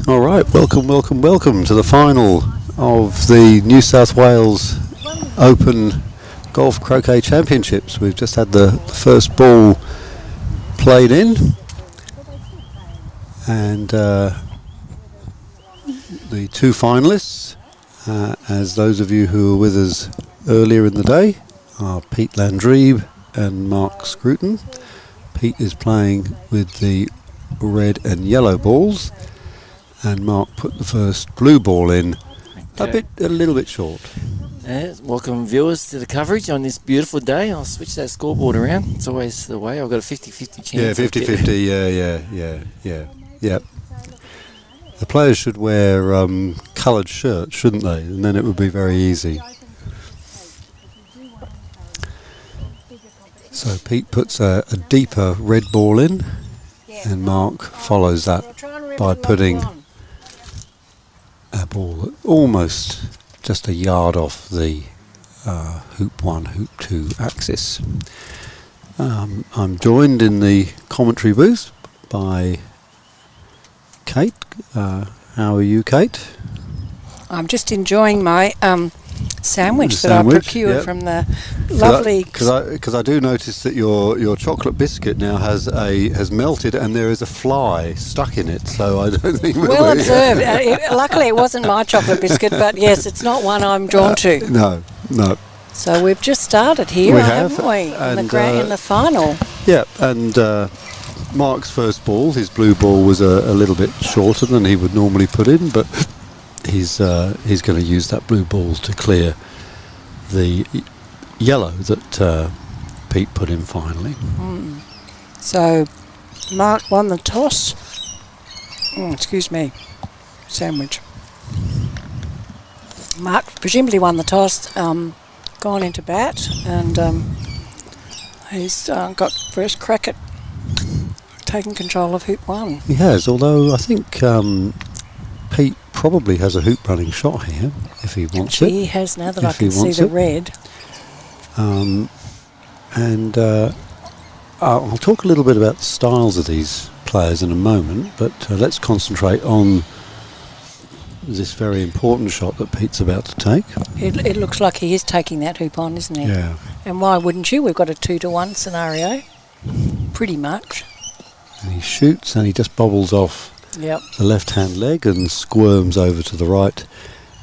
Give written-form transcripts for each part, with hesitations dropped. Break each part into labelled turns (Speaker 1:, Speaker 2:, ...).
Speaker 1: All right, welcome to the final of the New South Wales Open Golf Croquet Championships. We've just had the first ball played in, and the two finalists, as those of you who were with us earlier in the day, are Pete Landrebe and Mark Scruton. Pete is playing with the red and yellow balls, and Mark put the first blue ball in a little bit short.
Speaker 2: Welcome viewers to the coverage on this beautiful day. I'll switch that scoreboard around. It's always the way. I've got a 50-50 chance.
Speaker 1: Yeah, 50-50, yeah. The players should wear coloured shirts, shouldn't they? And then it would be very easy. So Pete puts a deeper red ball in, and Mark follows that by putting a ball almost just a yard off the hoop 1, hoop 2 axis. I'm joined in the commentary booth by Kate. How are you, Kate?
Speaker 3: I'm just enjoying my sandwich that I procured from the lovely.
Speaker 1: Because I do notice that your chocolate biscuit now has melted and there is a fly stuck in it. So I don't think.
Speaker 3: Well observed. Luckily, it wasn't my chocolate biscuit, but yes, it's not one I'm drawn to.
Speaker 1: No.
Speaker 3: So we've just started here, haven't we? In the final.
Speaker 1: Yeah, and Mark's first ball, his blue ball, was a little bit shorter than he would normally put in, but he's going to use that blue ball to clear the yellow that Pete put in finally.
Speaker 3: So Mark won the toss. Excuse me, sandwich. Mark presumably won the toss, gone into bat, and he's got first crack at taking control of hoop 1.
Speaker 1: He has, although I think Pete probably has a hoop running shot here if he wants it.
Speaker 3: He has, now that I can see the red.
Speaker 1: I'll talk a little bit about the styles of these players in a moment, but let's concentrate on this very important shot that Pete's about to take.
Speaker 3: It looks like he is taking that hoop on, isn't he?
Speaker 1: Yeah.
Speaker 3: And why wouldn't you? We've got a 2-to-1 scenario, pretty much.
Speaker 1: And he shoots and he just bobbles off the left-hand leg and squirms over to the right,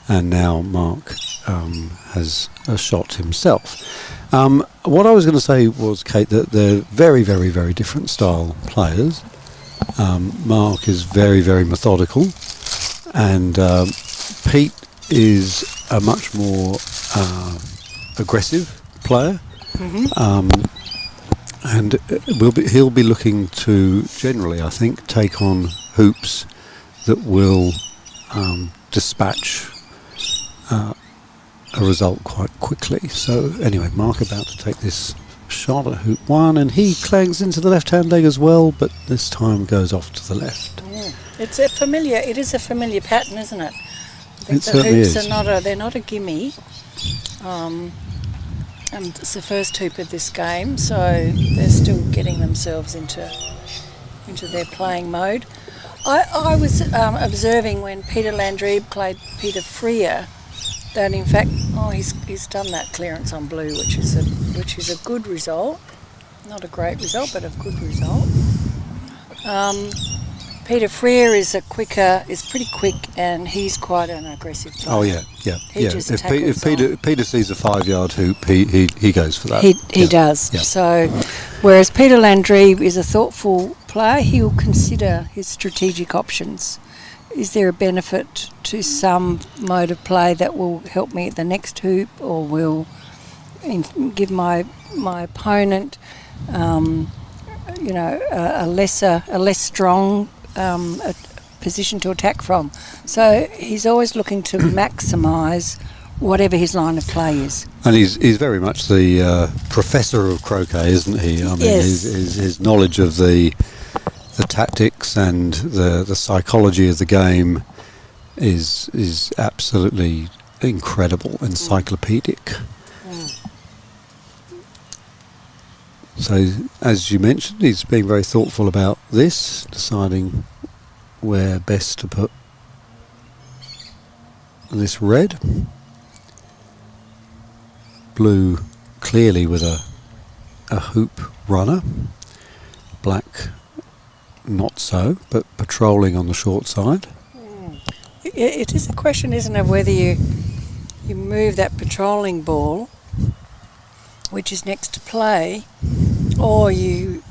Speaker 1: and now Mark has a shot himself. What I was going to say was, Kate, that they're very, very, very different style players. Mark is very, very methodical, and Pete is a much more aggressive player. And he'll be looking to generally, I think, take on hoops that will dispatch a result quite quickly. So anyway, Mark about to take this shot at hoop 1, and he clangs into the left-hand leg as well, but this time goes off to the left.
Speaker 3: It is a familiar pattern, isn't it? I think
Speaker 1: it certainly is.
Speaker 3: They're not a gimme. And it's the first hoop of this game, so they're still getting themselves into their playing mode. I was observing when Peter Landrebe played Peter Freer that in fact he's done that clearance on blue, which is a good result, not a great result, but a good result. Peter Freer is pretty quick, and he's quite an aggressive player.
Speaker 1: Oh yeah. If Peter sees a 5-yard hoop, he goes for that.
Speaker 3: He does. Yeah. So, whereas Peter Landrebe is a thoughtful player, he will consider his strategic options. Is there a benefit to some mode of play that will help me at the next hoop, or will give my opponent, a less strong a position to attack from? So he's always looking to maximise whatever his line of play is.
Speaker 1: And he's very much the professor of croquet, isn't he? I mean,
Speaker 3: yes.
Speaker 1: his knowledge of the tactics and the psychology of the game is absolutely incredible, encyclopedic. So, as you mentioned, he's being very thoughtful about this, deciding where best to put this red. Blue clearly with a hoop runner. Black not so, but patrolling on the short side.
Speaker 3: It is a question, isn't it, whether you move that patrolling ball, which is next to play, or you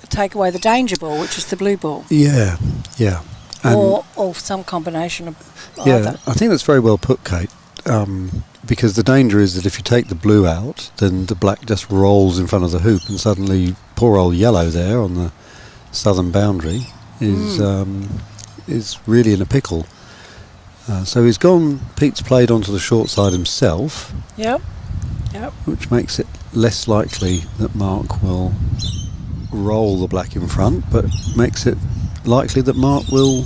Speaker 3: take away the danger ball, which is the blue ball.
Speaker 1: Yeah. And
Speaker 3: or some combination of
Speaker 1: yeah,
Speaker 3: either.
Speaker 1: I think that's very well put, Kate, because the danger is that if you take the blue out, then the black just rolls in front of the hoop, and suddenly poor old yellow there on the southern boundary is really in a pickle. So he's gone, Pete's played onto the short side himself.
Speaker 3: Yep.
Speaker 1: Which makes it less likely that Mark will roll the black in front, but makes it likely that Mark will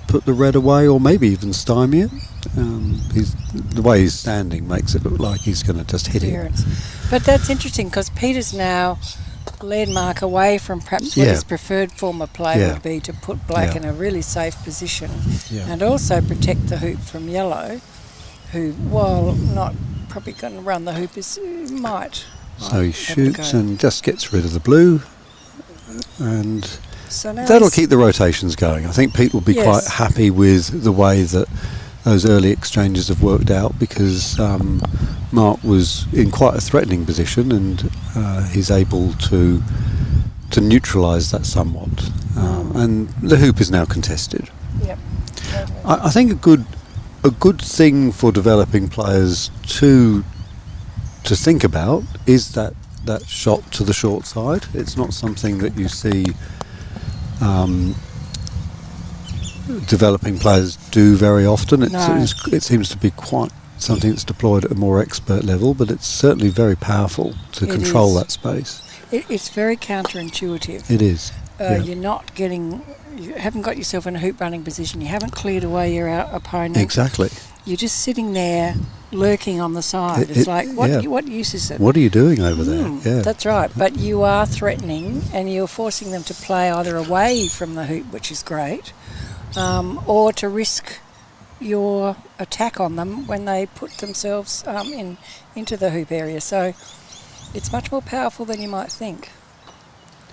Speaker 1: put the red away, or maybe even stymie it. The way he's standing makes it look like he's going to just hit it.
Speaker 3: But that's interesting, because Peter's now led Mark away from perhaps what his preferred form of play would be, to put black in a really safe position and also protect the hoop from yellow, who, while not probably going to run the hoop, might.
Speaker 1: So he shoots and just gets rid of the blue, and
Speaker 3: so now
Speaker 1: that'll keep the rotations going. I think Pete will be quite happy with the way that those early exchanges have worked out, because Mark was in quite a threatening position, and he's able to neutralise that somewhat. And the hoop is now contested.
Speaker 3: Yep.
Speaker 1: I think a good thing for developing players to think about is that shot to the short side. It's not something that you see developing players do very often. It seems to be quite something that's deployed at a more expert level, but it's certainly very powerful to control that space.
Speaker 3: It's very counterintuitive.
Speaker 1: It is.
Speaker 3: You haven't got yourself in a hoop running position. You haven't cleared away your opponent.
Speaker 1: Exactly.
Speaker 3: You're just sitting there lurking on the side. It's like, what use is it?
Speaker 1: What are you doing over there? Yeah.
Speaker 3: That's right. But you are threatening, and you're forcing them to play either away from the hoop, which is great, or to risk your attack on them when they put themselves into the hoop area. So it's much more powerful than you might think.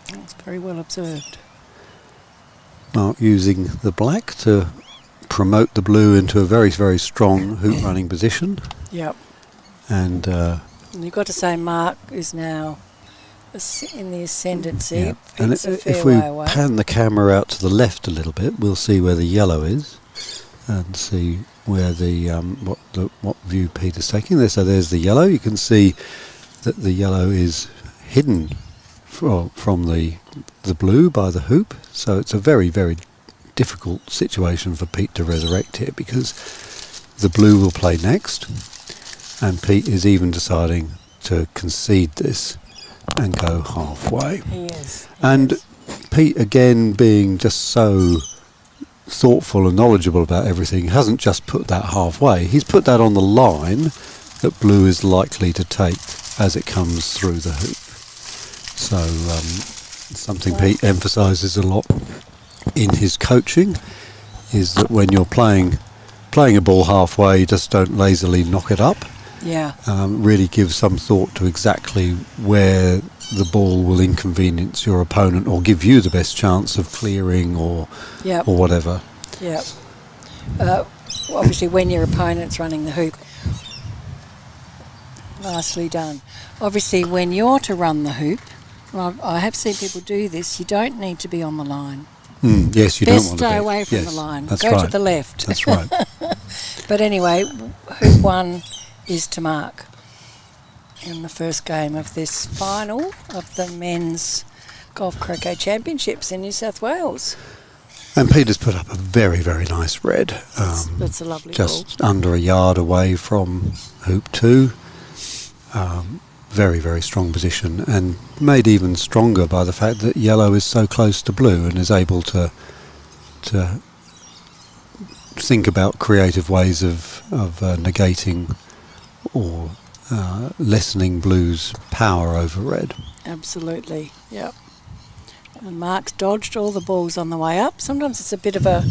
Speaker 3: It's very well observed.
Speaker 1: Mark using the black to promote the blue into a very, very strong hoop running position.
Speaker 3: Yep.
Speaker 1: And
Speaker 3: you've got to say Mark is now in the ascendancy.
Speaker 1: Yeah. And if we pan the camera out to the left a little bit, we'll see where the yellow is, and see where what view Peter's taking there. So there's the yellow. You can see that the yellow is hidden from the blue by the hoop. So it's a very, very difficult situation for Pete to resurrect here, because the blue will play next, and Pete is even deciding to concede this and go halfway.
Speaker 3: He is.
Speaker 1: Pete, again, being just so thoughtful and knowledgeable about everything, hasn't just put that halfway. He's put that on the line that blue is likely to take as it comes through the hoop. So something Pete emphasises a lot in his coaching is that when you're playing a ball halfway, just don't lazily knock it up.
Speaker 3: Yeah.
Speaker 1: Really give some thought to exactly where the ball will inconvenience your opponent or give you the best chance of clearing or whatever.
Speaker 3: Yeah. Obviously, when your opponent's running the hoop. Nicely done. Obviously, when you're to run the hoop, I have seen people do this, you don't need to be on the line.
Speaker 1: Yes, you don't want to
Speaker 3: stay away from the line.
Speaker 1: That's
Speaker 3: Go
Speaker 1: right.
Speaker 3: to the left.
Speaker 1: That's right.
Speaker 3: But anyway, hoop one is to Mark in the first game of this final of the Men's Golf Croquet Championships in New South Wales.
Speaker 1: And Peter's put up a very, very nice red.
Speaker 3: That's a lovely
Speaker 1: just
Speaker 3: ball.
Speaker 1: under a yard away from hoop two. Very, very strong position, and made even stronger by the fact that yellow is so close to blue and is able to think about creative ways of negating or lessening blue's power over red.
Speaker 3: Absolutely, yep. And Mark's dodged all the balls on the way up. Sometimes it's a bit of a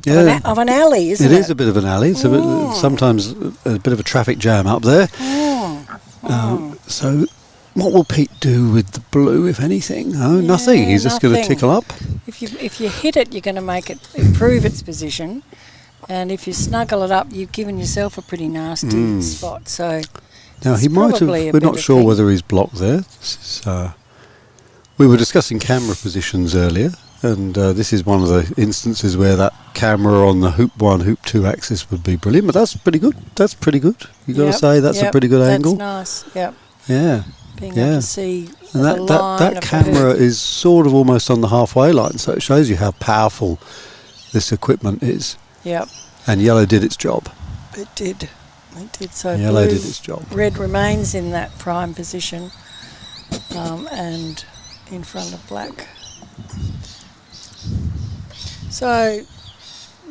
Speaker 3: of an alley, isn't it?
Speaker 1: It is a bit of an alley. It's sometimes a bit of a traffic jam up there. So what will Pete do with the blue, if anything? Oh, nothing. He's just going to tickle up.
Speaker 3: If you hit it, you're going to make it improve its position. And if you snuggle it up, you've given yourself a pretty nasty spot. So
Speaker 1: now he might have. We're not sure whether he's blocked there. This is, we were discussing camera positions earlier, and this is one of the instances where that camera on the hoop 1, hoop 2 axis would be brilliant. But that's pretty good. That's pretty good. You've got to say that's a pretty good angle.
Speaker 3: That's nice. Yep.
Speaker 1: Yeah.
Speaker 3: Being able to see
Speaker 1: and
Speaker 3: the line
Speaker 1: that
Speaker 3: of
Speaker 1: camera is sort of almost on the halfway line, so it shows you how powerful this equipment is.
Speaker 3: Yep.
Speaker 1: And yellow did its job.
Speaker 3: It did. It did. So
Speaker 1: yellow did its job.
Speaker 3: Red remains in that prime position, and in front of black. So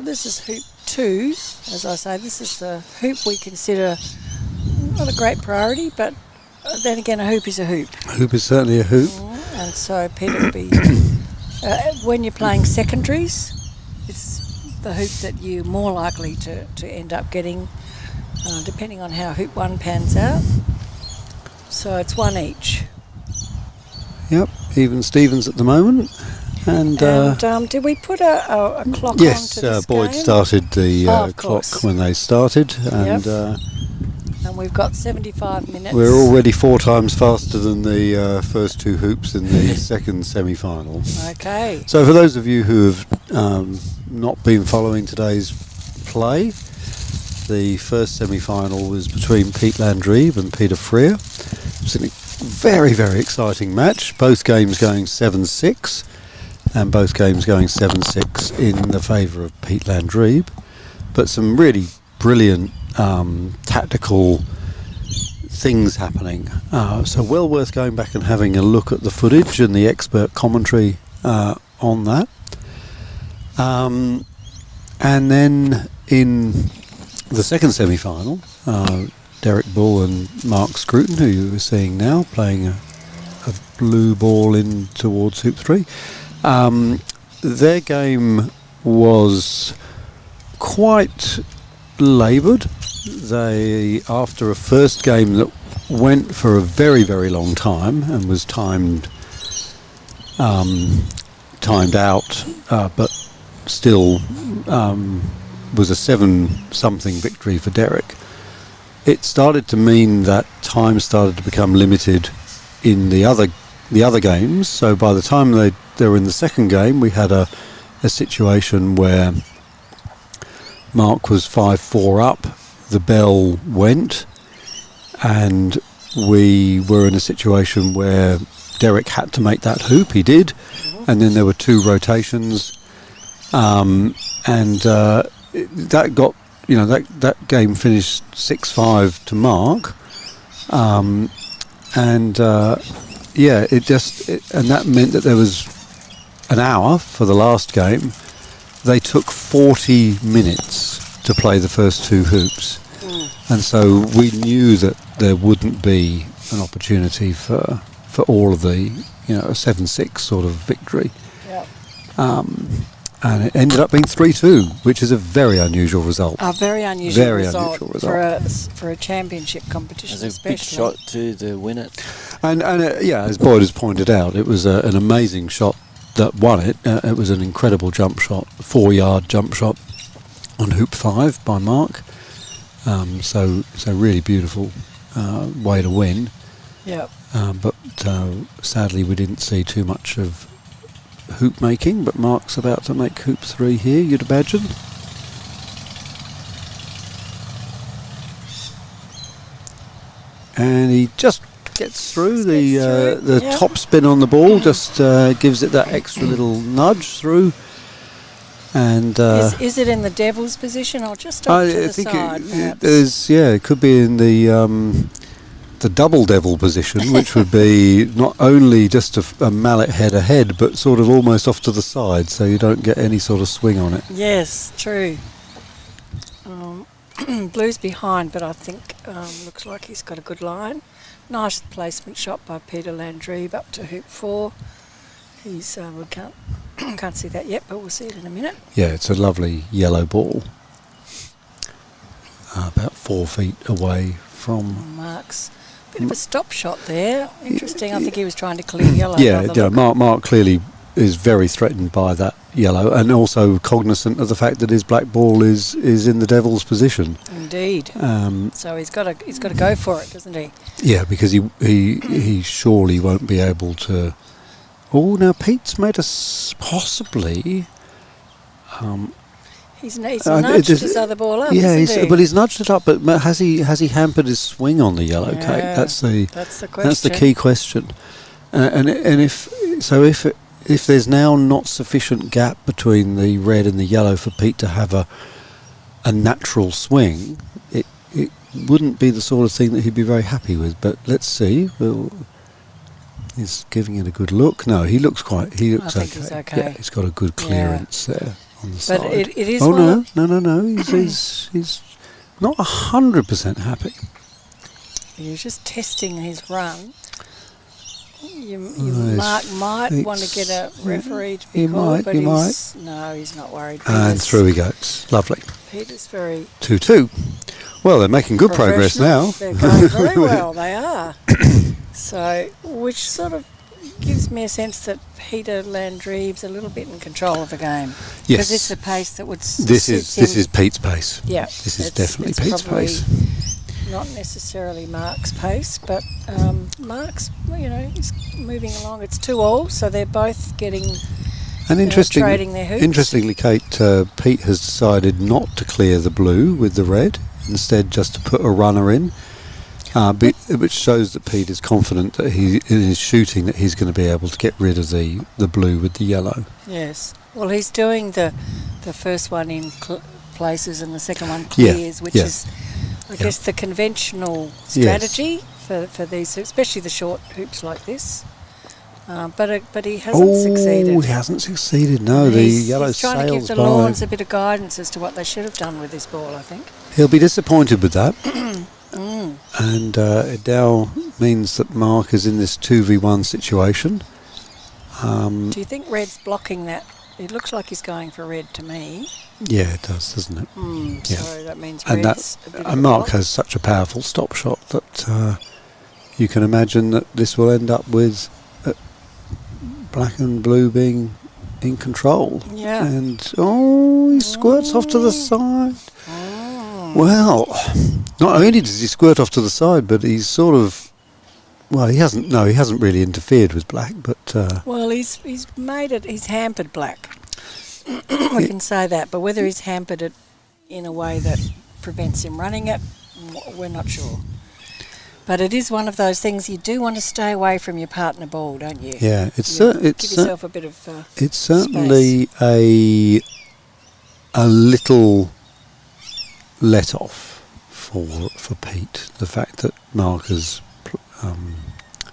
Speaker 3: this is hoop 2. As I say, this is the hoop we consider not a great priority, but then again, a hoop is a hoop.
Speaker 1: A hoop is certainly a hoop.
Speaker 3: And so Peter will be, when you're playing secondaries, it's the hoop that you're more likely to end up getting, depending on how hoop 1 pans out. So it's 1 each.
Speaker 1: Yep, even Stevens at the moment. And
Speaker 3: did we put a clock
Speaker 1: yes,
Speaker 3: on to this
Speaker 1: Boyd
Speaker 3: game?
Speaker 1: started the clock when they started. And
Speaker 3: and we've got 75 minutes.
Speaker 1: We're already 4 times faster than the first 2 hoops in the second semi-final.
Speaker 3: Okay.
Speaker 1: So for those of you who have not been following today's play, the first semi-final was between Pete Landrebe and Peter Freer. It was a very, very exciting match. Both games going 7-6, and both games going 7-6 in the favour of Pete Landrebe. But some really brilliant tactical things happening. So well worth going back and having a look at the footage and the expert commentary on that. And then in the second semi-final, Derek Bull and Mark Scruton, who you were seeing now, playing a blue ball in towards hoop 3. Their game was quite laboured. They, after a first game that went for a very, very long time and was timed out, but still was a 7-something victory for Derek. It started to mean that time started to become limited in the other games. So by the time they were in the second game, we had a situation where Mark was 5-4 up, the bell went, and we were in a situation where Derek had to make that hoop. He did, and then there were 2 rotations, and that got, that game finished 6-5 to Mark, and that meant that there was an hour for the last game. They took 40 minutes to play the first 2 hoops. And so we knew that there wouldn't be an opportunity for all of the, a 7-6 sort of victory.
Speaker 3: Yep.
Speaker 1: And it ended up being 3-2, which is a very unusual result.
Speaker 3: A very unusual result for a championship competition,
Speaker 2: it was a big shot to win it.
Speaker 1: And as Boyd has pointed out, it was an amazing shot that won it. It was an incredible jump shot, 4-yard jump shot on hoop 5 by Mark. So really beautiful way to win.
Speaker 3: Yep.
Speaker 1: But sadly we didn't see too much of hoop making, but Mark's about to make hoop 3 here, you'd imagine. And he just gets through the top spin on the ball, just gives it that extra little nudge through. And
Speaker 3: is it in the devil's position or just off to the side?
Speaker 1: It could be in the double devil position, which would be not only just a mallet head ahead, but sort of almost off to the side, so you don't get any sort of swing on it.
Speaker 3: Yes, true. Blue's behind, but I think looks like he's got a good line. Nice placement shot by Peter Landrebe up to hoop 4. He's we can't Can't see that yet, but we'll see it in a minute.
Speaker 1: Yeah, it's a lovely yellow ball. About 4 feet away from...
Speaker 3: Mark's bit of a stop shot there. Interesting. I think he was trying to clear yellow.
Speaker 1: Yeah, Mark clearly is very threatened by that yellow, and also cognizant of the fact that his black ball is in the devil's position.
Speaker 3: Indeed. So he's got to go for it, doesn't he?
Speaker 1: Yeah, because he surely won't be able to. Oh, now Pete's made us possibly.
Speaker 3: He's nudged his other ball up.
Speaker 1: Yeah,
Speaker 3: but
Speaker 1: he's nudged it up. But has he hampered his swing on the yellow, Kate? That's the
Speaker 3: question.
Speaker 1: That's the key question. And if there's now not sufficient gap between the red and the yellow for Pete to have a natural swing, it wouldn't be the sort of thing that he'd be very happy with. But let's see. He's giving it a good look. No, he looks okay.
Speaker 3: He's okay.
Speaker 1: Yeah, he's got a good clearance there on the side.
Speaker 3: But it is.
Speaker 1: Oh no! He's not 100% happy.
Speaker 3: He was just testing his run. Mark might want to get a referee to be called, but he's not worried.
Speaker 1: And through he goes. Lovely.
Speaker 3: Peter's very
Speaker 1: 2-2. Well, they're making good progress now.
Speaker 3: They're going very well. They are. So, which sort of gives me a sense that Peter Landrebe's a little bit in control of the game.
Speaker 1: Yes.
Speaker 3: Because it's a pace that would.
Speaker 1: This is Pete's pace.
Speaker 3: Yeah.
Speaker 1: This is definitely Pete's pace.
Speaker 3: Not necessarily Mark's pace, but Mark's, he's moving along. It's 2-2, so they're both getting trading their hoops.
Speaker 1: Interestingly, Kate, Pete has decided not to clear the blue with the red, instead just to put a runner in, which shows that Pete is confident that in his shooting that he's going to be able to get rid of the blue with the yellow.
Speaker 3: Yes. Well, he's doing the first one in places and the second one clears, which is... I guess the conventional strategy for these, especially the short hoops like this, but he hasn't succeeded.
Speaker 1: Oh, he hasn't succeeded. No, the yellow sails by.
Speaker 3: He's trying to give the Lawns a bit of guidance as to what they should have done with this ball, I think.
Speaker 1: He'll be disappointed with that, and it now means that Mark is in this 2v1 situation.
Speaker 3: Do you think Red's blocking that? It looks like he's going for red to me.
Speaker 1: Yeah, it does, doesn't it?
Speaker 3: Yeah. So that means
Speaker 1: and
Speaker 3: Red's a bit of a
Speaker 1: Mark
Speaker 3: block.
Speaker 1: has such a powerful stop shot that you can imagine that this will end up with black and blue being in control.
Speaker 3: Yeah.
Speaker 1: And he squirts off to the side. Well, not only does he squirt off to the side, but he's sort of. Well, he hasn't really interfered with black, but...
Speaker 3: well, he's made it... He's hampered black. We can say that, but whether he's hampered it in a way that prevents him running it, we're not sure. But it is one of those things you do want to stay away from your partner ball, don't you?
Speaker 1: Yeah, it's
Speaker 3: give yourself a bit of
Speaker 1: it's certainly space. a little let off for Pete, the fact that Mark has...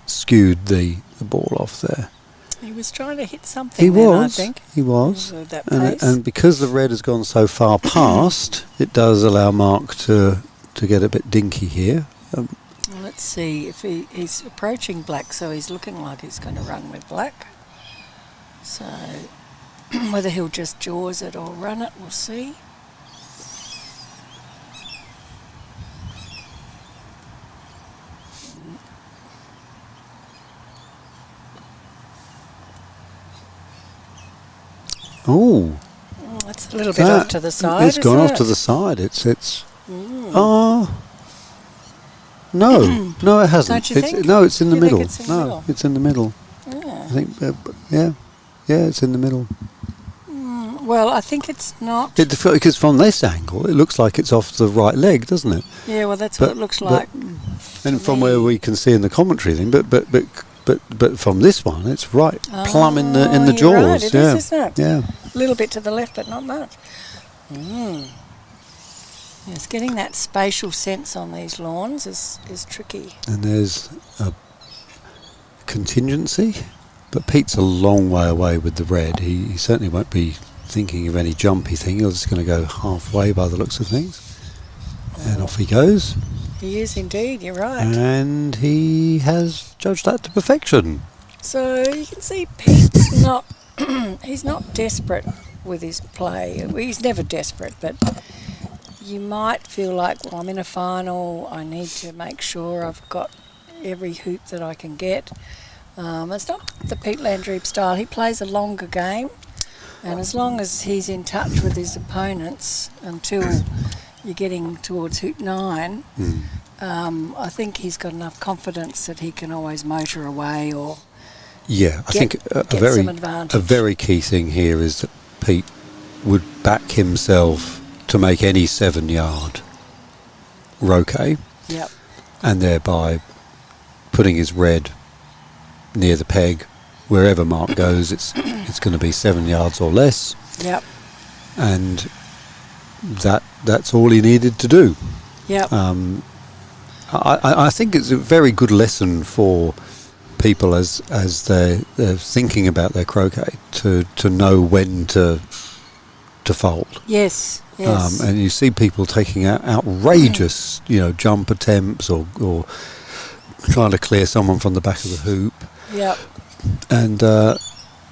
Speaker 1: skewed the ball off there.
Speaker 3: He was trying to hit something I think.
Speaker 1: He was.
Speaker 3: That pace.
Speaker 1: And because the red has gone so far past, it does allow Mark to get a bit dinky here.
Speaker 3: Let's see if he's approaching black, so he's looking like he's going to run with black. So whether he'll just jaws it or run it, we'll see.
Speaker 1: Oh,
Speaker 3: that's a little bit off to the side.
Speaker 1: It's gone off to the side. It's. No, it hasn't.
Speaker 3: Don't you think?
Speaker 1: No, it's in the middle.
Speaker 3: Think it's in the middle?
Speaker 1: It's in the middle.
Speaker 3: Yeah.
Speaker 1: I think. It's in the middle.
Speaker 3: Well, I think it's not.
Speaker 1: Because from this angle, it looks like it's off the right leg, doesn't it?
Speaker 3: Yeah, well, that's what it looks like.
Speaker 1: And from where we can see in the commentary thing, but from this one, it's right plumb in the jaws.
Speaker 3: Right, it is, isn't it?
Speaker 1: Yeah.
Speaker 3: A little bit to the left, but not much. Yes, getting that spatial sense on these lawns is tricky.
Speaker 1: And there's a contingency, but Pete's a long way away with the red. He certainly won't be thinking of any jumpy thing. He's just going to go halfway by the looks of things. And off he goes.
Speaker 3: He is indeed, you're right.
Speaker 1: And he has judged that to perfection.
Speaker 3: So you can see Pete's not he's not desperate with his play. He's never desperate, but you might feel like, well, I'm in a final, I need to make sure I've got every hoop that I can get. It's not the Pete Landrebe style. He plays a longer game, and as long as he's in touch with his opponents until you're getting towards hoop 9, I think he's got enough confidence that he can always motor away or
Speaker 1: I think a very key thing here is that Pete would back himself to make any 7-yard roquet, and thereby putting his red near the peg. Wherever Mark goes, it's going to be 7 yards or less. And that's all he needed to do. I think it's a very good lesson for people as they're thinking about their croquet to know when to fold.
Speaker 3: Yes.
Speaker 1: And you see people taking out outrageous, jump attempts or trying to clear someone from the back of the hoop. And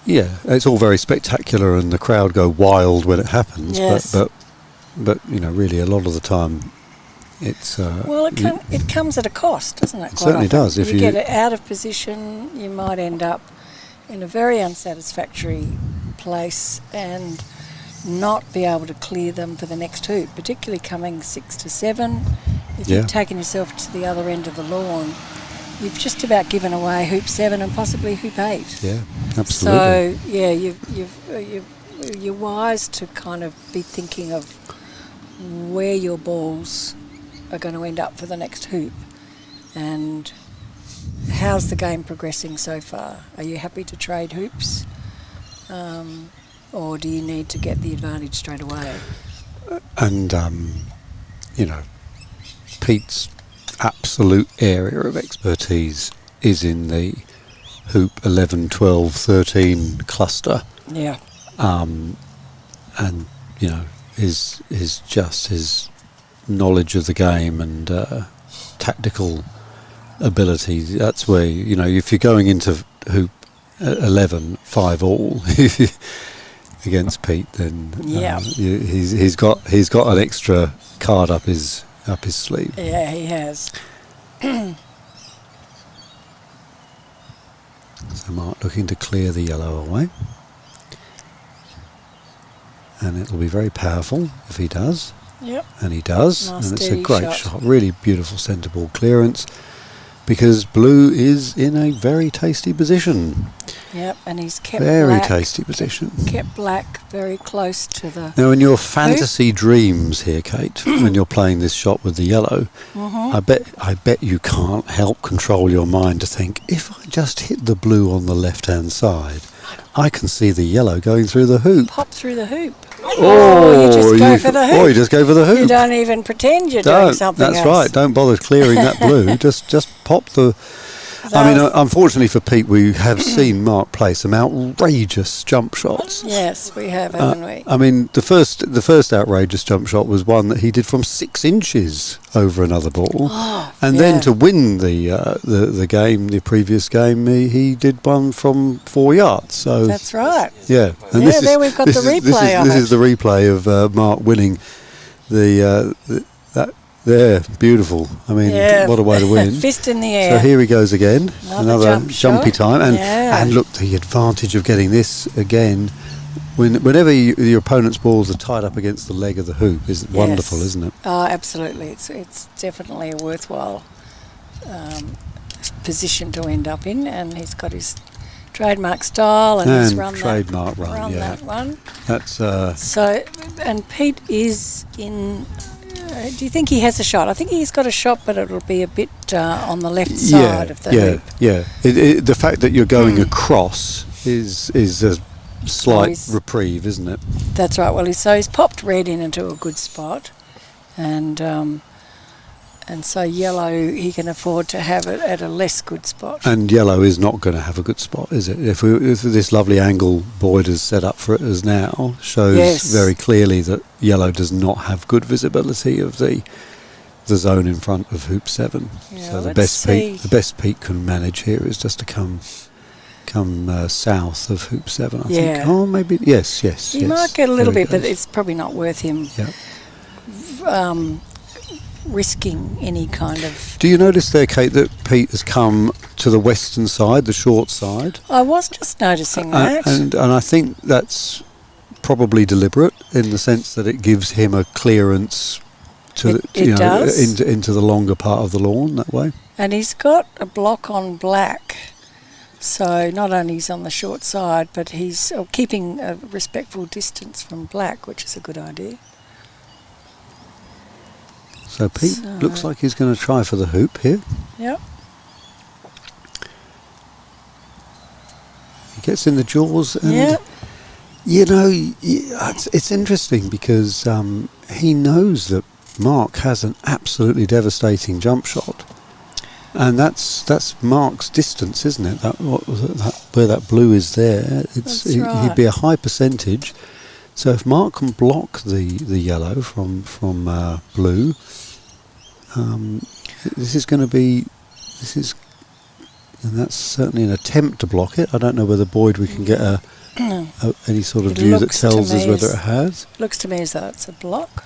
Speaker 1: it's all very spectacular, and the crowd go wild when it happens. But really, a lot of the time, it's
Speaker 3: it comes at a cost, doesn't it?
Speaker 1: It certainly does.
Speaker 3: If you get it out of position, you might end up in a very unsatisfactory place and not be able to clear them for the next hoop, particularly coming 6 to 7. If you've taken yourself to the other end of the lawn, you've just about given away hoop 7 and possibly hoop 8.
Speaker 1: Yeah, absolutely.
Speaker 3: So you're wise to kind of be thinking of where your balls are going to end up for the next hoop, and how's the game progressing so far? Are you happy to trade hoops, or do you need to get the advantage straight away?
Speaker 1: And Pete's absolute area of expertise is in the hoop 11, 12, 13 cluster. And his knowledge of the game and tactical ability, that's where if you're going into hoop 11 5 all against Pete, then he's got an extra card up his sleeve.
Speaker 3: Yeah, he has.
Speaker 1: So Mark looking to clear the yellow away, and it'll be very powerful if he does. And he does,
Speaker 3: nice,
Speaker 1: and it's a great shot. Really beautiful centre ball clearance, because blue is in a very tasty position.
Speaker 3: And he's kept
Speaker 1: very tasty position.
Speaker 3: Kept black very close to the.
Speaker 1: Now, in your fantasy dreams here, Kate, when you're playing this shot with the yellow, I bet you can't help control your mind to think, if I just hit the blue on the left-hand side, I can see the yellow going through the hoop.
Speaker 3: Pop through the hoop. You just go for the hoop.
Speaker 1: You just go for the hoop.
Speaker 3: You don't even pretend you're doing something else.
Speaker 1: That's right. Don't bother clearing that blue. Just pop the. Unfortunately for Pete, we have seen Mark play some outrageous jump shots.
Speaker 3: Yes, we have, haven't we?
Speaker 1: The first outrageous jump shot was one that he did from 6 inches over another ball, then to win the game, the previous game, he did one from 4 yards. So
Speaker 3: that's right.
Speaker 1: Yeah, and
Speaker 3: we've got the replay of it.
Speaker 1: This is the replay of Mark winning that. There, beautiful. What a way to win.
Speaker 3: Fist in the air.
Speaker 1: So here he goes again. Another jumpy
Speaker 3: shot.
Speaker 1: time. And look, the advantage of getting this again, whenever your opponent's balls are tied up against the leg of the hoop, is wonderful, isn't it?
Speaker 3: Oh, absolutely. It's definitely a worthwhile position to end up in, and he's got his trademark style and he's run that one. That's so. And Pete is in. Do you think he has a shot? I think he's got a shot, but it'll be a bit on the left side of the hoop.
Speaker 1: The fact that you're going across is a slight reprieve, isn't it?
Speaker 3: That's right. Well, he's popped red into a good spot, and so yellow he can afford to have it at a less good spot.
Speaker 1: And yellow is not going to have a good spot, is it? If this lovely angle Boyd has set up for it as now shows very clearly that yellow does not have good visibility of the zone in front of hoop 7. So the best Pete can manage here is just to come south of hoop 7, I
Speaker 3: Yeah.
Speaker 1: think. Oh, maybe, yes.
Speaker 3: He might get a little
Speaker 1: There he
Speaker 3: bit, but
Speaker 1: goes.
Speaker 3: it's probably not worth him
Speaker 1: Yep.
Speaker 3: risking any kind of...
Speaker 1: Do you notice there, Kate, that Pete has come to the western side, the short side?
Speaker 3: I was just noticing that.
Speaker 1: And I think that's probably deliberate in the sense that it gives him a clearance to
Speaker 3: It does.
Speaker 1: into the longer part of the lawn that way.
Speaker 3: And he's got a block on black. So not only he's on the short side, but he's keeping a respectful distance from black, which is a good idea.
Speaker 1: So Pete looks like he's going to try for the hoop here.
Speaker 3: Yep.
Speaker 1: He gets in the jaws and,
Speaker 3: Yeah.
Speaker 1: you know, it's interesting because he knows that Mark has an absolutely devastating jump shot. And that's Mark's distance, isn't it? Where that blue is there.
Speaker 3: That's right.
Speaker 1: He'd be a high percentage. So if Mark can block the yellow from blue, this is going to be... And that's certainly an attempt to block it. I don't know whether, Boyd, we can get any sort of view that tells us whether it has.
Speaker 3: Looks to me as though it's a block.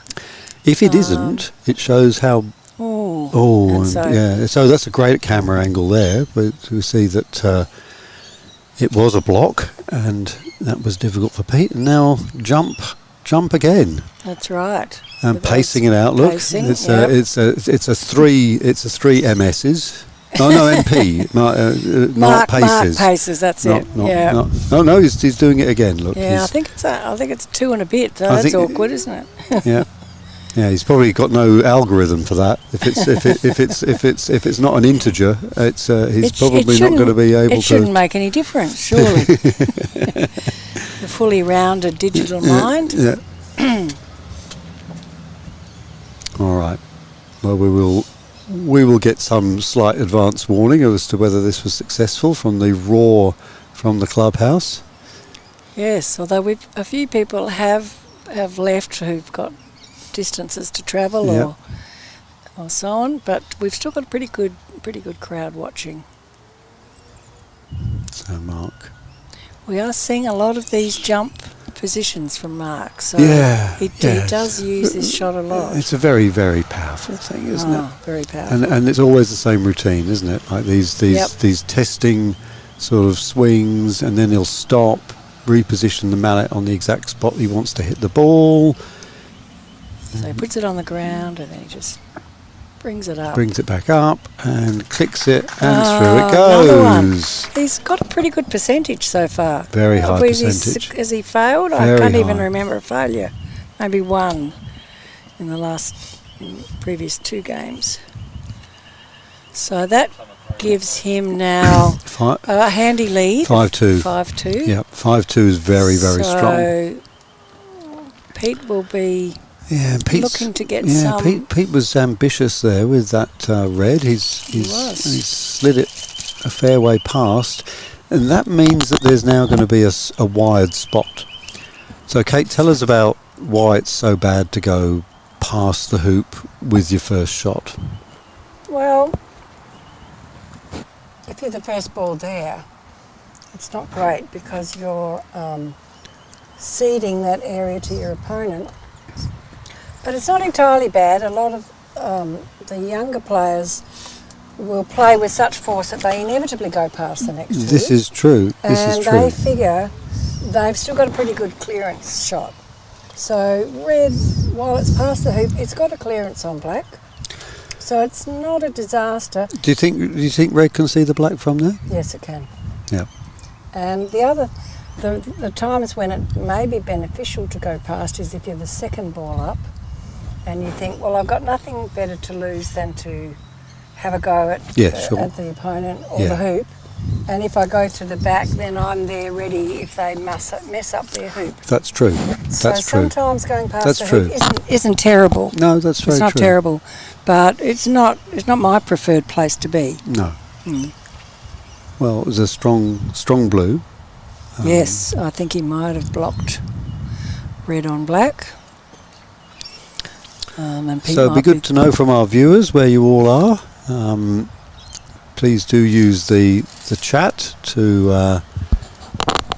Speaker 1: If it isn't, it shows how... So that's a great camera angle there. But we see that it was a block, and that was difficult for Pete. And now jump again.
Speaker 3: That's right.
Speaker 1: And
Speaker 3: With
Speaker 1: pacing
Speaker 3: those
Speaker 1: it out. Look,
Speaker 3: pacing,
Speaker 1: it's
Speaker 3: yep.
Speaker 1: a three MSs. Oh no, MP. Mark Paces.
Speaker 3: Mark Paces. That's it. Yeah.
Speaker 1: No, he's doing it again. Look.
Speaker 3: Yeah, I think it's 2 and a bit. So that's awkward, isn't it?
Speaker 1: Yeah. Yeah, he's probably got no algorithm for that. If it's not an integer, he's probably not going to be able to.
Speaker 3: It shouldn't make any difference, surely. The fully rounded digital mind.
Speaker 1: Yeah. All right. Well, we will get some slight advance warning as to whether this was successful from the roar from the clubhouse.
Speaker 3: Yes, although a few people have left who've got distances to travel or so on, but we've still got a pretty good crowd watching.
Speaker 1: So Mark.
Speaker 3: We are seeing a lot of these jump positions from Mark, so he does use this shot a lot.
Speaker 1: It's a very, very powerful thing, isn't it?
Speaker 3: Very powerful.
Speaker 1: And it's always the same routine, isn't it? Like these testing sort of swings, and then he'll stop, reposition the mallet on the exact spot he wants to hit the ball.
Speaker 3: So he puts it on the ground and then he just brings it up.
Speaker 1: Brings it back up and clicks it, and through it goes.
Speaker 3: He's got a pretty good percentage so far.
Speaker 1: Very high percentage.
Speaker 3: Has he failed? I can't even remember a failure. Maybe one in the previous 2 games. So that gives him now a handy lead.
Speaker 1: 5-2.
Speaker 3: 5-2.
Speaker 1: Yep, 5-2 is very, very strong.
Speaker 3: So Pete will be looking to get some...
Speaker 1: Pete was ambitious there with that red. He's slid it a fair way past, and that means that there's now going to be a wired spot. So Kate, tell us about why it's so bad to go past the hoop with your first shot.
Speaker 3: Well, if you're the first ball there, it's not great because you're ceding that area to your opponent. But it's not entirely bad. A lot of the younger players will play with such force that they inevitably go past the next hoop.
Speaker 1: This is true.
Speaker 3: And they figure they've still got a pretty good clearance shot. So red, while it's past the hoop, it's got a clearance on black. So it's not a disaster.
Speaker 1: Do you think red can see the black from there?
Speaker 3: Yes, it can.
Speaker 1: Yeah.
Speaker 3: And the times when it may be beneficial to go past is if you're the second ball up and you think, well, I've got nothing better to lose than to have a go at the opponent or the hoop. And if I go to the back, then I'm there ready if they mess up their hoop.
Speaker 1: That's true.
Speaker 3: So sometimes going past the hoop isn't terrible.
Speaker 1: No, that's very true.
Speaker 3: It's not terrible, but it's not my preferred place to be.
Speaker 1: No. Well, it was a strong blue.
Speaker 3: Yes, I think he might have blocked red on black. And Pete
Speaker 1: so it'd be good to know from our viewers where you all are. Please do use the chat to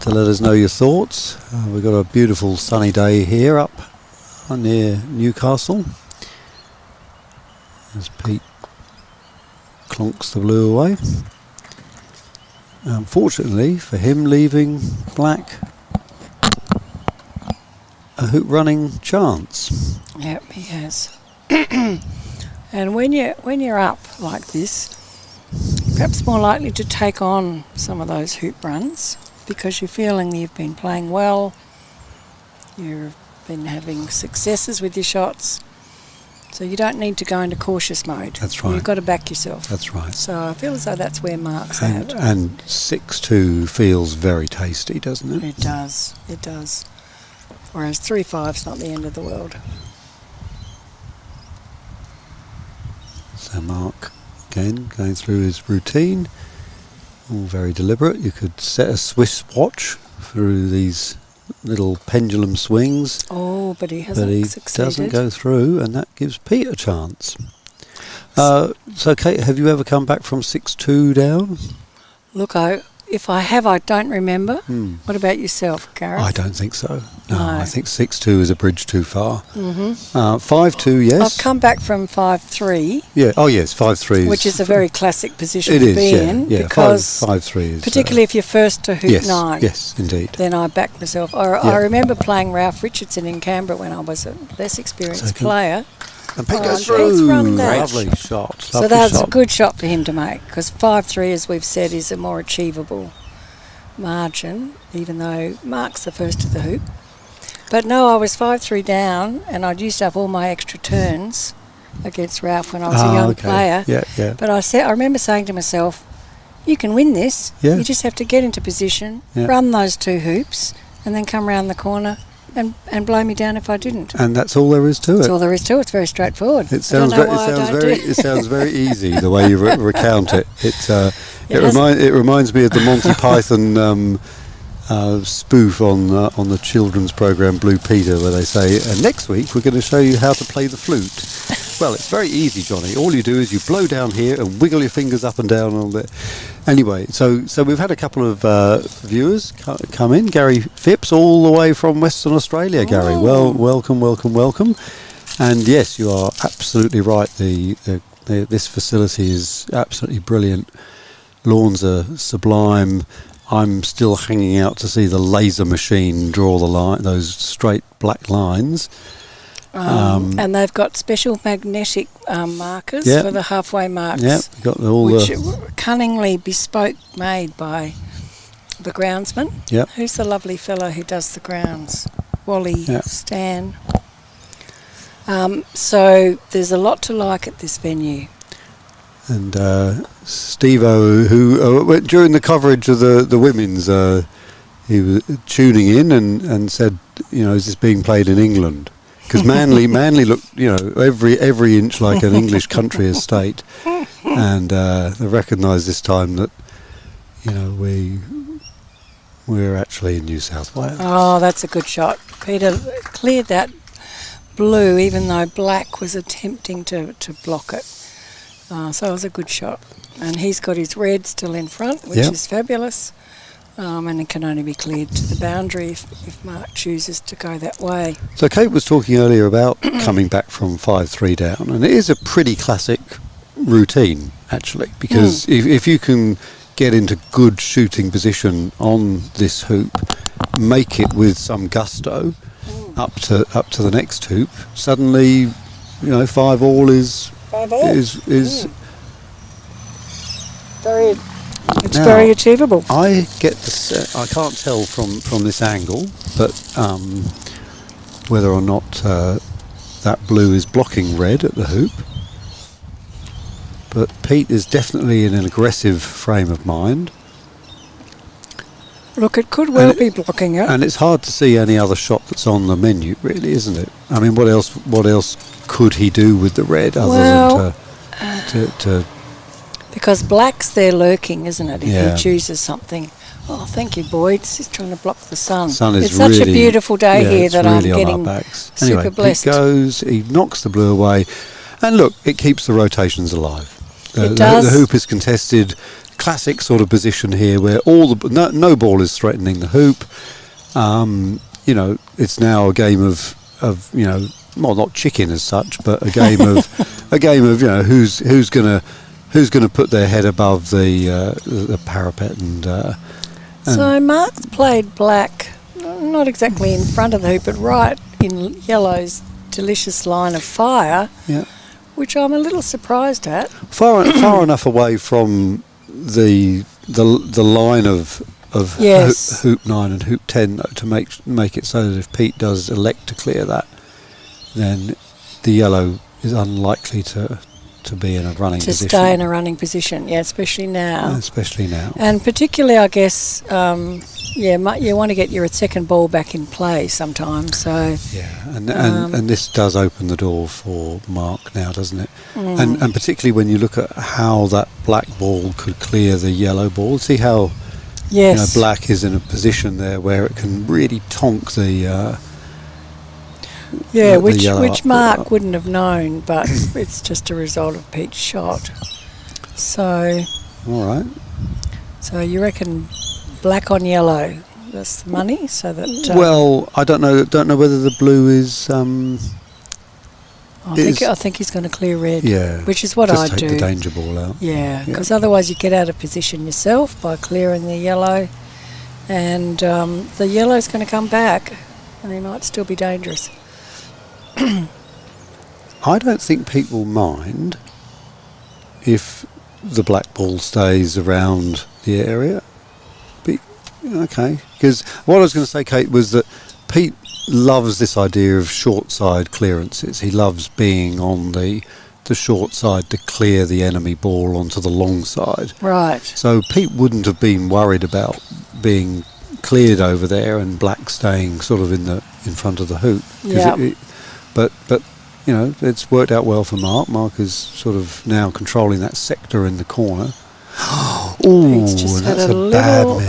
Speaker 1: to let us know your thoughts. We've got a beautiful sunny day here up near Newcastle as Pete clonks the blue away. Unfortunately for him, leaving black a hoop running chance.
Speaker 3: Yep, he has. And when you're up like this, perhaps more likely to take on some of those hoop runs because you're feeling you've been playing well, you've been having successes with your shots, so you don't need to go into cautious mode.
Speaker 1: That's right.
Speaker 3: You've got to back yourself.
Speaker 1: That's right.
Speaker 3: So I feel as though that's where Mark's at.
Speaker 1: And 6-2 feels very tasty, doesn't it?
Speaker 3: It does. It does. Whereas 3-5's not the end of the world.
Speaker 1: So Mark, again, going through his routine, all very deliberate. You could set a Swiss watch through these little pendulum swings.
Speaker 3: Oh, but he hasn't succeeded.
Speaker 1: But he doesn't go through, and that gives Pete a chance. So, Kate, have you ever come back from 6-2 down?
Speaker 3: Look, if I have, I don't remember. What about yourself, Gareth?
Speaker 1: I don't think so. No,
Speaker 3: No.
Speaker 1: I think 6-2 is a bridge too far. 5-2, yes.
Speaker 3: I've come back from 5-3.
Speaker 1: Yeah. Oh, yes, 5-3.
Speaker 3: Which is a very classic position
Speaker 1: it
Speaker 3: to
Speaker 1: is,
Speaker 3: be
Speaker 1: yeah,
Speaker 3: in.
Speaker 1: yeah.
Speaker 3: Because
Speaker 1: 5-3 is...
Speaker 3: particularly if you're first to hoop 9.
Speaker 1: Yes, indeed.
Speaker 3: Then I back myself. I remember playing Ralph Richardson in Canberra when I was a less experienced player.
Speaker 1: And Pete goes
Speaker 3: Let's
Speaker 1: through.
Speaker 3: run that.
Speaker 1: Lovely shot.
Speaker 3: So that's a good shot for him to make, because 5-3, as we've said, is a more achievable margin, even though Mark's the first to the hoop. But no, I was 5-3 down, and I'd used up all my extra turns against Ralph when I was a young player.
Speaker 1: Yeah, yeah.
Speaker 3: But I remember saying to myself, you can win this.
Speaker 1: Yeah.
Speaker 3: You just have to get into position, run those 2 hoops, and then come round the corner and blow me down if I didn't.
Speaker 1: And that's all there is to it.
Speaker 3: That's all there is to it. It's very straightforward.
Speaker 1: It sounds very easy the way you recount it. It reminds me of the Monty Python spoof on the children's program Blue Peter, where they say, next week we're going to show you how to play the flute. Well, it's very easy, Johnny. All you do is you blow down here and wiggle your fingers up and down on there. Anyway, so we've had a couple of viewers come in. Gary Phipps, all the way from Western Australia. Gary, welcome. And yes, you are absolutely right. This facility is absolutely brilliant. Lawns are sublime. I'm still hanging out to see the laser machine draw those straight black lines.
Speaker 3: And they've got special magnetic markers for the halfway marks.
Speaker 1: Yeah, got
Speaker 3: which are cunningly bespoke made by the groundsman.
Speaker 1: Yep.
Speaker 3: Who's the lovely fellow who does the grounds? Wally Stan. So there's a lot to like at this venue.
Speaker 1: And Steve-O, who during the coverage of the women's, he was tuning in and said, is this being played in England? Because Manly looked, every inch like an English country estate, and they recognised this time that, we're actually in New South Wales.
Speaker 3: Oh, that's a good shot. Peter cleared that blue, even though black was attempting to block it. So it was a good shot. And he's got his red still in front, which is fabulous. And it can only be cleared to the boundary if Mark chooses to go that way.
Speaker 1: So Kate was talking earlier about coming back from 5-3 down, and it is a pretty classic routine, actually, because if you can get into good shooting position on this hoop, make it with some gusto up to the next hoop, suddenly 5-all is
Speaker 3: very. It's very achievable.
Speaker 1: I get I can't tell from this angle, but whether or not that blue is blocking red at the hoop. But Pete is definitely in an aggressive frame of mind.
Speaker 3: Look, it could well be blocking it.
Speaker 1: And it's hard to see any other shot that's on the menu, really, isn't it? I mean, what else could he do with the red other than to
Speaker 3: because black's there lurking, isn't it? If he chooses something. Oh, thank you, Boyd. He's trying to block the sun. It's such a beautiful day here that
Speaker 1: really
Speaker 3: I'm getting super blessed.
Speaker 1: He goes, he knocks the blue away, and look, it keeps the rotations alive.
Speaker 3: It does.
Speaker 1: The hoop is contested classic sort of position here where no ball is threatening the hoop. It's now a game of well, not chicken as such, but a game of who's gonna put their head above the parapet and.
Speaker 3: So Mark's played black, not exactly in front of the hoop, but right in yellow's delicious line of fire.
Speaker 1: Yeah.
Speaker 3: Which I'm a little surprised at.
Speaker 1: Far enough away from the line of
Speaker 3: yes.
Speaker 1: hoop 9 and hoop 10 though, to make it so that if Pete does elect to clear that, then the yellow is unlikely to be in a running position.
Speaker 3: To stay in a running position, yeah, especially now. And particularly, I guess, you want to get your second ball back in play sometimes. So
Speaker 1: yeah, and this does open the door for Mark now, doesn't it? And particularly when you look at how that black ball could clear the yellow ball. See how black is in a position there where it can really tonk the.
Speaker 3: Which Mark wouldn't have known, but it's just a result of Pete's shot. So.
Speaker 1: All right.
Speaker 3: So you reckon black on yellow? That's the money. So that.
Speaker 1: Well, I don't know. Don't know whether the blue is.
Speaker 3: I think he's going to clear red.
Speaker 1: Yeah.
Speaker 3: Which is what I do.
Speaker 1: Just take the danger ball out.
Speaker 3: Yeah, because otherwise you get out of position yourself by clearing the yellow, and the yellow's going to come back, and he might still be dangerous.
Speaker 1: I don't think Pete will mind if the black ball stays around the area. Okay, because what I was going to say, Kate, was that Pete loves this idea of short side clearances. He loves being on the short side to clear the enemy ball onto the long side.
Speaker 3: Right.
Speaker 1: So Pete wouldn't have been worried about being cleared over there and black staying sort of in front of the hoop.
Speaker 3: Yeah.
Speaker 1: But it's worked out well for Mark. Mark is sort of now controlling that sector in the corner.
Speaker 3: He's just had a little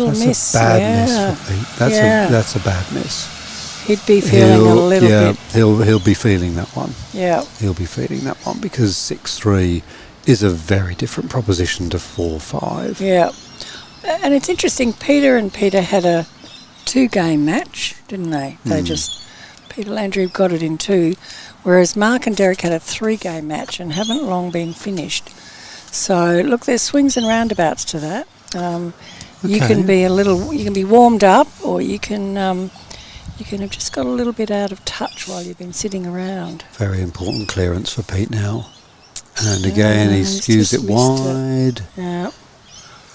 Speaker 3: miss.
Speaker 1: That's a bad miss for Pete. That's a bad miss.
Speaker 3: He'd be feeling a little bit.
Speaker 1: He'll be feeling that one.
Speaker 3: Yeah.
Speaker 1: He'll be feeling that one because 6-3 is a very different proposition to 4-5.
Speaker 3: Yeah. And it's interesting, Peter had a 2-game match, didn't they? Peter Landrebe got it in 2, whereas Mark and Derek had a 3-game match and haven't long been finished. So look, there's swings and roundabouts to that. You can be warmed up, or you can have just got a little bit out of touch while you've been sitting around.
Speaker 1: Very important clearance for Pete now, and again he skews it wide.
Speaker 3: Yeah.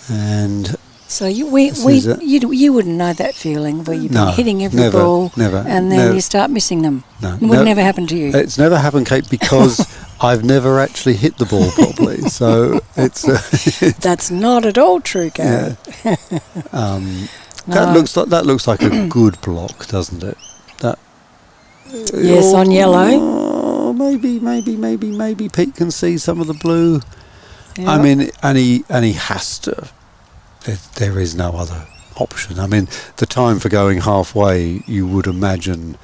Speaker 1: And
Speaker 3: so you wouldn't know that feeling where you've been hitting every ball, and then you start missing them.
Speaker 1: No,
Speaker 3: it would never happen to you.
Speaker 1: It's never happened, Kate, because I've never actually hit the ball properly. So
Speaker 3: that's not at all true, Gareth.
Speaker 1: Yeah. That looks like a good block, doesn't it?
Speaker 3: Yes, on yellow.
Speaker 1: Maybe Pete can see some of the blue. Yeah. I mean, and he has to. There is no other option. I mean, the time for going halfway, you would imagine,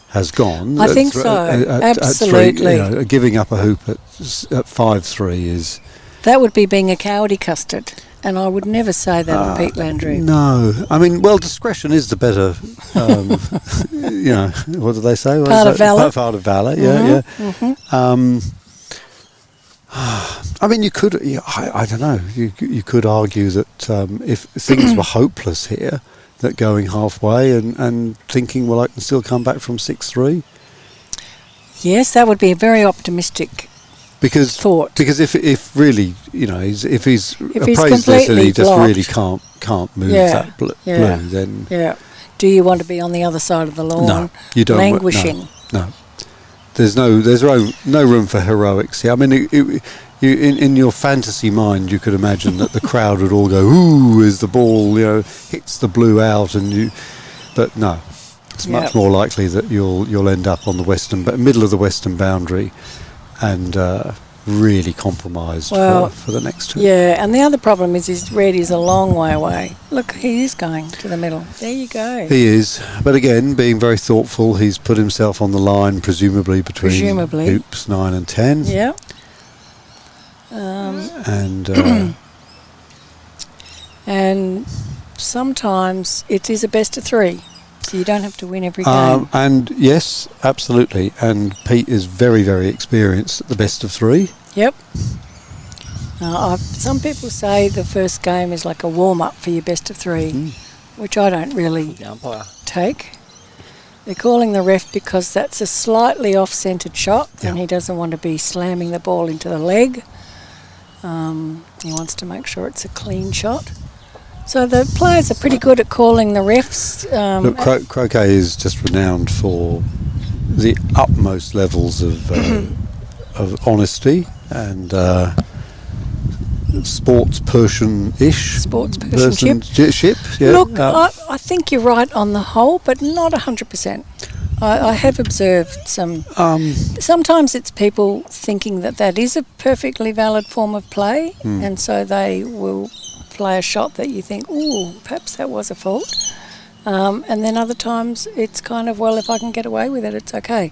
Speaker 1: has gone.
Speaker 3: I think so. Absolutely.
Speaker 1: At 3, giving up a hoop at 5-3 is.
Speaker 3: That would be being a cowardy custard, and I would never say that of Pete Landry.
Speaker 1: No, I mean, discretion is the better. What do they say?
Speaker 3: Part of valor.
Speaker 1: Part of valor. Yeah,
Speaker 3: Mm-hmm.
Speaker 1: I mean, you could. I don't know. You could argue that if things were hopeless here, that going halfway and thinking, well, I can still come back from 6-3.
Speaker 3: Yes, that would be a very optimistic thought. Because
Speaker 1: if really, if he's appraised this and he just really can't move that blue, then
Speaker 3: do you want to be on the other side of the lawn?
Speaker 1: No, you don't.
Speaker 3: Languishing.
Speaker 1: No. There's no room for heroics here. I mean, in your fantasy mind, you could imagine that the crowd would all go "ooh" as the ball, hits the blue out, but no, it's much more likely that you'll end up on the middle of the western boundary, and really compromised for the next two.
Speaker 3: Yeah, and the other problem is red is a long way away. Look, he is going to the middle. There you go.
Speaker 1: He is, but again, being very thoughtful, he's put himself on the line, presumably between hoops 9 and 10.
Speaker 3: Yeah. And sometimes it is a best of 3, so you don't have to win every game.
Speaker 1: And yes, absolutely. And Pete is very, very experienced at the best of 3.
Speaker 3: Yep. Some people say the first game is like a warm-up for your best of 3, which I don't really take. They're calling the ref because that's a slightly off-centred shot, and he doesn't want to be slamming the ball into the leg. He wants to make sure it's a clean shot. So the players are pretty good at calling the refs.
Speaker 1: Look, croquet is just renowned for the utmost levels of honesty and sportsmanship. Yeah.
Speaker 3: Look, I think you're right on the whole, but not 100%. I have observed some. Sometimes it's people thinking that is a perfectly valid form of play, and so they will play a shot that you think, ooh, perhaps that was a fault. And then other times it's kind of, well, if I can get away with it, it's okay.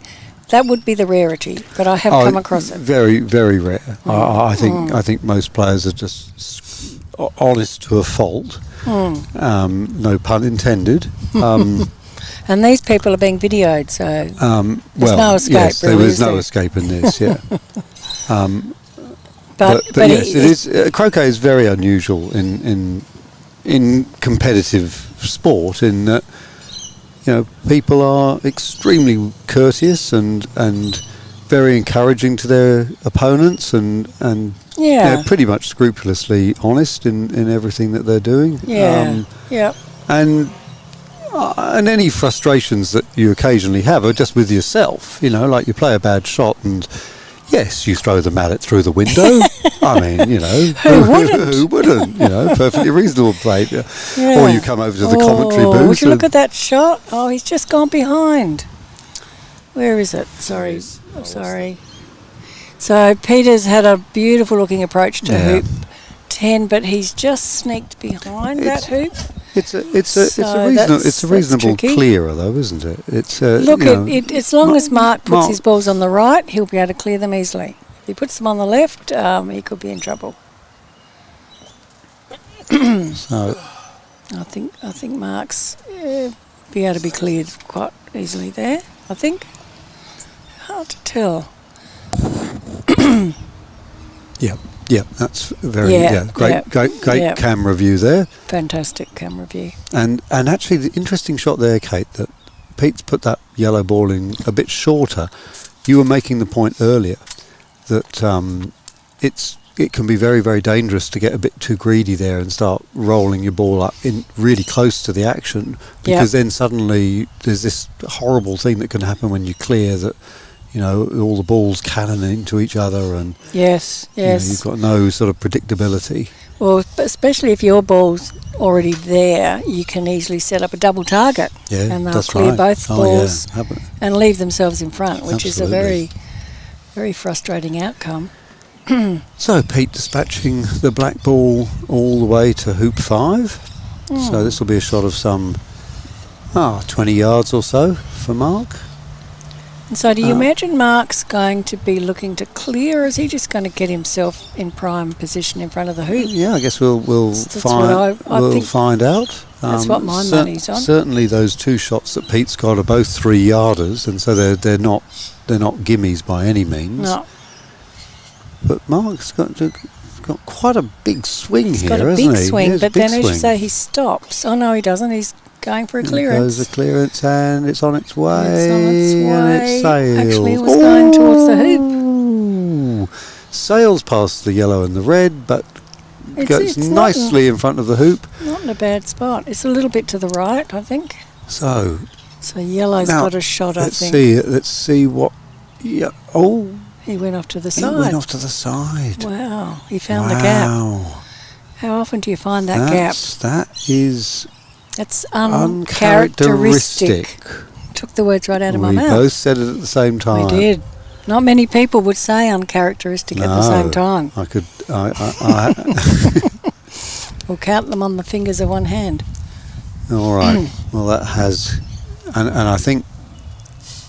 Speaker 3: That would be the rarity, but I have come across it.
Speaker 1: Very, very rare. I think most players are just honest to a fault. No pun intended.
Speaker 3: And these people are being videoed, so there's no escape.
Speaker 1: Yes,
Speaker 3: really,
Speaker 1: there is no escape in this. Yeah.
Speaker 3: But
Speaker 1: yes, it is. Croquet is very unusual in competitive sport in that people are extremely courteous and very encouraging to their opponents and they're pretty much scrupulously honest in everything that they're doing. And any frustrations that you occasionally have are just with yourself. Like you play a bad shot and yes, you throw the mallet through the window. I mean, who wouldn't? Perfectly reasonable play. Yeah. Or you come over to the commentary booth.
Speaker 3: Would you look at that shot? Oh, he's just gone behind. Where is it? Sorry. So Peter's had a beautiful looking approach to hoop 10, but he's just sneaked behind that hoop.
Speaker 1: It's a reasonable clearer though, isn't it? It's
Speaker 3: as long as Mark puts his balls on the right, he'll be able to clear them easily. If he puts them on the left, he could be in trouble.
Speaker 1: So
Speaker 3: I think Mark's be able to be cleared quite easily there. I think hard to tell.
Speaker 1: Yeah, that's very great camera view there.
Speaker 3: Fantastic camera view. And
Speaker 1: actually, the interesting shot there, Kate, that Pete's put that yellow ball in a bit shorter. You were making the point earlier that it can be very, very dangerous to get a bit too greedy there and start rolling your ball up in really close to the action, because then suddenly there's this horrible thing that can happen when you clear that. All the balls cannon into each other, and
Speaker 3: yes,
Speaker 1: you've got no sort of predictability.
Speaker 3: Well, especially if your ball's already there, you can easily set up a double target, and they'll clear both balls and leave themselves in front, which is a very, very frustrating outcome.
Speaker 1: So Pete dispatching the black ball all the way to hoop 5. So this will be a shot of some 20 yards or so for Mark.
Speaker 3: And so do you imagine Mark's going to be looking to clear, or is he just going to get himself in prime position in front of the hoop?
Speaker 1: Yeah, I guess we'll find out.
Speaker 3: That's what my money's on.
Speaker 1: Certainly those 2 shots that Pete's got are both 3-yarders, and so they're not gimmies by any means. No. But Mark's got quite a big swing here, hasn't he?
Speaker 3: He's got a big swing, but then as you say, he stops. Oh no, he doesn't. He's going for a clearance.
Speaker 1: There's a clearance and it's on its way.
Speaker 3: And it sails. Actually, it was
Speaker 1: going
Speaker 3: towards the hoop.
Speaker 1: Sails past the yellow and the red, but goes nicely in front of the hoop.
Speaker 3: Not in a bad spot. It's a little bit to the right, I think.
Speaker 1: So
Speaker 3: yellow's got a shot, I think.
Speaker 1: Let's see what... Yeah. Oh.
Speaker 3: He went off to the side.
Speaker 1: He went off to the side.
Speaker 3: Wow. He found the gap. How often do you find that gap? That's uncharacteristic. Took the words right out of my mouth.
Speaker 1: We both said it at the same time.
Speaker 3: We did. Not many people would say uncharacteristic at the same time.
Speaker 1: I could.
Speaker 3: We'll count them on the fingers of one hand.
Speaker 1: All right. Well, that has, and I think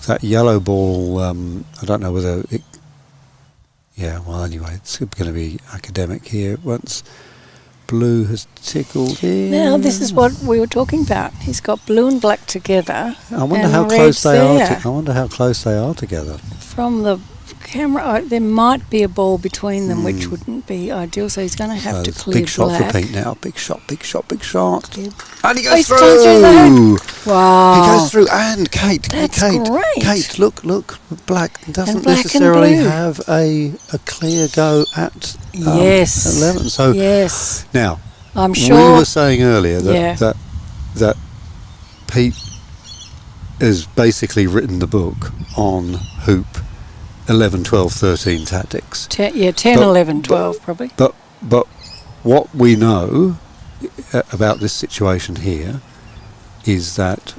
Speaker 1: that yellow ball. I don't know whether it. Yeah. Well, anyway, it's going to be academic here once. blue has tickled in.
Speaker 3: Now this is what we were talking about. He's got blue and black together.
Speaker 1: I wonder
Speaker 3: and
Speaker 1: how
Speaker 3: red's
Speaker 1: close they are.
Speaker 3: there.
Speaker 1: I wonder how close they are together.
Speaker 3: From the camera, there might be a ball between them, which wouldn't be ideal. So he's going to have to clear
Speaker 1: big shot
Speaker 3: black.
Speaker 1: for Pete now. Big shot, big shot, big shot. And he
Speaker 3: Oh,
Speaker 1: goes
Speaker 3: he's
Speaker 1: through.
Speaker 3: gone through the
Speaker 1: He
Speaker 3: Wow.
Speaker 1: goes through. And Kate,
Speaker 3: That's
Speaker 1: Kate,
Speaker 3: great.
Speaker 1: Kate, look. Black doesn't
Speaker 3: black and
Speaker 1: necessarily
Speaker 3: blue.
Speaker 1: have a clear go at
Speaker 3: Yes.
Speaker 1: 11. So
Speaker 3: Yes.
Speaker 1: now
Speaker 3: I'm
Speaker 1: we
Speaker 3: sure.
Speaker 1: were saying earlier that Pete has basically written the book on hoop 11, 12, 13 tactics.
Speaker 3: 10,
Speaker 1: But-
Speaker 3: 11, 12 probably.
Speaker 1: But what we know about this situation here is that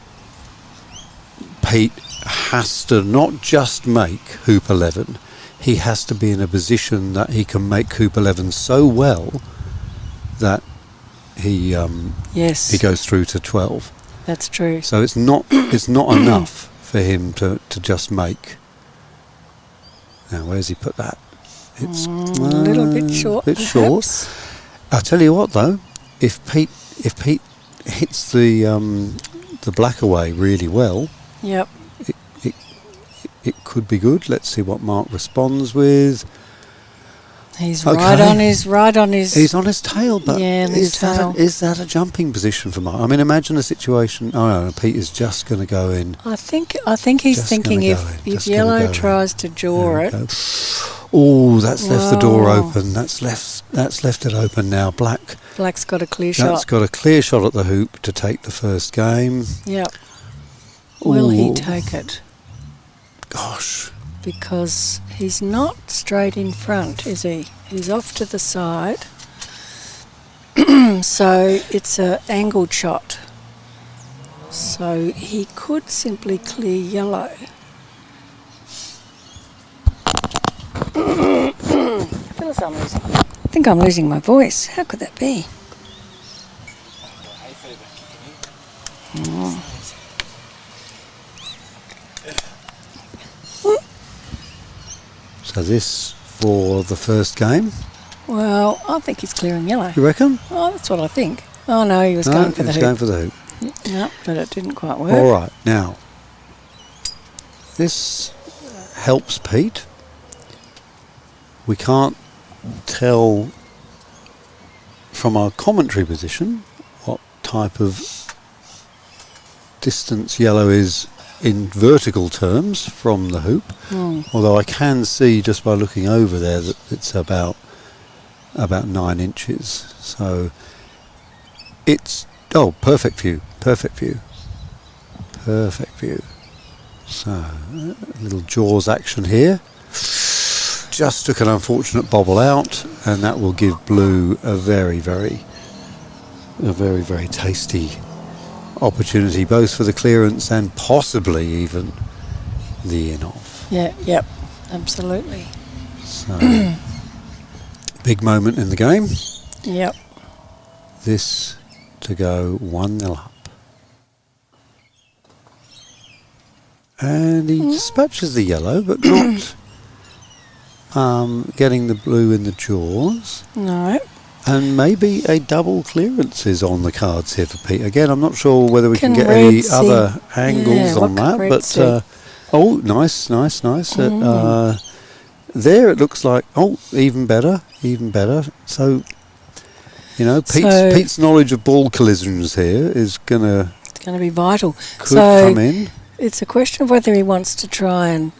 Speaker 1: Pete has to not just make hoop 11, he has to be in a position that he can make hoop 11 so well that he
Speaker 3: Yes,
Speaker 1: goes through to 12.
Speaker 3: that's true.
Speaker 1: So it's not enough for him to just make. Now where's he put that? It's
Speaker 3: A little bit short.
Speaker 1: Bit short.
Speaker 3: perhaps.
Speaker 1: I'll tell you what though, if Pete hits the black away really well,
Speaker 3: Yep.
Speaker 1: it could be good. Let's see what Mark responds with.
Speaker 3: He's
Speaker 1: Okay.
Speaker 3: right on his.
Speaker 1: He's on his tail, but
Speaker 3: Yeah, on his tail.
Speaker 1: Is that a jumping position for Mark? I mean, imagine a situation. Oh no, Pete is just going to go in.
Speaker 3: I think he's
Speaker 1: Just
Speaker 3: thinking
Speaker 1: gonna
Speaker 3: if
Speaker 1: go in,
Speaker 3: if
Speaker 1: just gonna
Speaker 3: yellow
Speaker 1: go in.
Speaker 3: tries to jaw
Speaker 1: There
Speaker 3: it.
Speaker 1: we go. Oh, that's left the door
Speaker 3: Wow.
Speaker 1: open. That's left it open now.
Speaker 3: Black's got a clear
Speaker 1: That's
Speaker 3: shot.
Speaker 1: got a clear shot at the hoop to take the first game.
Speaker 3: Yep. Will he
Speaker 1: Ooh.
Speaker 3: take it?
Speaker 1: Gosh.
Speaker 3: Because he's not straight in front, is he? He's off to the side. So it's a angled shot. So he could simply clear yellow. I think I'm losing my voice. How could that be? Oh.
Speaker 1: So this for the first game,
Speaker 3: Well, I think he's clearing yellow.
Speaker 1: you reckon?
Speaker 3: Oh, that's what I think. Oh no, he was
Speaker 1: No,
Speaker 3: going for the
Speaker 1: it's
Speaker 3: hoop.
Speaker 1: going for the hoop.
Speaker 3: No, but it didn't quite work.
Speaker 1: All right, now this helps Pete. We can't tell from our commentary position what type of distance yellow is in vertical terms from the hoop, although I can see just by looking over there that it's about 9 inches. So it's perfect view. So a little jaws action here. Just took an unfortunate bobble out, and that will give blue a very, very tasty opportunity, both for the clearance and possibly even the in-off.
Speaker 3: Yeah, yep, absolutely.
Speaker 1: So, big moment in the game.
Speaker 3: Yep.
Speaker 1: This to go 1-0 up. And he dispatches the yellow, but not getting the blue in the jaws.
Speaker 3: No.
Speaker 1: And maybe a double clearance is on the cards here for Pete. Again, I'm not sure whether we can
Speaker 3: Can
Speaker 1: get any
Speaker 3: Red see-
Speaker 1: other angles
Speaker 3: Yeah,
Speaker 1: on
Speaker 3: what can
Speaker 1: that.
Speaker 3: Red
Speaker 1: But
Speaker 3: see?
Speaker 1: nice. There it looks like even better. So Pete's knowledge of ball collisions here is could
Speaker 3: It's going to be vital.
Speaker 1: come in.
Speaker 3: It's a question of whether he wants to try and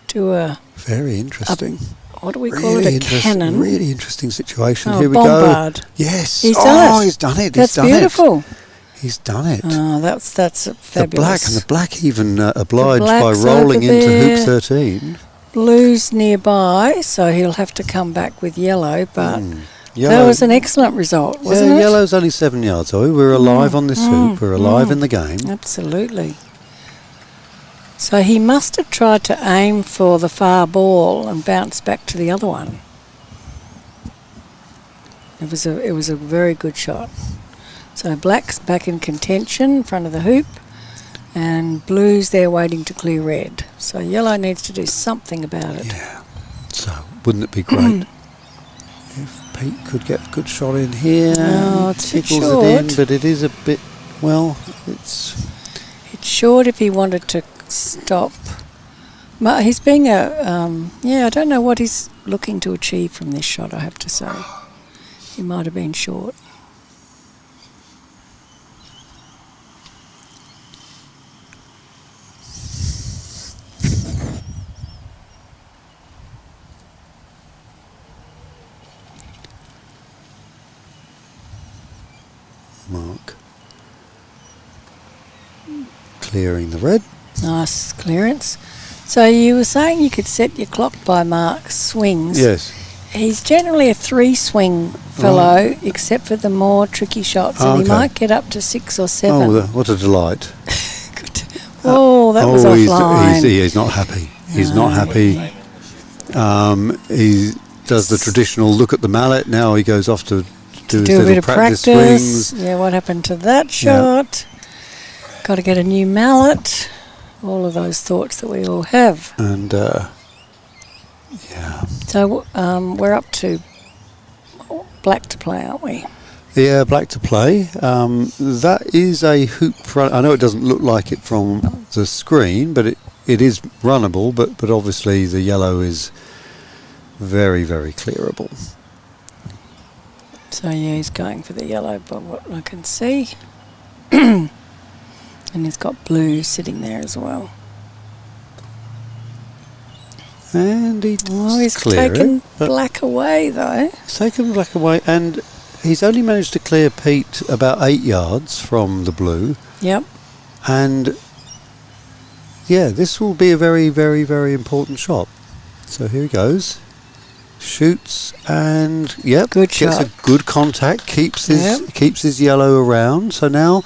Speaker 3: do a,
Speaker 1: Very interesting.
Speaker 3: what do we call it, a cannon?
Speaker 1: Really interesting situation.
Speaker 3: Oh,
Speaker 1: Here we
Speaker 3: bombard.
Speaker 1: go. Yes.
Speaker 3: He's done it.
Speaker 1: He's done it.
Speaker 3: That's
Speaker 1: He's done
Speaker 3: beautiful.
Speaker 1: It. He's done it.
Speaker 3: Oh, that's
Speaker 1: The
Speaker 3: fabulous.
Speaker 1: black even obliged by
Speaker 3: black's
Speaker 1: rolling
Speaker 3: over
Speaker 1: into
Speaker 3: there.
Speaker 1: hoop 13.
Speaker 3: Blue's nearby, so he'll have to come back with yellow, but that
Speaker 1: Yellow,
Speaker 3: was an excellent result, wasn't it?
Speaker 1: Yellow's only 7 yards away. We're alive on this hoop. We're alive in the game.
Speaker 3: Absolutely. So he must have tried to aim for the far ball and bounce back to the other one. It was a very good shot. So black's back in contention in front of the hoop, and blue's there waiting to clear red. So yellow needs to do something about it.
Speaker 1: Yeah. So wouldn't it be great if Pete could get a good shot in here.
Speaker 3: Oh, it's a bit
Speaker 1: tickles
Speaker 3: short.
Speaker 1: it in, but it is a bit, well, it's
Speaker 3: short if he wanted to stop. He's being I don't know what he's looking to achieve from this shot, I have to say. He might have been short.
Speaker 1: Mark clearing the red.
Speaker 3: Nice clearance. So you were saying you could set your clock by Mark's swings.
Speaker 1: Yes.
Speaker 3: He's generally a 3-swing fellow, except for the more tricky shots, and he might get up to 6 or 7.
Speaker 1: Oh, what a delight.
Speaker 3: Oh, that was offline.
Speaker 1: He's not happy. He's not happy. He does the traditional look at the mallet. Now he goes off to do his
Speaker 3: a
Speaker 1: little
Speaker 3: bit of practice.
Speaker 1: swings.
Speaker 3: Yeah, what happened to that shot? Got to get a new mallet. All of those thoughts that we all have.
Speaker 1: And,
Speaker 3: So we're up to black to play, aren't we?
Speaker 1: Yeah, black to play. That is a hoop run. I know it doesn't look like it from the screen, but it is runnable, but obviously the yellow is very, very clearable.
Speaker 3: So yeah, he's going for the yellow by what I can see. And he's got blue sitting there as well.
Speaker 1: And
Speaker 3: he's taken black away though.
Speaker 1: He's taken black away, and he's only managed to clear Pete about 8 yards from the blue.
Speaker 3: Yep.
Speaker 1: And yeah, this will be a very, very, very important shot. So here he goes. Shoots and
Speaker 3: good
Speaker 1: gets
Speaker 3: shot.
Speaker 1: a good contact, keeps his yellow around. So now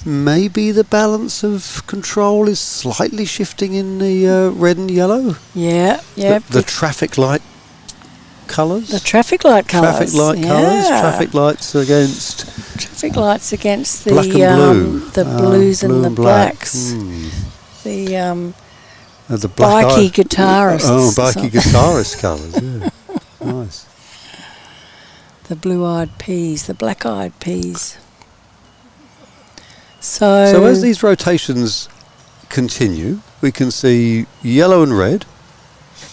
Speaker 1: maybe the balance of control is slightly shifting in the red and yellow.
Speaker 3: Yeah, yeah.
Speaker 1: The traffic light colours.
Speaker 3: The traffic light colours.
Speaker 1: Traffic light colours. Traffic lights against.
Speaker 3: Traffic lights against the
Speaker 1: black and blue.
Speaker 3: The blues
Speaker 1: blue
Speaker 3: and the
Speaker 1: black.
Speaker 3: blacks.
Speaker 1: The black
Speaker 3: bikey guitarists.
Speaker 1: Oh, bikey guitarist colours. Yeah, nice.
Speaker 3: The blue-eyed peas, the black-eyed peas. So
Speaker 1: as these rotations continue, we can see yellow and red,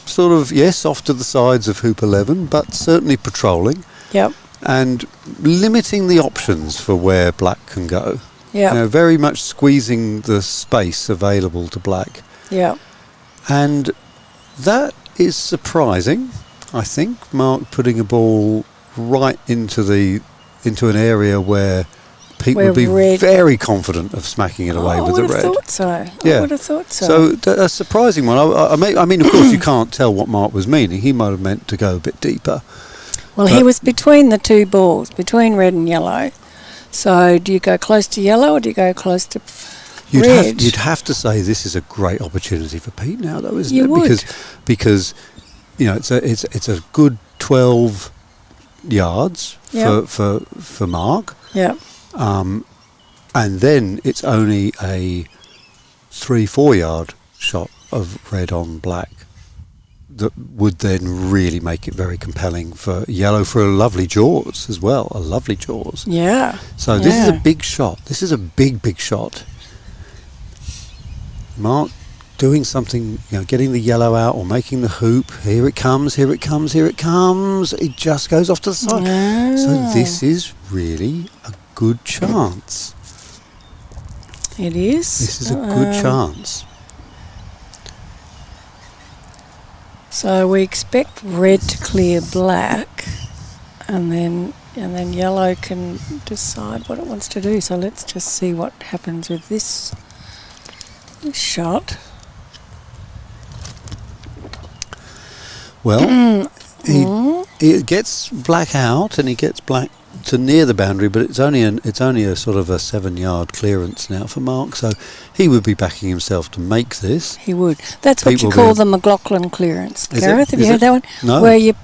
Speaker 1: sort of, yes, off to the sides of hoop 11, but certainly patrolling.
Speaker 3: Yep.
Speaker 1: And limiting the options for where black can go.
Speaker 3: Yeah.
Speaker 1: Very much squeezing the space available to black.
Speaker 3: Yeah.
Speaker 1: And that is surprising, I think. Mark putting a ball right into an area where Pete would be very confident of smacking it away with the red.
Speaker 3: I would have thought so.
Speaker 1: Yeah.
Speaker 3: I would have thought so.
Speaker 1: So a surprising one. I mean, of course, you can't tell what Mark was meaning. He might have meant to go a bit deeper.
Speaker 3: Well, he was between the two balls, between red and yellow. So do you go close to yellow or do you go close to red?
Speaker 1: You'd have to say this is a great opportunity for Pete now, though, isn't it?
Speaker 3: You would.
Speaker 1: Because it's a good 12 yards for Mark.
Speaker 3: Yeah.
Speaker 1: And then it's only a 3-4 yard shot of red on black that would then really make it very compelling for yellow, for a lovely jaws as well, a lovely jaws.
Speaker 3: Yeah.
Speaker 1: So this is a big shot. This is a big, big shot. Mark doing something, getting the yellow out or making the hoop. Here it comes, here it comes, here it comes. It just goes off to the side.
Speaker 3: Yeah.
Speaker 1: So this is really a good chance.
Speaker 3: It is.
Speaker 1: This is a good chance.
Speaker 3: So we expect red to clear black, and then yellow can decide what it wants to do. So let's just see what happens with this shot.
Speaker 1: Well, he gets black out and he gets black to near the boundary, but it's only a sort of a 7 yard clearance now for Mark, so he would be backing himself to make this.
Speaker 3: He would. That's what you call the McLaughlin clearance. Gareth, have you heard that one?
Speaker 1: No.
Speaker 3: Where your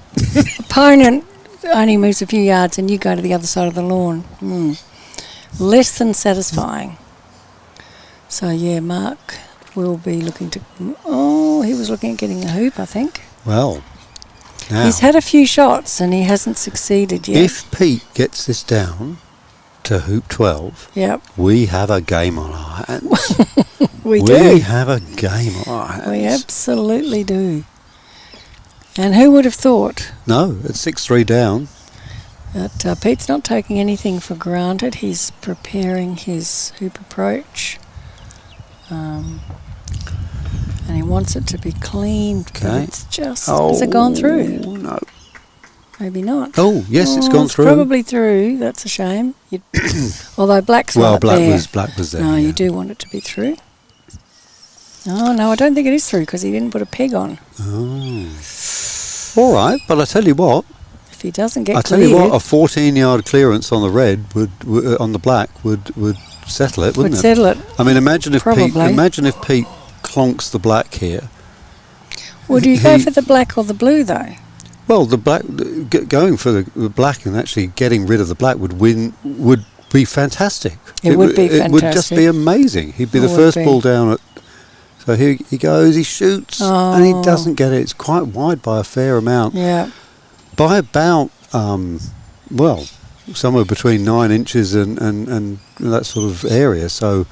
Speaker 3: opponent only moves a few yards and you go to the other side of the lawn. Less than satisfying. So yeah, Mark will be looking to. Oh, he was looking at getting a hoop, I think.
Speaker 1: Well, Now,
Speaker 3: He's had a few shots and he hasn't succeeded yet.
Speaker 1: if Pete gets this down to hoop 12,
Speaker 3: Yep,
Speaker 1: we have a game on our hands.
Speaker 3: we
Speaker 1: We
Speaker 3: do.
Speaker 1: have a game on our hands.
Speaker 3: We absolutely do. And who would have thought
Speaker 1: No, it's 6-3 down.
Speaker 3: that Pete's not taking anything for granted. He's preparing his hoop approach. And he wants it to be clean, but
Speaker 1: Okay.
Speaker 3: it's just... Has it gone through?
Speaker 1: No.
Speaker 3: Maybe not.
Speaker 1: Oh, yes, it's gone through.
Speaker 3: Probably through. That's a shame. Although black's
Speaker 1: Well,
Speaker 3: right
Speaker 1: black
Speaker 3: there.
Speaker 1: was there.
Speaker 3: No,
Speaker 1: yeah.
Speaker 3: you do want it to be through. Oh, no, I don't think it is through because he didn't put a peg on.
Speaker 1: Oh. All right, but I tell you what.
Speaker 3: If he doesn't get
Speaker 1: I tell
Speaker 3: cleared...
Speaker 1: you what, a 14-yard clearance on the red on the black would settle it, wouldn't
Speaker 3: would
Speaker 1: it?
Speaker 3: settle it.
Speaker 1: I mean, imagine if Pete
Speaker 3: Probably.
Speaker 1: clonks the black here.
Speaker 3: Would you go for the black or the blue, though?
Speaker 1: Well, the black going for the black and actually getting rid of the black would be fantastic.
Speaker 3: It would be
Speaker 1: It would just
Speaker 3: fantastic.
Speaker 1: be amazing. He'd be
Speaker 3: It
Speaker 1: the
Speaker 3: would
Speaker 1: first
Speaker 3: be.
Speaker 1: ball down at. So here he goes. He shoots and he
Speaker 3: Oh.
Speaker 1: doesn't get it. It's quite wide by a fair amount.
Speaker 3: Yeah.
Speaker 1: By about somewhere between 9 inches and that sort of area. So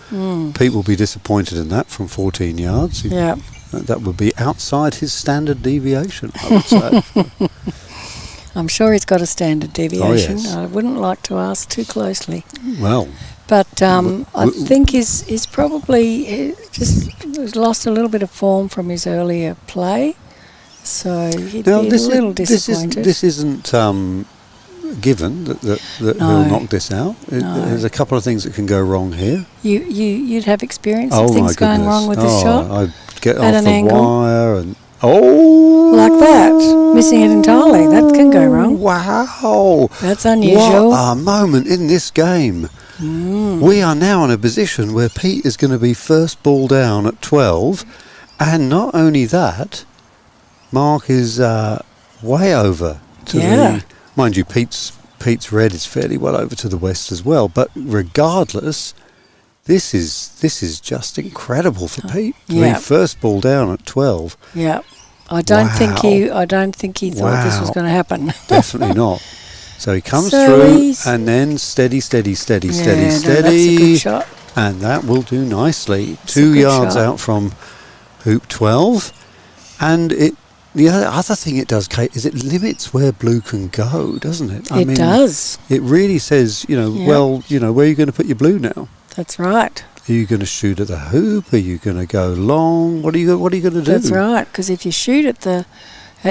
Speaker 1: Pete will be disappointed in that from 14 yards.
Speaker 3: Yeah.
Speaker 1: That would be outside his standard deviation, I would say.
Speaker 3: I'm sure he's got a standard deviation.
Speaker 1: yes.
Speaker 3: I wouldn't like to ask too closely.
Speaker 1: Well,
Speaker 3: But I think he's probably he's lost a little bit of form from his earlier play. So he'd be a little disappointed.
Speaker 1: This isn't given that
Speaker 3: No.
Speaker 1: he'll knock this out.
Speaker 3: No.
Speaker 1: There's a couple of things that can go wrong here.
Speaker 3: You'd have experience
Speaker 1: Oh
Speaker 3: of
Speaker 1: my
Speaker 3: things
Speaker 1: goodness!
Speaker 3: going wrong with this shot?
Speaker 1: I'd get
Speaker 3: At
Speaker 1: off
Speaker 3: an
Speaker 1: the
Speaker 3: angle?
Speaker 1: wire and
Speaker 3: Like that. Missing it entirely. That can go wrong.
Speaker 1: Wow!
Speaker 3: That's unusual.
Speaker 1: What a moment in this game. We are now in a position where Pete is going to be first ball down at 12, and not only that, Mark is way over to the... Mind you, Pete's red is fairly well over to the west as well, but regardless, this is just incredible for Pete. To be first ball down at 12.
Speaker 3: Yeah. I don't think he thought this was
Speaker 1: Wow.
Speaker 3: going to happen.
Speaker 1: Definitely not. So he comes
Speaker 3: So
Speaker 1: through
Speaker 3: he's-
Speaker 1: and then steady,
Speaker 3: That's a good shot.
Speaker 1: and that will do nicely.
Speaker 3: It's a
Speaker 1: 2
Speaker 3: good
Speaker 1: yards
Speaker 3: shot.
Speaker 1: out from hoop 12, and the other thing it does, Kate, is it limits where blue can go, doesn't it?
Speaker 3: It does.
Speaker 1: It really says, where are you going to put your blue now?
Speaker 3: That's right.
Speaker 1: Are you going to shoot at the hoop? Are you going to go long? What are you going to do?
Speaker 3: That's right. Because if you shoot at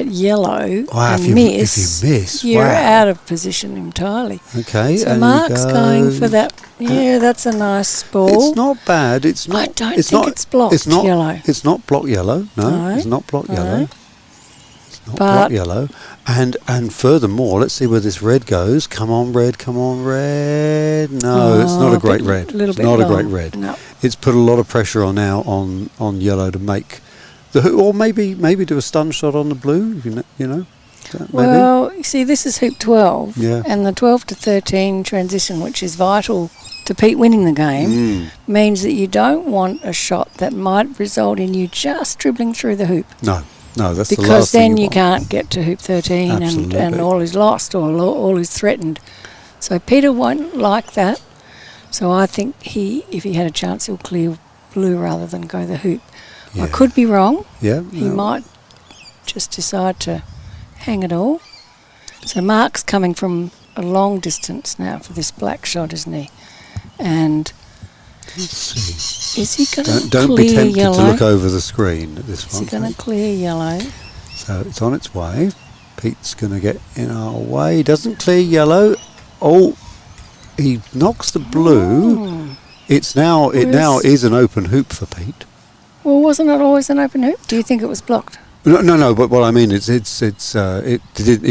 Speaker 3: yellow
Speaker 1: Wow,
Speaker 3: and
Speaker 1: if you miss,
Speaker 3: you're
Speaker 1: wow.
Speaker 3: out of position entirely.
Speaker 1: Okay,
Speaker 3: So
Speaker 1: and
Speaker 3: Mark's
Speaker 1: you
Speaker 3: going for
Speaker 1: go-
Speaker 3: that. Yeah, that's a nice ball.
Speaker 1: It's not bad. It's not.
Speaker 3: I don't
Speaker 1: it's
Speaker 3: think
Speaker 1: not,
Speaker 3: it's blocked
Speaker 1: It's not
Speaker 3: yellow.
Speaker 1: It's not block yellow. No,
Speaker 3: No,
Speaker 1: it's not block
Speaker 3: no.
Speaker 1: yellow. It's not
Speaker 3: But-
Speaker 1: block yellow. And furthermore, let's see where this red goes. Come on, red. Come on, red. No, it's not a great red.
Speaker 3: Little
Speaker 1: It's
Speaker 3: bit
Speaker 1: not a
Speaker 3: long.
Speaker 1: great red.
Speaker 3: No.
Speaker 1: It's put a lot of pressure on now on yellow to make the or maybe do a stun shot on the blue. Maybe.
Speaker 3: Well, you see, this is hoop 12,
Speaker 1: Yeah.
Speaker 3: and the 12 to 13 transition, which is vital to Pete winning the game, means that you don't want a shot that might result in you just dribbling through the hoop.
Speaker 1: No, that's the
Speaker 3: Because
Speaker 1: last thing
Speaker 3: then you
Speaker 1: want.
Speaker 3: can't get to hoop 13 and
Speaker 1: Absolutely.
Speaker 3: all is lost or all is threatened. So Peter won't like that. So I think if he had a chance, he'll clear blue rather than go the hoop.
Speaker 1: Yeah.
Speaker 3: I could be wrong.
Speaker 1: Yeah.
Speaker 3: He
Speaker 1: no.
Speaker 3: might just decide to hang it all. So Mark's coming from a long distance now for this black shot, isn't he? And
Speaker 1: Let's see.
Speaker 3: is he going to
Speaker 1: Don't be
Speaker 3: clear
Speaker 1: tempted
Speaker 3: yellow?
Speaker 1: to look over the screen at this
Speaker 3: Is
Speaker 1: one.
Speaker 3: he going to clear yellow?
Speaker 1: So it's on its way. Pete's going to get in our way. He doesn't clear yellow. Oh, he knocks the blue.
Speaker 3: Oh.
Speaker 1: It now is an open hoop for Pete.
Speaker 3: Well, wasn't it always an open hoop? Do you think it was blocked?
Speaker 1: No. But what I mean is, it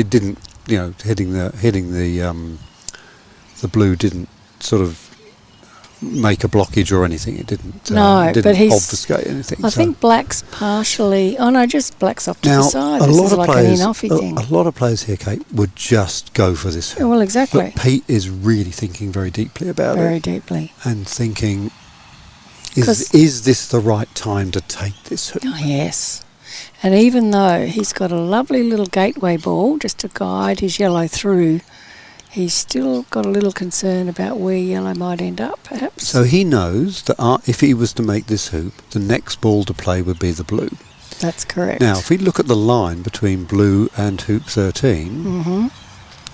Speaker 1: didn't. Hitting the blue didn't sort of make a blockage or anything. It didn't.
Speaker 3: No,
Speaker 1: didn't
Speaker 3: but he's
Speaker 1: obfuscate anything.
Speaker 3: I
Speaker 1: so.
Speaker 3: think black's partially. Oh no, just black's off to
Speaker 1: Now,
Speaker 3: the side.
Speaker 1: a
Speaker 3: This
Speaker 1: lot
Speaker 3: is
Speaker 1: of
Speaker 3: like
Speaker 1: players,
Speaker 3: an in-offy thing.
Speaker 1: a lot of players here, Kate, would just go for this hoop.
Speaker 3: Yeah, well, exactly.
Speaker 1: But Pete is really thinking very deeply about
Speaker 3: Very
Speaker 1: it
Speaker 3: deeply.
Speaker 1: and thinking,
Speaker 3: 'Cause-
Speaker 1: is this the right time to take this hoop?
Speaker 3: Oh, yes. And even though he's got a lovely little gateway ball just to guide his yellow through, he's still got a little concern about where yellow might end up, perhaps.
Speaker 1: So he knows that if he was to make this hoop, the next ball to play would be the blue.
Speaker 3: That's correct.
Speaker 1: Now, if we look at the line between blue and hoop 13,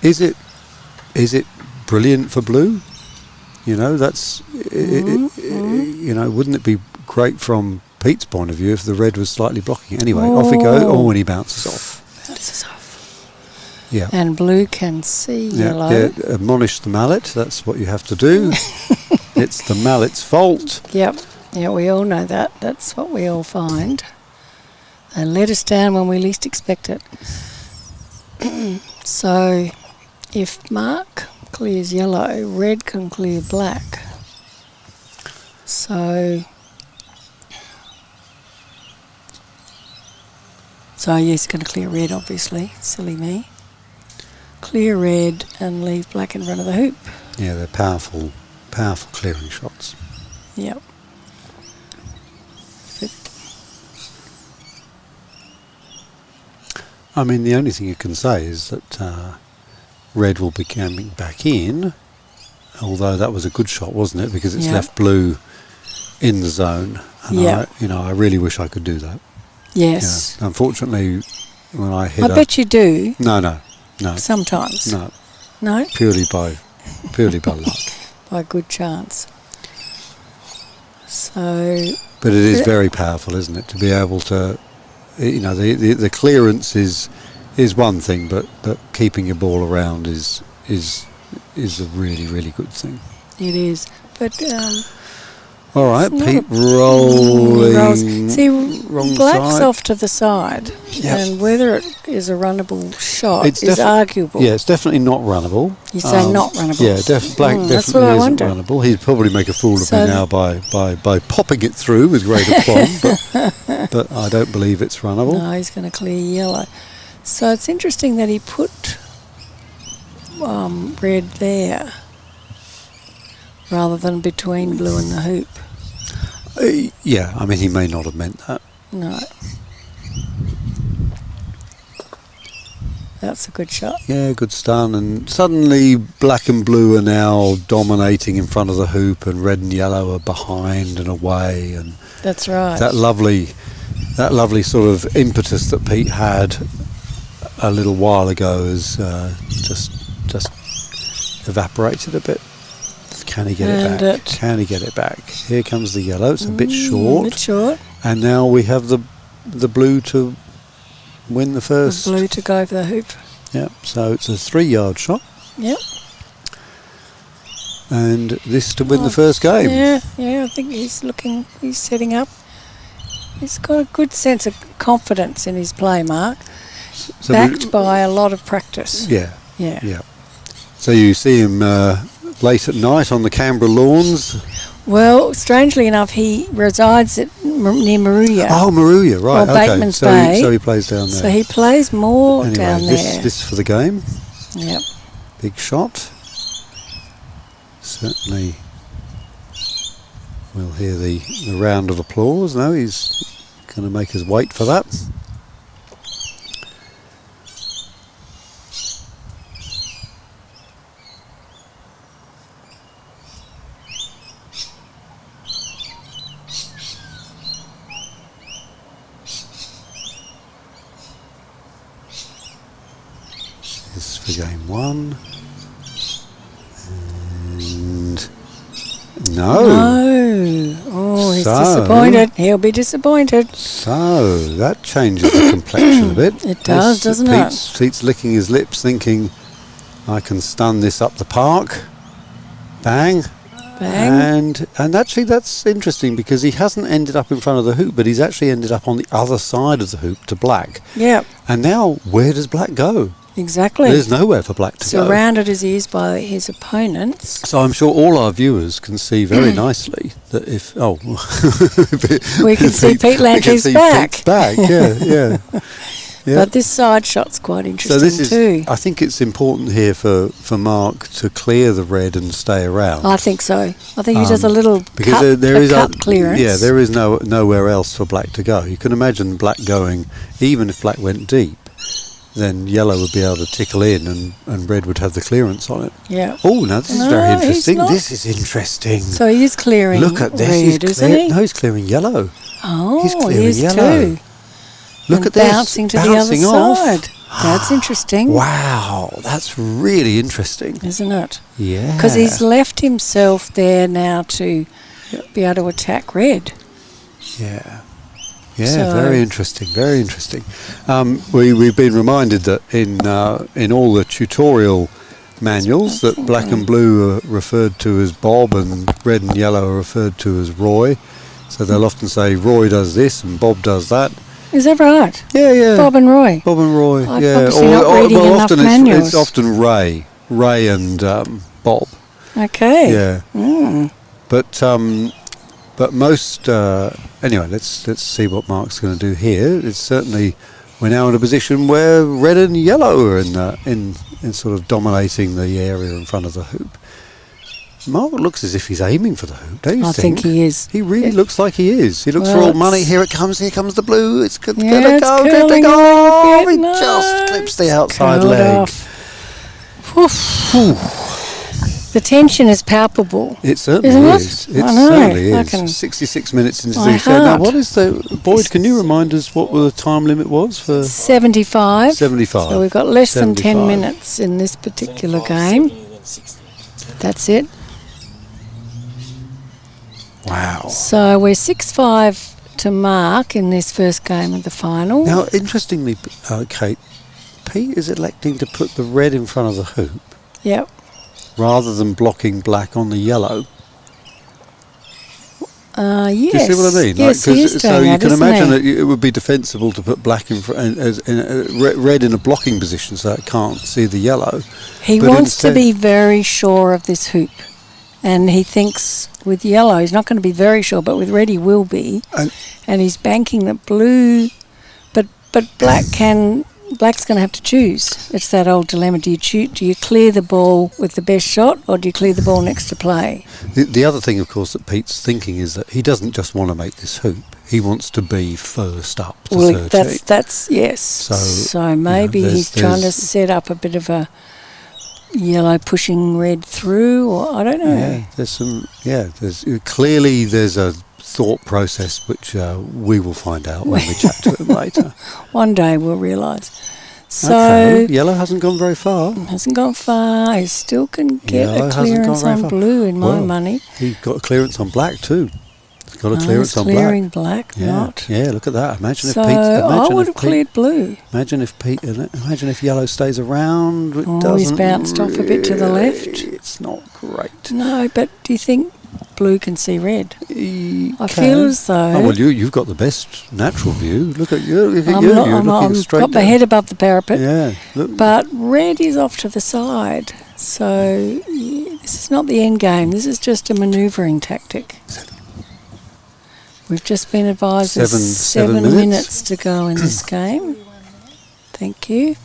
Speaker 1: is it brilliant for blue? You know, that's you know, wouldn't it be great from Pete's point of view if the red was slightly blocking? Anyway, off he goes. Oh, and he bounces off.
Speaker 3: Bounces off.
Speaker 1: Yeah.
Speaker 3: And blue can see yellow.
Speaker 1: Yeah, admonish the mallet. That's what you have to do. It's the mallet's fault.
Speaker 3: Yep. Yeah, we all know that. That's what we all find. They let us down when we least expect it. So, if Mark clears yellow, red can clear black. So yes, going to clear red, obviously. Silly me. Clear red and leave black in front of the hoop.
Speaker 1: Yeah, they're powerful clearing shots.
Speaker 3: Yep.
Speaker 1: I mean, the only thing you can say is that red will be coming back in, although that was a good shot, wasn't it? Because it's left blue in the zone. And I really wish I could do that.
Speaker 3: Yes.
Speaker 1: Yeah. Unfortunately, when I hit
Speaker 3: bet you do.
Speaker 1: No.
Speaker 3: Sometimes.
Speaker 1: No.
Speaker 3: No?
Speaker 1: Purely by luck.
Speaker 3: By good chance. So...
Speaker 1: But it is very powerful, isn't it, to be able to... You know, the clearance is one thing, but keeping your ball around is a really, really good thing.
Speaker 3: It is. But
Speaker 1: all right, Pete rolling.
Speaker 3: See,
Speaker 1: wrong
Speaker 3: black's
Speaker 1: side.
Speaker 3: off to the side, and whether it is a runnable shot is arguable.
Speaker 1: Yeah, it's definitely not runnable.
Speaker 3: You say not runnable.
Speaker 1: Yeah, black
Speaker 3: that's what
Speaker 1: definitely
Speaker 3: I
Speaker 1: isn't
Speaker 3: wonder.
Speaker 1: runnable. He'd probably make a fool of me now by popping it through with great aplomb, but I don't believe it's runnable.
Speaker 3: No, he's going to clear yellow. So it's interesting that he put red there rather than between blue and the hoop.
Speaker 1: Yeah, I mean, he may not have meant that.
Speaker 3: No. That's a good shot.
Speaker 1: Yeah, good stun, and suddenly black and blue are now dominating in front of the hoop, and red and yellow are behind and away, and
Speaker 3: that's right.
Speaker 1: That lovely sort of impetus that Pete had a little while ago has just evaporated a bit. Can he get it back? Can he get it back? Here comes the yellow. It's a bit short. And now we have the blue to win the first.
Speaker 3: The blue to go for the hoop.
Speaker 1: Yep. So it's a 3-yard shot.
Speaker 3: Yep.
Speaker 1: And this to win the first game.
Speaker 3: Yeah. I think he's setting up. He's got a good sense of confidence in his play, Mark. So backed by a lot of practice.
Speaker 1: Yeah. So you see him late at night on the Canberra lawns.
Speaker 3: Well, strangely enough, he resides near Maruya.
Speaker 1: Oh, Maruya, right.
Speaker 3: Or Bateman's Bay.
Speaker 1: So he plays down there.
Speaker 3: So he plays more down there.
Speaker 1: This for the game.
Speaker 3: Yep.
Speaker 1: Big shot. Certainly we'll hear the round of applause. No, he's going to make us wait for that. This is for game 1. And no.
Speaker 3: Oh, he's disappointed. He'll be disappointed.
Speaker 1: So that changes the complexion a bit.
Speaker 3: It does, doesn't it?
Speaker 1: Pete's licking his lips, thinking, I can stun this up the park. Bang.
Speaker 3: Bang.
Speaker 1: And actually that's interesting because he hasn't ended up in front of the hoop, but he's actually ended up on the other side of the hoop to black.
Speaker 3: Yeah.
Speaker 1: And now where does black go?
Speaker 3: Exactly.
Speaker 1: There's nowhere for black to go.
Speaker 3: Surrounded as he is by his opponents.
Speaker 1: So I'm sure all our viewers can see very nicely that if
Speaker 3: we can see Pete Landry's back.
Speaker 1: Pete's back, yeah. Yeah.
Speaker 3: But this side shot's quite interesting
Speaker 1: So this is,
Speaker 3: too.
Speaker 1: I think it's important here for Mark to clear the red and stay around.
Speaker 3: I think so. I think he does a little
Speaker 1: because there is
Speaker 3: cut clearance.
Speaker 1: Yeah, there is nowhere else for black to go. You can imagine black going, even if black went deep, then yellow would be able to tickle in and red would have the clearance on it.
Speaker 3: Yeah.
Speaker 1: Oh, now this is very
Speaker 3: he's
Speaker 1: interesting.
Speaker 3: not.
Speaker 1: This is interesting.
Speaker 3: So he is clearing
Speaker 1: Look at this.
Speaker 3: red, isn't he?
Speaker 1: No, he's clearing yellow.
Speaker 3: Oh,
Speaker 1: he's clearing
Speaker 3: he is
Speaker 1: yellow.
Speaker 3: too.
Speaker 1: Look
Speaker 3: And
Speaker 1: at this.
Speaker 3: bouncing to
Speaker 1: Bouncing
Speaker 3: the other
Speaker 1: off.
Speaker 3: side. That's interesting.
Speaker 1: Wow, that's really interesting.
Speaker 3: Isn't it?
Speaker 1: Yeah.
Speaker 3: Because he's left himself there now to be able to attack red.
Speaker 1: Yeah. Yeah,
Speaker 3: So-
Speaker 1: very interesting, very interesting. We've been reminded that in all the tutorial manuals that black and blue are referred to as Bob and red and yellow are referred to as Roy. So they'll often say Roy does this and Bob does that.
Speaker 3: Is that right?
Speaker 1: Yeah, yeah.
Speaker 3: Bob and Roy.
Speaker 1: Bob and Roy.
Speaker 3: I'm
Speaker 1: yeah.
Speaker 3: obviously not reading enough
Speaker 1: often
Speaker 3: manuals.
Speaker 1: it's often Ray and Bob.
Speaker 3: Okay.
Speaker 1: Yeah.
Speaker 3: Mm.
Speaker 1: But most anyway, let's see what Mark's going to do here. It's certainly we're now in a position where red and yellow are in sort of dominating the area in front of the hoop. Mark looks as if he's aiming for the hoop, don't you
Speaker 3: I think he is.
Speaker 1: He really looks like he is. He looks
Speaker 3: Well,
Speaker 1: for all money. Here comes the blue. It's going to
Speaker 3: Yeah,
Speaker 1: go,
Speaker 3: it's
Speaker 1: drifting
Speaker 3: curling a little
Speaker 1: off.
Speaker 3: bit.
Speaker 1: He
Speaker 3: No.
Speaker 1: just clips the outside
Speaker 3: Curled
Speaker 1: leg.
Speaker 3: off. Oof. The tension is palpable.
Speaker 1: It certainly
Speaker 3: Isn't it?
Speaker 1: is. It
Speaker 3: I know.
Speaker 1: certainly
Speaker 3: I
Speaker 1: is.
Speaker 3: can-
Speaker 1: 66 minutes into
Speaker 3: My
Speaker 1: the show. Now,
Speaker 3: heart.
Speaker 1: what is the... Boyd, can you remind us what the time limit was for
Speaker 3: 75.
Speaker 1: 75?
Speaker 3: So we've got less than 10
Speaker 1: 75.
Speaker 3: minutes in this particular game. That's it.
Speaker 1: Wow.
Speaker 3: So we're 6-5 to Mark in this first game of the final.
Speaker 1: Now, interestingly, Kate, Pete is electing to put the red in front of the hoop
Speaker 3: Yep.
Speaker 1: rather than blocking black on the yellow.
Speaker 3: Yes.
Speaker 1: Do you see what I mean?
Speaker 3: Yes, he is
Speaker 1: so
Speaker 3: doing
Speaker 1: you
Speaker 3: that,
Speaker 1: can
Speaker 3: isn't
Speaker 1: imagine
Speaker 3: he?
Speaker 1: that it would be defensible to put black in red in a blocking position so it can't see the yellow.
Speaker 3: He
Speaker 1: But
Speaker 3: wants to
Speaker 1: instead-
Speaker 3: be very sure of this hoop. And he thinks with yellow, he's not going to be very sure, but with red he will be. And he's banking that blue, but black's going to have to choose. It's that old dilemma. Do you clear the ball with the best shot, or do you clear the ball next to play?
Speaker 1: The other thing, of course, that Pete's thinking is that he doesn't just want to make this hoop. He wants to be first up to 13.
Speaker 3: That's yes. So maybe he's trying to set up a bit of a yellow pushing red through, or I don't know.
Speaker 1: Yeah, there's a thought process which we will find out when we chat to him later.
Speaker 3: One day we'll realise. So
Speaker 1: Okay, yellow hasn't gone very far.
Speaker 3: hasn't gone far. He still can get
Speaker 1: Yellow
Speaker 3: a
Speaker 1: hasn't gone
Speaker 3: clearance
Speaker 1: very
Speaker 3: on
Speaker 1: far.
Speaker 3: blue in my
Speaker 1: Well,
Speaker 3: money.
Speaker 1: He got a clearance on black too. He's got a clearance
Speaker 3: He's
Speaker 1: on
Speaker 3: clearing
Speaker 1: black.
Speaker 3: black, not.
Speaker 1: Yeah, look at that. Imagine
Speaker 3: So
Speaker 1: if Pete.
Speaker 3: I would have cleared blue.
Speaker 1: Imagine if yellow stays around. It
Speaker 3: Oh, he's
Speaker 1: doesn't
Speaker 3: bounced off a bit to the left.
Speaker 1: It's not great.
Speaker 3: No, but do you think blue can see red?
Speaker 1: He
Speaker 3: I
Speaker 1: can.
Speaker 3: feel as though
Speaker 1: Oh, well, you've got the best natural view. Look at you. Look at
Speaker 3: I'm
Speaker 1: you.
Speaker 3: not-
Speaker 1: You're
Speaker 3: I'm
Speaker 1: looking straight
Speaker 3: got my
Speaker 1: down.
Speaker 3: head above the parapet.
Speaker 1: Yeah. Look.
Speaker 3: But red is off to the side. So this is not the end game. This is just a manoeuvring tactic. We've just been advised there's
Speaker 1: Seven
Speaker 3: 7
Speaker 1: minutes.
Speaker 3: minutes to go in this game. Thank you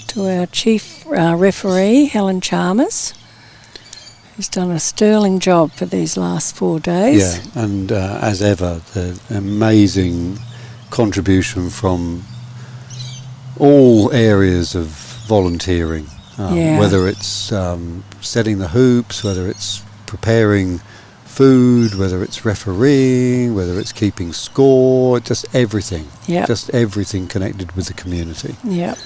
Speaker 3: to our chief referee, Helen Chalmers, who's done a sterling job for these last 4 days.
Speaker 1: Yeah, and as ever, the amazing contribution from all areas of volunteering,
Speaker 3: Yeah.
Speaker 1: whether it's setting the hoops, whether it's preparing food, whether it's refereeing, whether it's keeping score, just everything.
Speaker 3: Yep.
Speaker 1: Just everything connected with the community.
Speaker 3: Yep.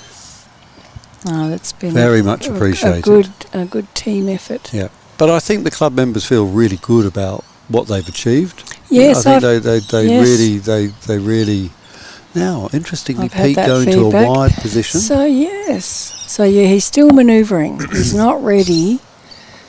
Speaker 3: Oh, that's been
Speaker 1: Very much appreciated.
Speaker 3: A good team effort.
Speaker 1: Yeah, but I think the club members feel really good about what they've achieved.
Speaker 3: Yes,
Speaker 1: I think they
Speaker 3: yes.
Speaker 1: really. Now, interestingly,
Speaker 3: I've had
Speaker 1: Pete
Speaker 3: that
Speaker 1: going to a
Speaker 3: feedback.
Speaker 1: wide position.
Speaker 3: So he's still manoeuvring. He's not ready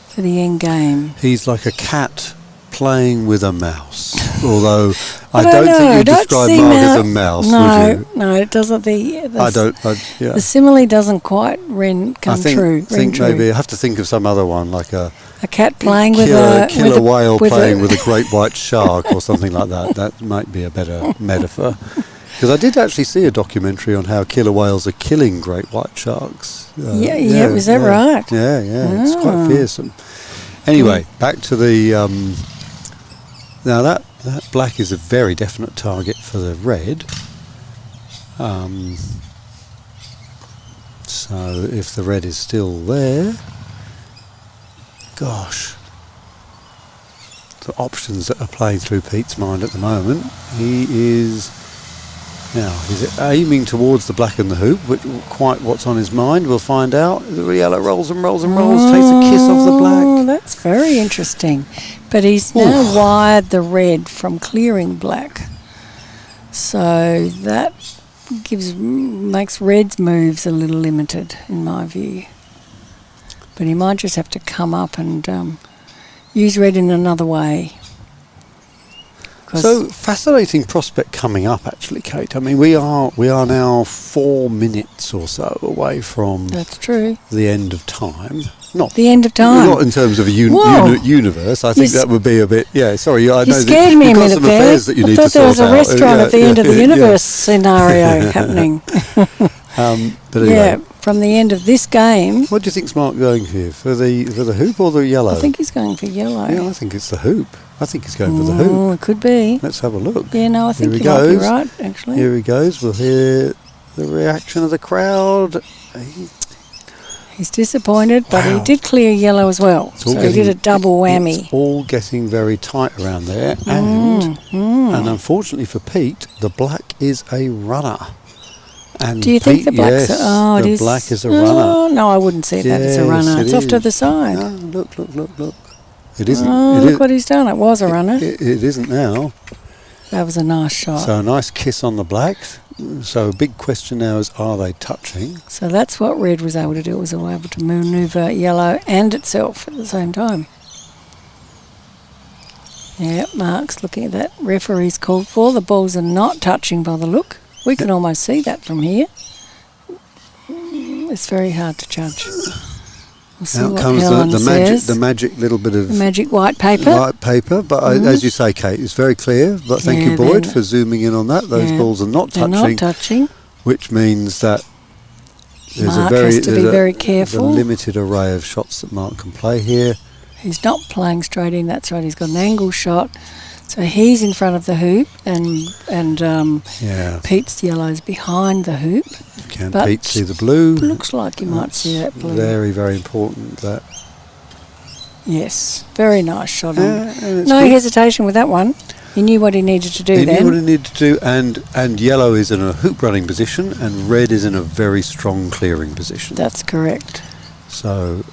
Speaker 3: for the end game.
Speaker 1: He's like a cat playing with a mouse. Although I
Speaker 3: don't
Speaker 1: don't think
Speaker 3: know,
Speaker 1: you
Speaker 3: don't
Speaker 1: describe
Speaker 3: see
Speaker 1: Mark
Speaker 3: now-
Speaker 1: as a mouse,
Speaker 3: No,
Speaker 1: would you?
Speaker 3: no, it doesn't.
Speaker 1: Yeah.
Speaker 3: The simile doesn't quite come
Speaker 1: I think
Speaker 3: true. ring true.
Speaker 1: maybe I have to think of some other one, like a
Speaker 3: A cat playing with
Speaker 1: killer
Speaker 3: a
Speaker 1: whale
Speaker 3: with
Speaker 1: playing with a great white shark or something like that. That might be a better metaphor. Because I did actually see a documentary on how killer whales are killing great white sharks.
Speaker 3: Was that right?
Speaker 1: Yeah, it's quite fearsome. Anyway, back to the... now that black is a very definite target for the red. So if the red is still there... Gosh. The options that are playing through Pete's mind at the moment. He is... Now, is it aiming towards the black and the hoop? Quite what's on his mind, we'll find out. The yellow rolls and rolls and rolls, takes a kiss off the black.
Speaker 3: Oh, that's very interesting. But he's now wired the red from clearing black. So that makes red's moves a little limited, in my view. But he might just have to come up and use red in another way.
Speaker 1: So fascinating prospect coming up, actually, Kate. I mean, we are now 4 minutes or so away from
Speaker 3: that's true.
Speaker 1: The end of time. Not
Speaker 3: the end of time.
Speaker 1: Not in terms of a universe. I think that would be a bit. Yeah, sorry. I know
Speaker 3: scared me a minute there.
Speaker 1: That you
Speaker 3: I
Speaker 1: need
Speaker 3: thought
Speaker 1: to
Speaker 3: there was a
Speaker 1: out.
Speaker 3: restaurant at the end of the universe scenario happening.
Speaker 1: But anyway,
Speaker 3: from the end of this game.
Speaker 1: What do you think's Mark going here for the hoop or the yellow?
Speaker 3: I think he's going for yellow.
Speaker 1: Yeah, I think it's the hoop. I think he's going for the hoop.
Speaker 3: Oh, it could be.
Speaker 1: Let's have a look.
Speaker 3: Yeah, no, I think you might be right, actually.
Speaker 1: Here he goes. We'll hear the reaction of the crowd.
Speaker 3: He's disappointed, but he did clear yellow as well. So he did a double whammy.
Speaker 1: It's all getting very tight around there. And unfortunately for Pete, the black is a runner. And
Speaker 3: do you think the black's
Speaker 1: the black is a runner.
Speaker 3: Oh, no, I wouldn't see that as a runner. It's off to the side.
Speaker 1: No, look. It isn't.
Speaker 3: Oh, look what he's done. It was a runner.
Speaker 1: It isn't now.
Speaker 3: That was a nice shot.
Speaker 1: So a nice kiss on the black. So a big question now is, are they touching?
Speaker 3: So that's what red was able to do. It was able to manoeuvre yellow and itself at the same time. Yeah, Mark's looking at that. Referee's called for. The balls are not touching by the look. We can almost see that from here. It's very hard to judge. We'll see
Speaker 1: Out
Speaker 3: what
Speaker 1: comes
Speaker 3: Helen says.
Speaker 1: the magic little bit of...
Speaker 3: The magic white paper.
Speaker 1: White paper, but as you say, Kate, it's very clear. But thank you, Boyd, for zooming in on that. Those balls are not touching.
Speaker 3: They're not touching.
Speaker 1: Which means that there's
Speaker 3: Mark has to be very careful.
Speaker 1: There's a limited array of shots that Mark can play here.
Speaker 3: He's not playing straight in, that's right. He's got an angle shot. So he's in front of the hoop and Pete's yellow's behind the hoop.
Speaker 1: Can Pete see the blue?
Speaker 3: Looks like you might see that blue.
Speaker 1: Very, very important that.
Speaker 3: Yes, very nice shot on. No hesitation with that one. He knew what he needed to do then.
Speaker 1: He knew what he needed to do, and yellow is in a hoop running position and red is in a very strong clearing position.
Speaker 3: That's correct.
Speaker 1: So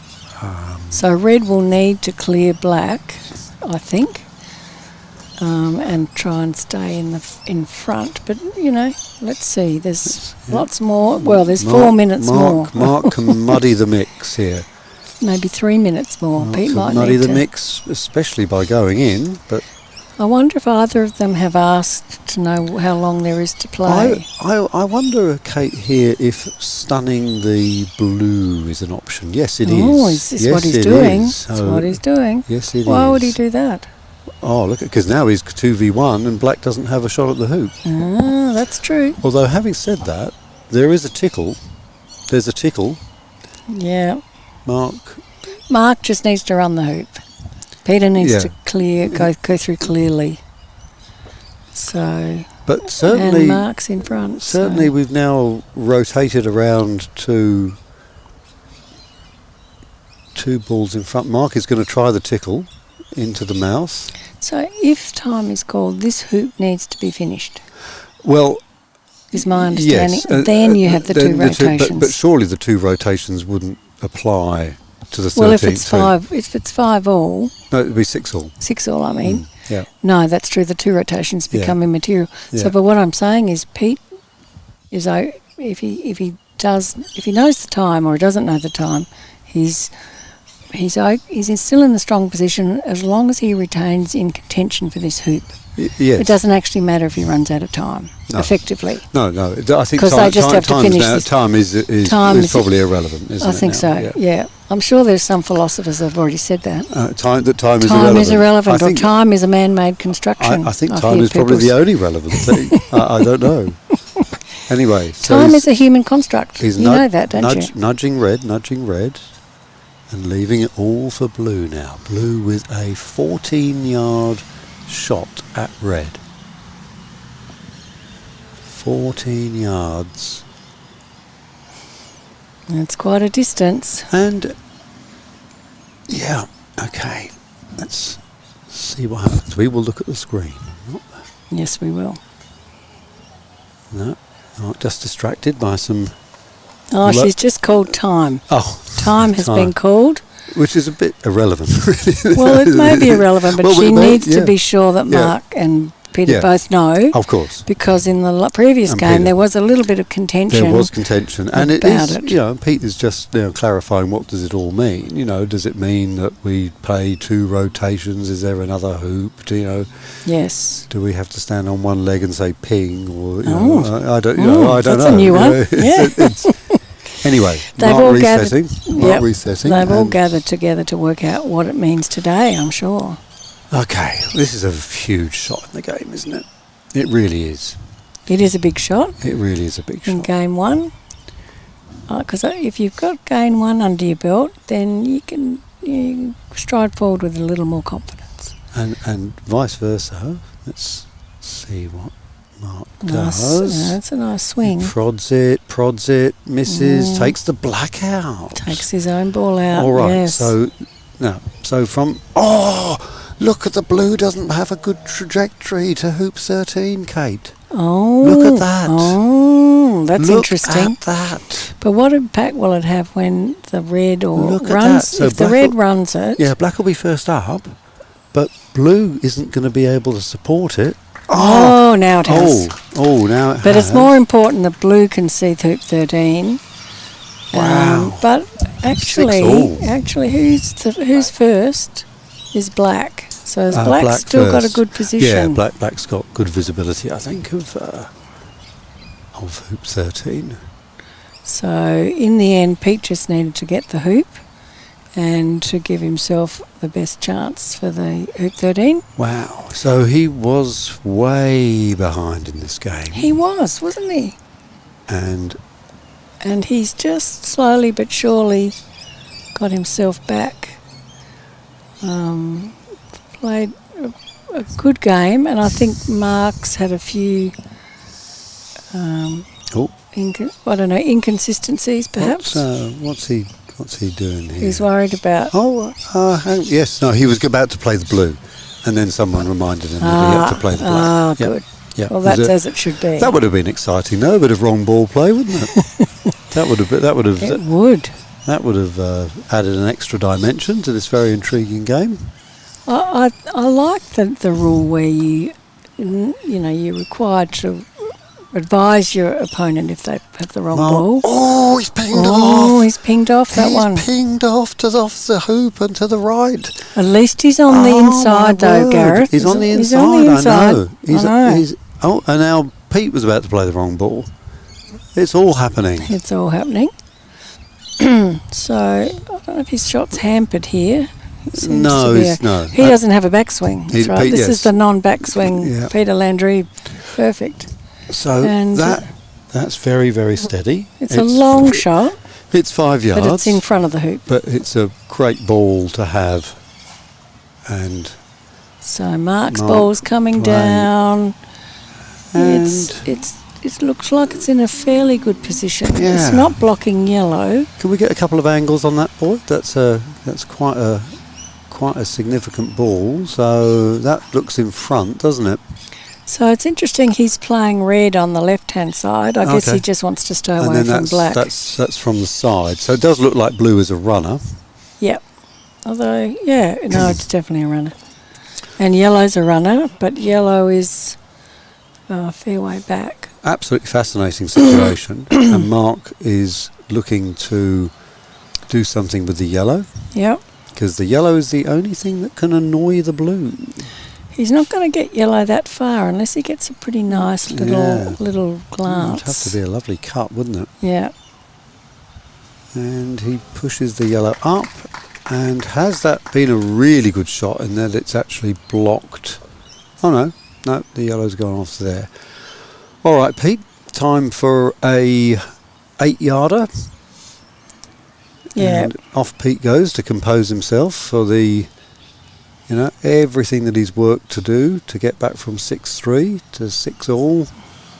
Speaker 3: red will need to clear black, I think. And try and stay in front. But, let's see. There's lots more. Well, there's 4 minutes more.
Speaker 1: Mark can muddy the mix here.
Speaker 3: Maybe 3 minutes more.
Speaker 1: Mark
Speaker 3: Pete might
Speaker 1: muddy
Speaker 3: need
Speaker 1: the
Speaker 3: to
Speaker 1: mix, especially by going in. But
Speaker 3: I wonder if either of them have asked to know how long there is to play.
Speaker 1: I wonder, Kate, here if stunning the blue is an option. Yes, it is.
Speaker 3: Oh, is this what he's doing? That's what he's doing.
Speaker 1: Yes, it is.
Speaker 3: Why would he do that?
Speaker 1: Oh, look, because now he's 2v1 and black doesn't have a shot at the hoop.
Speaker 3: Ah, that's true.
Speaker 1: Although, having said that, there is a tickle. There's a tickle.
Speaker 3: Yeah.
Speaker 1: Mark
Speaker 3: just needs to run the hoop. Peter needs to go through clearly. So.
Speaker 1: But certainly.
Speaker 3: And Mark's in front.
Speaker 1: Certainly, we've now rotated around to two balls in front. Mark is going to try the tickle into the mouth.
Speaker 3: So if time is called, this hoop needs to be finished.
Speaker 1: Well,
Speaker 3: is my understanding.
Speaker 1: Yes,
Speaker 3: then you have the two rotations.
Speaker 1: But surely the two rotations wouldn't apply to the 13th.
Speaker 3: Well, if it's 5 all.
Speaker 1: No, it'd be 6 all.
Speaker 3: 6 all, I mean.
Speaker 1: Yeah.
Speaker 3: No, that's true. The two rotations become immaterial. Yeah. So, but what I'm saying is, Pete is if he knows the time or he doesn't know the time, he's still in the strong position as long as he retains in contention for this hoop.
Speaker 1: Yes.
Speaker 3: It doesn't actually matter if he runs out of time, effectively.
Speaker 1: No. I think
Speaker 3: they just have to finish this.
Speaker 1: Time is probably irrelevant, isn't it?
Speaker 3: I think so, yeah. I'm sure there's some philosophers that have already said that.
Speaker 1: Time is irrelevant.
Speaker 3: Time is irrelevant, or time is a man-made construction.
Speaker 1: I think time is probably the only relevant thing. I don't know. Anyway, so
Speaker 3: time is a human construct.
Speaker 1: He's
Speaker 3: You know that, don't you?
Speaker 1: nudging red, and leaving it all for blue now. Blue with a 14-yard shot at red. 14 yards.
Speaker 3: That's quite a distance.
Speaker 1: And, yeah, okay. Let's see what happens. We will look at the screen.
Speaker 3: Yes, we will.
Speaker 1: No, not just distracted by some...
Speaker 3: Oh, she's just called time.
Speaker 1: Oh,
Speaker 3: Time has been called.
Speaker 1: Which is a bit irrelevant, really.
Speaker 3: Well, it may be irrelevant, but
Speaker 1: Well,
Speaker 3: she needs
Speaker 1: yeah.
Speaker 3: to be sure that Mark and Peter both know.
Speaker 1: Of course.
Speaker 3: Because in the previous
Speaker 1: And
Speaker 3: game
Speaker 1: Peter.
Speaker 3: there was a little bit of contention.
Speaker 1: There was contention. And it
Speaker 3: about
Speaker 1: is,
Speaker 3: it.
Speaker 1: you know, Pete is just clarifying what does it all mean. You know, does it mean that we play 2 rotations? Is there another hoop? Do, you know,
Speaker 3: Yes.
Speaker 1: do we have to stand on one leg and say ping? Or, I don't, I don't
Speaker 3: that's
Speaker 1: know.
Speaker 3: a new one.
Speaker 1: Anyway,
Speaker 3: They've
Speaker 1: Mark
Speaker 3: all
Speaker 1: resetting.
Speaker 3: gathered,
Speaker 1: Mark resetting.
Speaker 3: They've all
Speaker 1: and-
Speaker 3: gathered together to work out what it means today, I'm sure.
Speaker 1: Okay, this is a huge shot in the game, isn't it? It really is.
Speaker 3: It is a big shot
Speaker 1: It really is a big
Speaker 3: in
Speaker 1: shot.
Speaker 3: game 1. Because if you've got game 1 under your belt, then you can stride forward with a little more confidence.
Speaker 1: And vice versa. Let's see what Mark
Speaker 3: Nice.
Speaker 1: does.
Speaker 3: That's a nice swing.
Speaker 1: Prods it, misses, takes the black out.
Speaker 3: Takes his own ball out.
Speaker 1: All right,
Speaker 3: Yes.
Speaker 1: so from... look at the blue doesn't have a good trajectory to hoop 13, Kate.
Speaker 3: Oh,
Speaker 1: Look at that.
Speaker 3: Oh, that's interesting.
Speaker 1: Look at that.
Speaker 3: But what impact will it have when the red
Speaker 1: Look at
Speaker 3: runs?
Speaker 1: that. So
Speaker 3: if the
Speaker 1: black
Speaker 3: red
Speaker 1: will-
Speaker 3: runs it,
Speaker 1: Yeah, black will be first up, but blue isn't going to be able to support it.
Speaker 3: now it has.
Speaker 1: Now it
Speaker 3: But
Speaker 1: has.
Speaker 3: it's more important that blue can see hoop 13.
Speaker 1: Wow.
Speaker 3: But actually,
Speaker 1: 6-all.
Speaker 3: who's first is black. So has
Speaker 1: Black
Speaker 3: black still got a
Speaker 1: first.
Speaker 3: good position?
Speaker 1: Yeah, black's got good visibility, I think, of hoop 13.
Speaker 3: So in the end, Pete just needed to get the hoop and to give himself the best chance for the hoop 13.
Speaker 1: Wow. So he was way behind in this game.
Speaker 3: He was, wasn't he?
Speaker 1: And
Speaker 3: And he's just slowly but surely got himself back. Played a good game, and I think Mark's had a few, inconsistencies perhaps.
Speaker 1: What's he doing here?
Speaker 3: He's worried about.
Speaker 1: Yes. No, he was about to play the blue, and then someone reminded him that he had to play the black.
Speaker 3: Good.
Speaker 1: Yeah.
Speaker 3: Well, that's as it should be.
Speaker 1: That would have been exciting, though. A bit of wrong ball play, wouldn't it? That would have.
Speaker 3: It would.
Speaker 1: That would have added an extra dimension to this very intriguing game.
Speaker 3: I like the rule where you're required to advise your opponent if they have the wrong ball.
Speaker 1: Oh, he's pinged off.
Speaker 3: Oh, he's pinged off that one.
Speaker 1: He's pinged off off the hoop and to the right.
Speaker 3: At least he's on the inside,
Speaker 1: my
Speaker 3: though,
Speaker 1: word.
Speaker 3: Gareth.
Speaker 1: He's on the inside. I know. And now Pete was about to play the wrong ball. It's all happening.
Speaker 3: It's all happening. So I don't know if his shot's hampered here.
Speaker 1: No.
Speaker 3: He doesn't have a backswing. That's right. This is the non-backswing.
Speaker 1: Yeah.
Speaker 3: Peter Landrebe, perfect.
Speaker 1: So
Speaker 3: And,
Speaker 1: that's very, very steady.
Speaker 3: It's a long shot,
Speaker 1: It's 5 yards.
Speaker 3: but it's in front of the hoop.
Speaker 1: But it's a great ball to have. And
Speaker 3: So Mark's
Speaker 1: Mark
Speaker 3: ball's coming
Speaker 1: playing.
Speaker 3: down. It looks like it's in a fairly good position.
Speaker 1: Yeah.
Speaker 3: It's not blocking yellow.
Speaker 1: can we get a couple of angles on that board? That's quite a significant ball. So that looks in front, doesn't it?
Speaker 3: So it's interesting. He's playing red on the left-hand side. I guess he just wants to stay away from black.
Speaker 1: That's from the side. So it does look like blue is a runner.
Speaker 3: Yep. Although, it's definitely a runner. And yellow's a runner, but yellow is a fair way back.
Speaker 1: Absolutely fascinating situation. And Mark is looking to do something with the yellow.
Speaker 3: Yep.
Speaker 1: Because the yellow is the only thing that can annoy the blue.
Speaker 3: He's not going to get yellow that far unless he gets a pretty nice little glance.
Speaker 1: It'd have to be a lovely cut, wouldn't it?
Speaker 3: Yeah.
Speaker 1: And he pushes the yellow up. And has that been a really good shot in that it's actually blocked? Oh no, the yellow's gone off there. All right, Pete. time for a 8-yarder.
Speaker 3: Yeah.
Speaker 1: And off Pete goes to compose himself for the, everything that he's worked to do to get back from 6-3 to 6-all.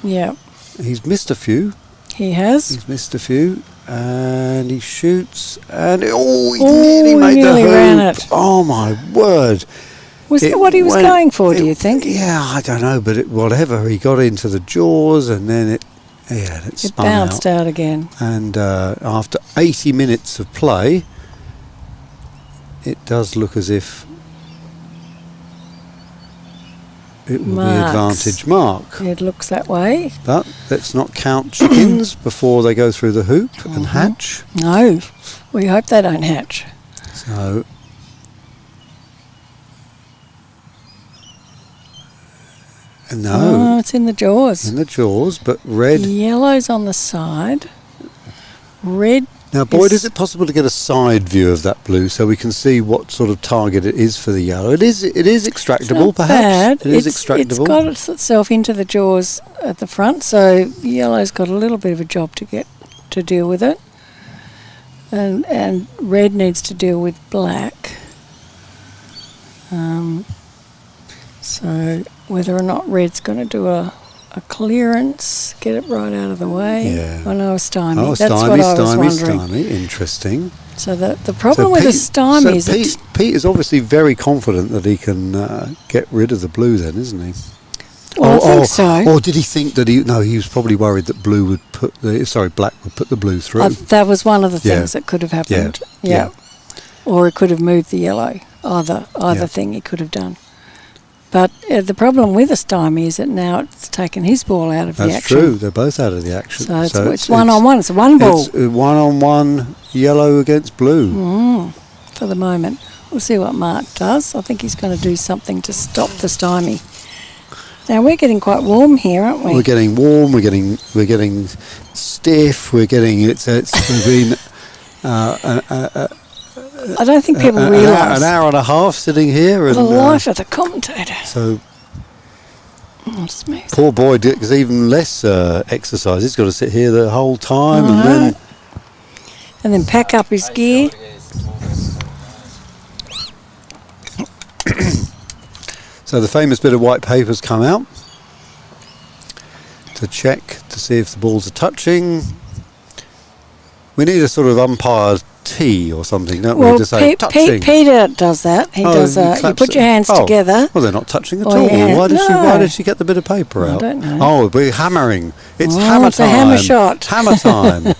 Speaker 3: Yeah.
Speaker 1: He's missed a few.
Speaker 3: He has.
Speaker 1: He's missed a few. And he shoots. And he nearly made the hoop.
Speaker 3: Ran it.
Speaker 1: Oh, my word.
Speaker 3: Was that what he was going for, do you think?
Speaker 1: Yeah, I don't know. But whatever. He got into the jaws and then it spun
Speaker 3: bounced out again.
Speaker 1: And after 80 minutes of play, it does look as if it will be advantage Mark.
Speaker 3: It looks that way.
Speaker 1: But let's not count chickens before they go through the hoop and hatch.
Speaker 3: No, we hope they don't hatch.
Speaker 1: So no,
Speaker 3: it's in the jaws.
Speaker 1: In the jaws, but red.
Speaker 3: Yellow's on the side. Red.
Speaker 1: Now, Boyd, is it possible to get a side view of that blue so we can see what sort of target it is for the yellow? It is extractable, perhaps.
Speaker 3: Bad. It's got itself into the jaws at the front, so yellow's got a little bit of a job to deal with it, and red needs to deal with black. So whether or not red's going to do a clearance, get it right out of the way.
Speaker 1: Yeah.
Speaker 3: I know a stymie.
Speaker 1: Oh,
Speaker 3: That's what I was wondering.
Speaker 1: Stymie. Interesting.
Speaker 3: So the problem with a stymie is
Speaker 1: Pete is obviously very confident that he can get rid of the blue then, isn't he?
Speaker 3: Well, I think so.
Speaker 1: Or did he think that he was probably worried that black would put the blue through.
Speaker 3: That was one of the things that could have happened. Yeah. Or it could have moved the yellow. Either thing he could have done. But the problem with a stymie is that now it's taken his ball out of the action.
Speaker 1: That's true. They're both out of the action.
Speaker 3: So it's one-on-one. It's a one ball.
Speaker 1: It's one-on-one, yellow against blue.
Speaker 3: For the moment. We'll see what Mark does. I think he's going to do something to stop the stymie. Now we're getting quite warm here, aren't we?
Speaker 1: We're getting warm. We're getting stiff. We've been.
Speaker 3: I don't think people realise
Speaker 1: an hour and a half sitting here.
Speaker 3: The life of the commentator.
Speaker 1: So
Speaker 3: smooth.
Speaker 1: Poor boy gets even less exercise. He's got to sit here the whole time
Speaker 3: and then pack up his gear.
Speaker 1: So the famous bit of white paper's come out to check to see if the balls are touching. We need a sort of umpire T or something, don't we? To say touching.
Speaker 3: Peter does that. He does. You put your hands together.
Speaker 1: Well, they're not touching at all. Why did she get the bit of paper out?
Speaker 3: I don't know.
Speaker 1: Oh, we're hammering. It's hammer
Speaker 3: it's
Speaker 1: time.
Speaker 3: A hammer shot.
Speaker 1: Hammer time.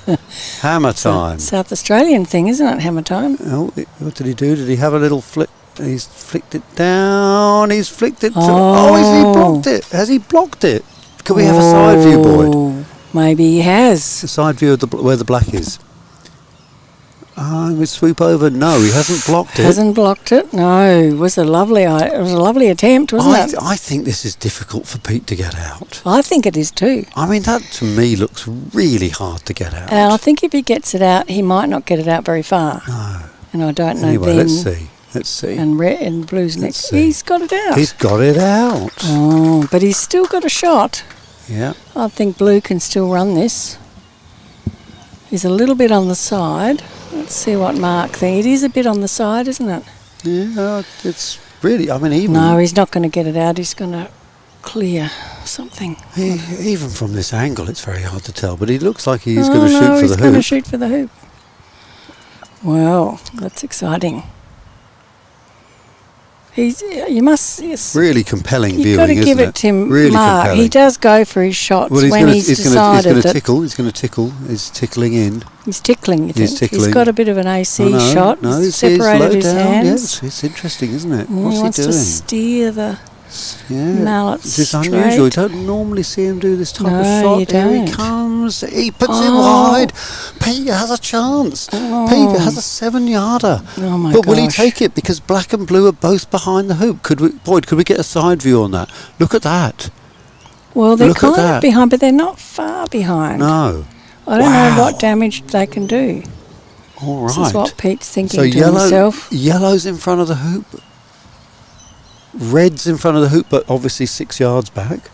Speaker 1: Hammer time.
Speaker 3: South Australian thing, isn't it? Hammer time.
Speaker 1: Oh, what did he do? Did he have a little flick? He's flicked it down. He's flicked it. Has he blocked it? Has he blocked it? Can we have a side view, Boyd?
Speaker 3: Maybe he has.
Speaker 1: A side view of where the black is. We swoop over. No, he hasn't blocked it.
Speaker 3: Hasn't blocked it. No, it was a lovely attempt, wasn't it?
Speaker 1: I think this is difficult for Pete to get out.
Speaker 3: I think it is too.
Speaker 1: I mean, that to me looks really hard to get out.
Speaker 3: And I think if he gets it out, he might not get it out very far.
Speaker 1: No.
Speaker 3: And I don't know.
Speaker 1: Anyway, let's see.
Speaker 3: And red and blue's next. He's got it out.
Speaker 1: He's got it out.
Speaker 3: Oh, but he's still got a shot.
Speaker 1: Yeah.
Speaker 3: I think blue can still run this. He's a little bit on the side. Let's see what Mark thinks. It is a bit on the side, isn't it?
Speaker 1: Yeah, it's really, I mean, even...
Speaker 3: No, he's not going to get it out. He's going to clear something.
Speaker 1: Even from this angle, it's very hard to tell, but he looks like he's going to shoot for the hoop.
Speaker 3: He's going to shoot for the hoop. Well, that's exciting.
Speaker 1: Really compelling viewing,
Speaker 3: You've got to give
Speaker 1: isn't
Speaker 3: it to him,
Speaker 1: really
Speaker 3: Mark.
Speaker 1: Compelling.
Speaker 3: He does go for his shots when he's decided
Speaker 1: He's going to tickle. He's going to tickle. He's tickling in.
Speaker 3: He's tickling, you think?
Speaker 1: He's tickling.
Speaker 3: He's got a bit of an AC shot.
Speaker 1: No,
Speaker 3: he's separated his hands.
Speaker 1: Yes, it's interesting, isn't it? What's
Speaker 3: he wants
Speaker 1: he doing?
Speaker 3: to steer the mallet
Speaker 1: It's
Speaker 3: straight.
Speaker 1: unusual. You don't normally see him do this type of shot.
Speaker 3: You don't.
Speaker 1: Here he comes. He puts it wide. Peter has a chance. Peter has a 7-yarder.
Speaker 3: Oh my
Speaker 1: But
Speaker 3: gosh.
Speaker 1: will he take it? Because black and blue are both behind the hoop. Could we get a side view on that? Look at that.
Speaker 3: Well, they're kind of behind, but they're not far behind.
Speaker 1: No.
Speaker 3: I don't know what damage they can do.
Speaker 1: All right.
Speaker 3: This is what Pete's thinking to himself.
Speaker 1: Yellow's in front of the hoop. Red's in front of the hoop, but obviously 6 yards back.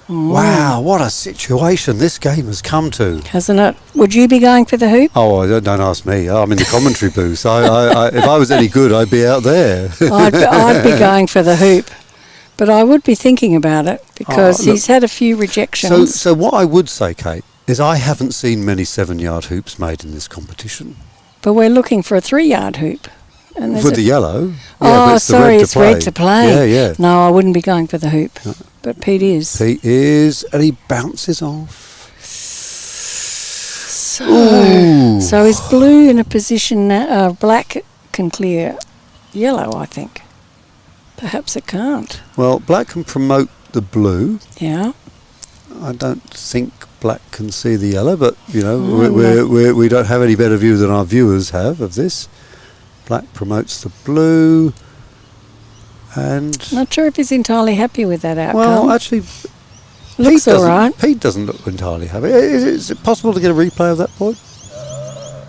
Speaker 1: Wow, what a situation this game has come to.
Speaker 3: Hasn't it? Would you be going for the hoop?
Speaker 1: Oh, don't ask me. I'm in the commentary booth. If I was any good, I'd be out there.
Speaker 3: I'd be going for the hoop. But I would be thinking about it because he's had a few rejections.
Speaker 1: So what I would say, Kate, is I haven't seen many 7-yard hoops made in this competition.
Speaker 3: But we're looking for a 3-yard hoop. And
Speaker 1: For the yellow.
Speaker 3: Yeah, it's red to play.
Speaker 1: Yeah.
Speaker 3: No, I wouldn't be going for the hoop. No. But Pete is.
Speaker 1: Pete is, and he bounces off.
Speaker 3: So is blue in a position now? Black can clear yellow, I think. Perhaps it can't.
Speaker 1: Well, black can promote the blue.
Speaker 3: Yeah.
Speaker 1: I don't think black can see the yellow, but we don't have any better view than our viewers have of this. Black promotes the blue, and
Speaker 3: not sure if he's entirely happy with that outcome.
Speaker 1: Well, actually,
Speaker 3: looks all right.
Speaker 1: Pete doesn't look entirely happy. Is it possible to get a replay of that point?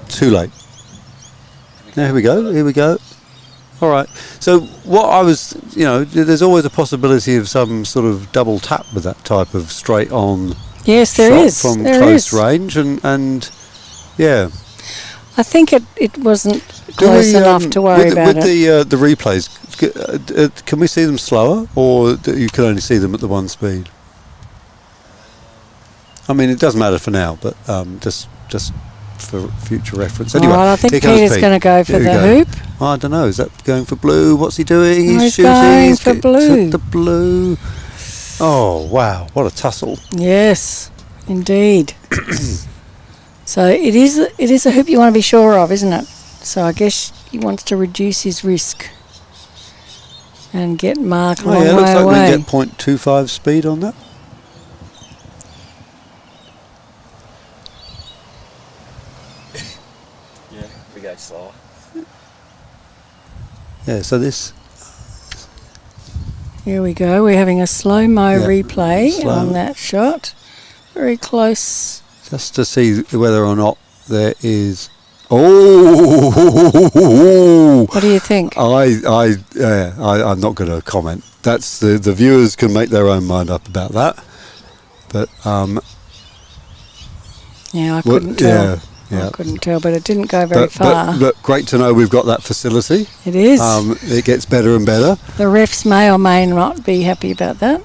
Speaker 1: Too late. Now, here we go. All right. So what I was, there's always a possibility of some sort of double tap with that type of straight on.
Speaker 3: Yes, there
Speaker 1: shot
Speaker 3: is.
Speaker 1: From
Speaker 3: there
Speaker 1: close
Speaker 3: is.
Speaker 1: range, and yeah.
Speaker 3: I think it wasn't close enough to worry about
Speaker 1: it. With the replays, can we see them slower, or you can only see them at the one speed? I mean, it doesn't matter for now, but just for future reference. Anyway,
Speaker 3: I think Peter's going to go for the hoop.
Speaker 1: I don't know. Is that going for blue? What's he doing?
Speaker 3: He's shooting. Going for blue.
Speaker 1: The blue. Oh wow! What a tussle.
Speaker 3: Yes, indeed. So it is a hoop you want to be sure of, isn't it? So I guess he wants to reduce his risk and get Mark a long way away.
Speaker 1: Looks like we get 0.25 speed on that.
Speaker 2: Yeah, we go slower.
Speaker 1: Yeah, so this.
Speaker 3: Here we go. We're having a slow-mo replay on that shot. Very close.
Speaker 1: Just to see whether or not there is. What
Speaker 3: do you think?
Speaker 1: I'm not going to comment. That's the viewers can make their own mind up about that. But
Speaker 3: yeah, I couldn't tell. Yeah. I couldn't tell, but it didn't go very far.
Speaker 1: But great to know we've got that facility.
Speaker 3: It is.
Speaker 1: It gets better and better.
Speaker 3: The refs may or may not be happy about that.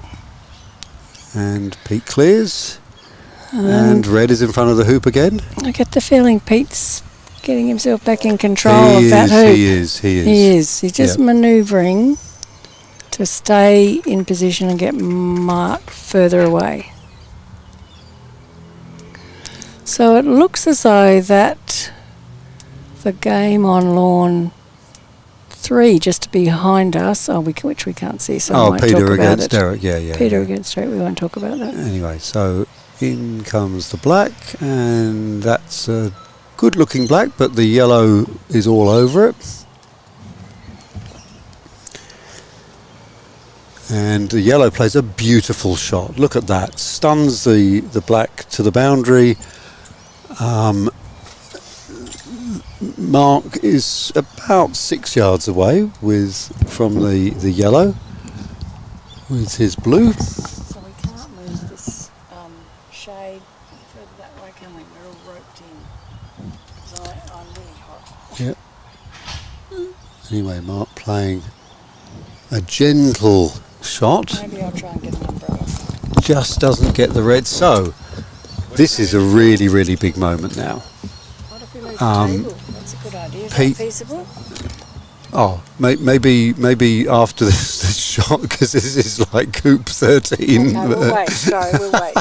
Speaker 1: And Pete clears. And red is in front of the hoop again.
Speaker 3: I get the feeling Pete's getting himself back in control of that hoop.
Speaker 1: He is.
Speaker 3: He's just manoeuvring to stay in position and get Mark further away. So it looks as though that the game on lawn 3 just behind us, which we can't see, so we won't
Speaker 1: Peter
Speaker 3: talk about
Speaker 1: against
Speaker 3: it.
Speaker 1: Derek, yeah.
Speaker 3: Peter against Derek, we won't talk about that.
Speaker 1: Anyway, so in comes the black, and that's a good-looking black, but the yellow is all over it. And the yellow plays a beautiful shot. Look at that. Stuns the black to the boundary. Mark is about 6 yards away from the yellow with his blue.
Speaker 3: So we can't move this shade further that way, can we? We're all roped in. So I'm really hot.
Speaker 1: Yep. Anyway, Mark playing a gentle shot.
Speaker 3: Maybe I'll try and get an umbrella.
Speaker 1: Just doesn't get the red. So this is a really, really big moment now.
Speaker 3: What if we lose the table? That's a good idea. Is that feasible?
Speaker 1: Oh, maybe after this shot, because this is like Coop 13.
Speaker 3: Okay, we'll wait. Sorry, we'll wait.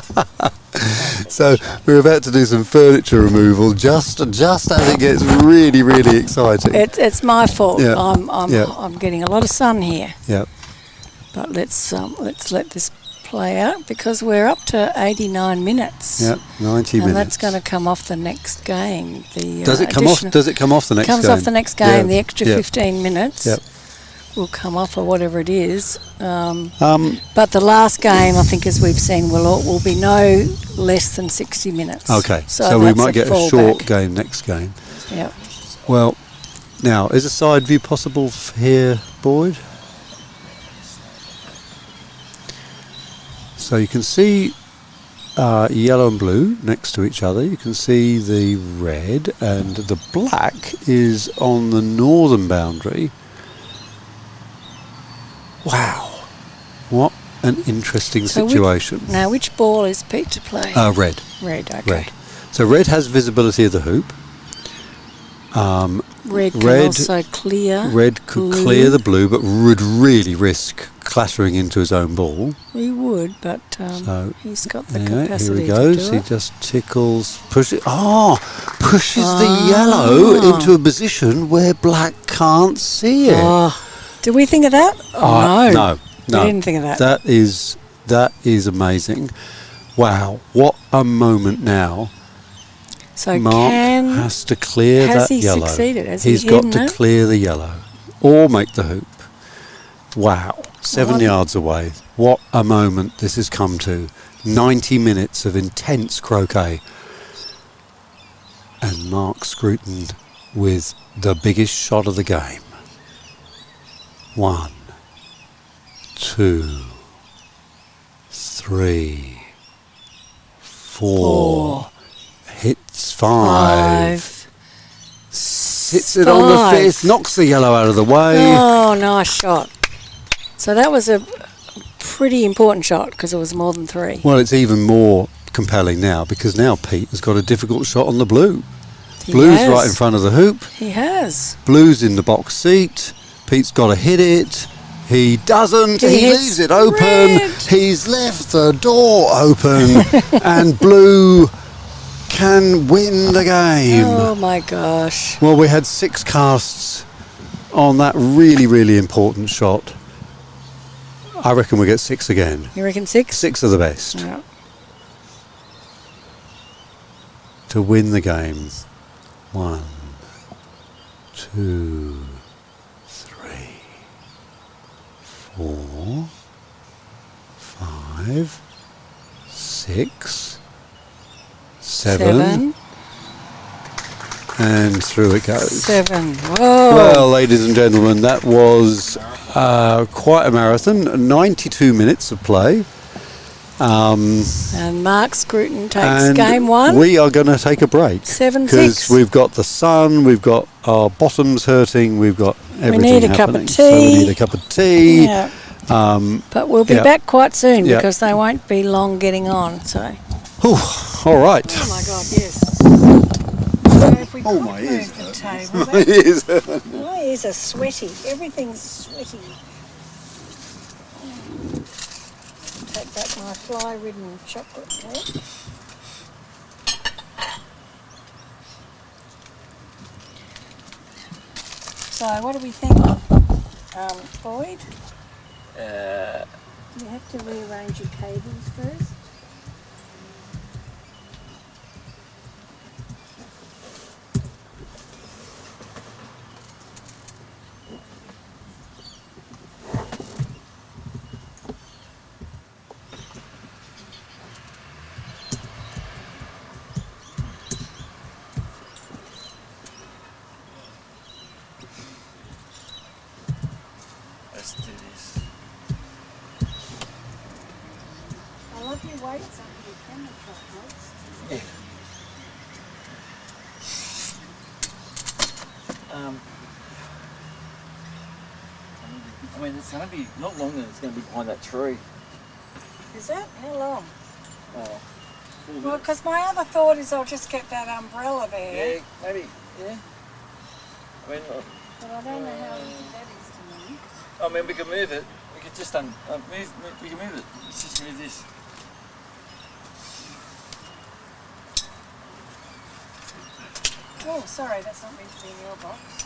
Speaker 1: So we're about to do some furniture removal just as it gets really, really exciting.
Speaker 3: It's my fault.
Speaker 1: Yeah.
Speaker 3: I'm getting a lot of sun here.
Speaker 1: Yeah.
Speaker 3: But let's let this play out because we're up to 89 minutes.
Speaker 1: Yeah, 90 minutes.
Speaker 3: And that's going to come off the next game.
Speaker 1: Does it come off the next game?
Speaker 3: Comes off the next game.
Speaker 1: Yeah.
Speaker 3: The extra 15 minutes will come off, or whatever it is. But the last game, I think, as we've seen, will be no less than 60 minutes.
Speaker 1: Okay, so we might get a short game next game.
Speaker 3: Yeah.
Speaker 1: Well, now, is a side view possible here, Boyd? So you can see yellow and blue next to each other. You can see the red, and the black is on the northern boundary. Wow, what an interesting situation.
Speaker 3: Now, which ball is Pete to play?
Speaker 1: Red.
Speaker 3: Red, okay.
Speaker 1: Red. So red has visibility of the hoop.
Speaker 3: Red can also clear.
Speaker 1: Red could clear the blue, but would really risk clattering into his own ball.
Speaker 3: He would, but
Speaker 1: So
Speaker 3: he's got the
Speaker 1: here
Speaker 3: capacity
Speaker 1: he goes.
Speaker 3: to do
Speaker 1: He
Speaker 3: it.
Speaker 1: just pushes the yellow into a position where black can't see it.
Speaker 3: Oh. Did we think of that?
Speaker 1: No.
Speaker 3: We didn't think of that.
Speaker 1: That is amazing. Wow, what a moment now.
Speaker 3: So
Speaker 1: Mark has to clear that yellow.
Speaker 3: Has he succeeded?
Speaker 1: He's got to clear the yellow or make the hoop. Wow, 7 yards away. What a moment this has come to. 90 minutes of intense croquet. And Mark Scruton with the biggest shot of the game. 1, 2, 3, 4. Hits 5. Hits it on the 5th. Knocks the yellow out of the way.
Speaker 3: Oh, nice shot. So that was a pretty important shot because it was more than 3.
Speaker 1: Well, it's even more compelling now because now Pete has got a difficult shot on the blue. Blue's right in front of the hoop.
Speaker 3: He has.
Speaker 1: Blue's in the box seat. Pete's got to hit it. He doesn't. He leaves it open.
Speaker 3: Red.
Speaker 1: He's left the door open. And blue can win the game.
Speaker 3: Oh my gosh.
Speaker 1: Well, we had 6 casts on that really, really important shot. I reckon we get 6 again.
Speaker 3: You reckon 6?
Speaker 1: 6 are the best.
Speaker 3: Yeah.
Speaker 1: To win the game. 1, 2, 3, 4, 5, 6, 7. And through it goes.
Speaker 3: 7. Whoa.
Speaker 1: Well, ladies and gentlemen, that was quite a marathon. 92 minutes of play.
Speaker 3: And Mark Scruton takes game 1.
Speaker 1: We are going to take a break.
Speaker 3: 7-6.
Speaker 1: Because we've got the sun, we've got our bottoms hurting, we've got everything
Speaker 3: need a
Speaker 1: happening.
Speaker 3: cup of
Speaker 1: So we
Speaker 3: tea.
Speaker 1: need a cup of tea.
Speaker 3: Yeah. But we'll be back quite soon because they won't be long getting on. So.
Speaker 1: All right.
Speaker 3: Oh my God! Yes. So if we could
Speaker 1: my ears
Speaker 3: move the table.
Speaker 1: My ears.
Speaker 3: My ears are sweaty. Everything's sweaty. Take back my fly-ridden chocolate cake. So what do we think, Boyd? You have to rearrange your cables first.
Speaker 2: Let's do this.
Speaker 3: I love your weights under your camera tripod.
Speaker 2: Yeah. I mean, it's going to be not long, and it's going to be behind that tree.
Speaker 3: Is that? How long?
Speaker 2: Oh,
Speaker 3: Well, because my other thought is I'll just get that umbrella there.
Speaker 2: yeah, maybe. Yeah. I mean,
Speaker 3: But I don't know how easy that is to me.
Speaker 2: I mean, we can move it. We could just move. We can move it. Let's just move this.
Speaker 3: Oh, sorry, that's not meant to be in your box.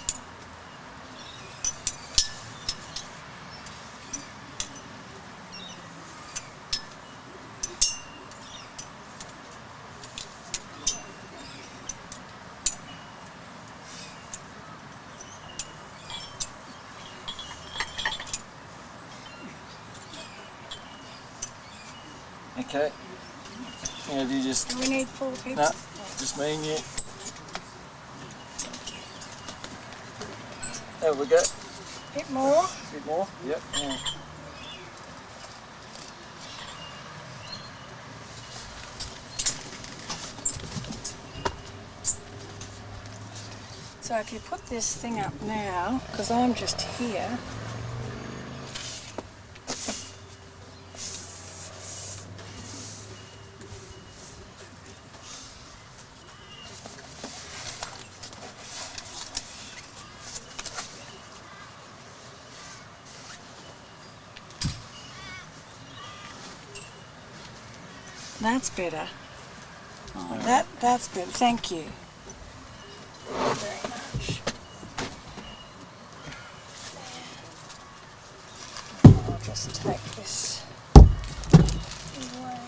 Speaker 2: Okay. Yeah, do you just...
Speaker 3: Do we need 4 people?
Speaker 2: No, just me and you. There we go.
Speaker 3: Bit more.
Speaker 2: Bit more. Yep. Yeah.
Speaker 3: So if you put this thing up now, because I'm just here, that's better. Oh, that's better. Thank you. Very much. I'll just take this away.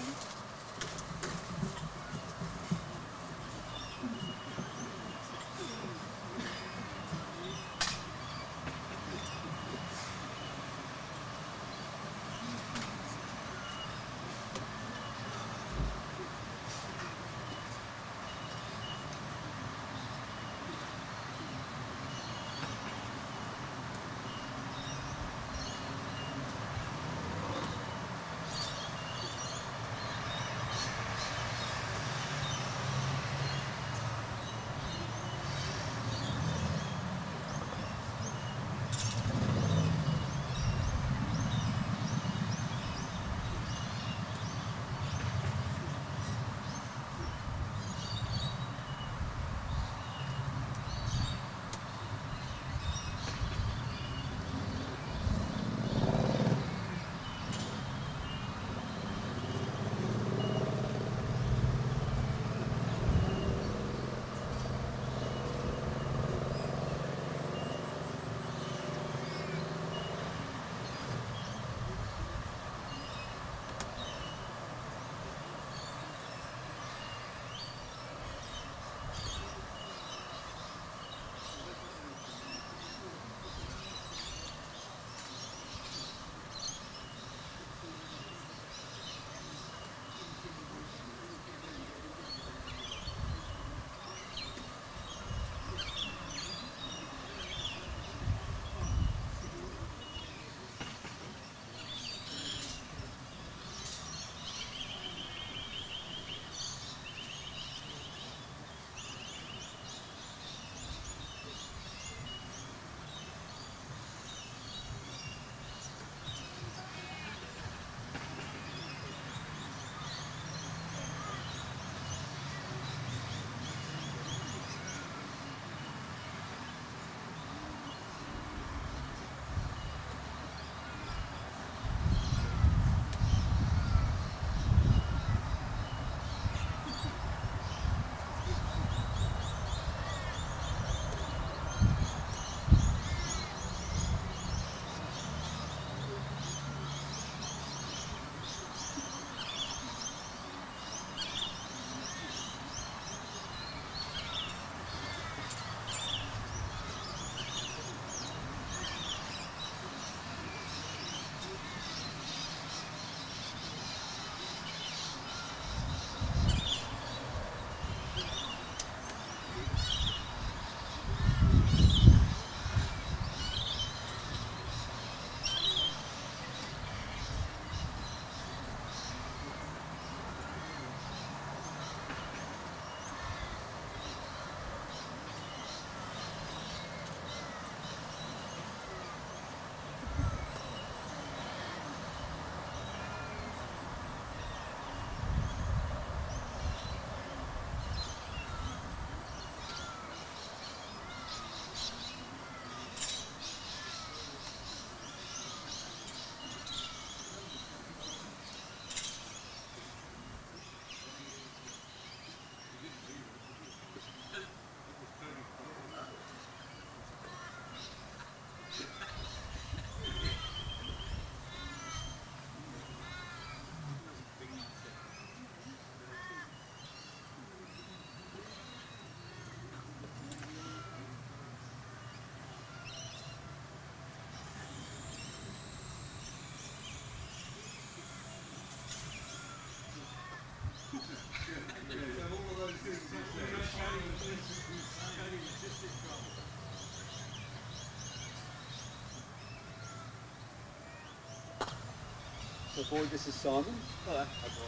Speaker 1: So boy, this is Simon. Hello. Hi boy.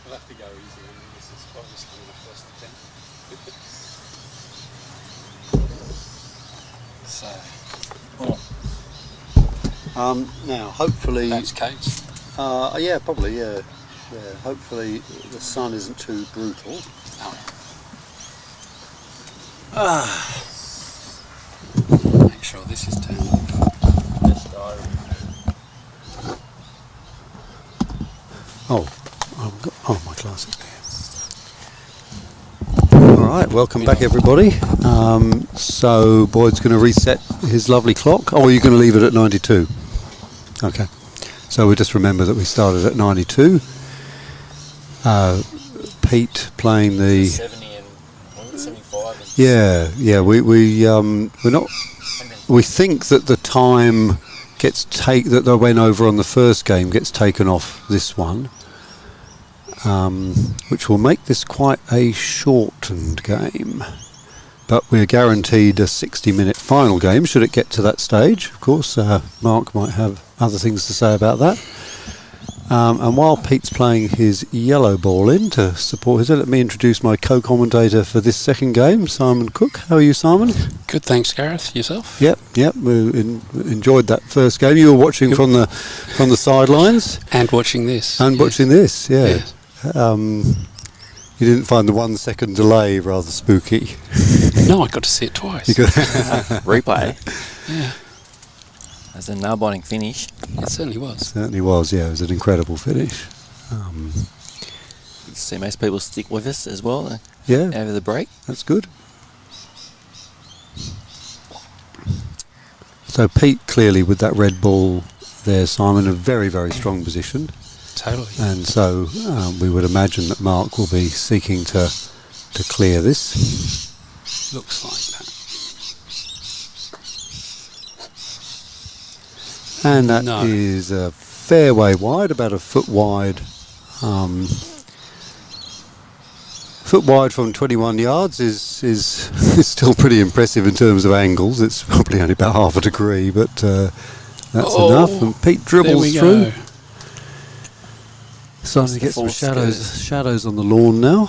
Speaker 1: I'll have to go easy on you. This is obviously the first attempt.
Speaker 4: So
Speaker 1: now, hopefully...
Speaker 4: that's Kate's.
Speaker 1: Yeah, probably, yeah. Hopefully the sun isn't too brutal.
Speaker 4: Make sure this is turned off.
Speaker 1: My glasses there. All right, welcome back, everybody. So Boyd's going to reset his lovely clock. Oh, you're going to leave it at 92. Okay. So we just remember that we started at 92. Pete playing the
Speaker 2: 70 and 75. And
Speaker 1: yeah. We're not. We think that the time that they went over on the first game gets taken off this one, which will make this quite a shortened game. But we're guaranteed a 60-minute final game should it get to that stage. Of course, Mark might have other things to say about that. And while Pete's playing his yellow ball in to support his, let me introduce my co-commentator for this second game, Simon Cook. How are you, Simon?
Speaker 4: Good, thanks, Gareth. Yourself?
Speaker 1: Yep. We enjoyed that first game. You were watching from the sidelines
Speaker 4: and watching this.
Speaker 1: Watching this, yeah.
Speaker 4: Yes.
Speaker 1: You didn't find the 1 second delay rather spooky?
Speaker 4: No, I got to see it twice.
Speaker 2: replay.
Speaker 4: Yeah.
Speaker 2: As a nail-biting finish.
Speaker 4: It certainly was.
Speaker 1: Certainly was, yeah. It was an incredible finish.
Speaker 2: See most people stick with us as well.
Speaker 1: Yeah.
Speaker 2: Over the break.
Speaker 1: That's good. So Pete clearly with that red ball there, Simon, a very, very strong position.
Speaker 4: Totally.
Speaker 1: And so we would imagine that Mark will be seeking to clear this.
Speaker 4: Looks like that.
Speaker 1: And that is a fair way wide, about a foot wide. Foot wide from 21 yards is still pretty impressive in terms of angles. It's probably only about half a degree, but that's enough. And Pete dribbles through. Starting to get some shadows on the lawn now.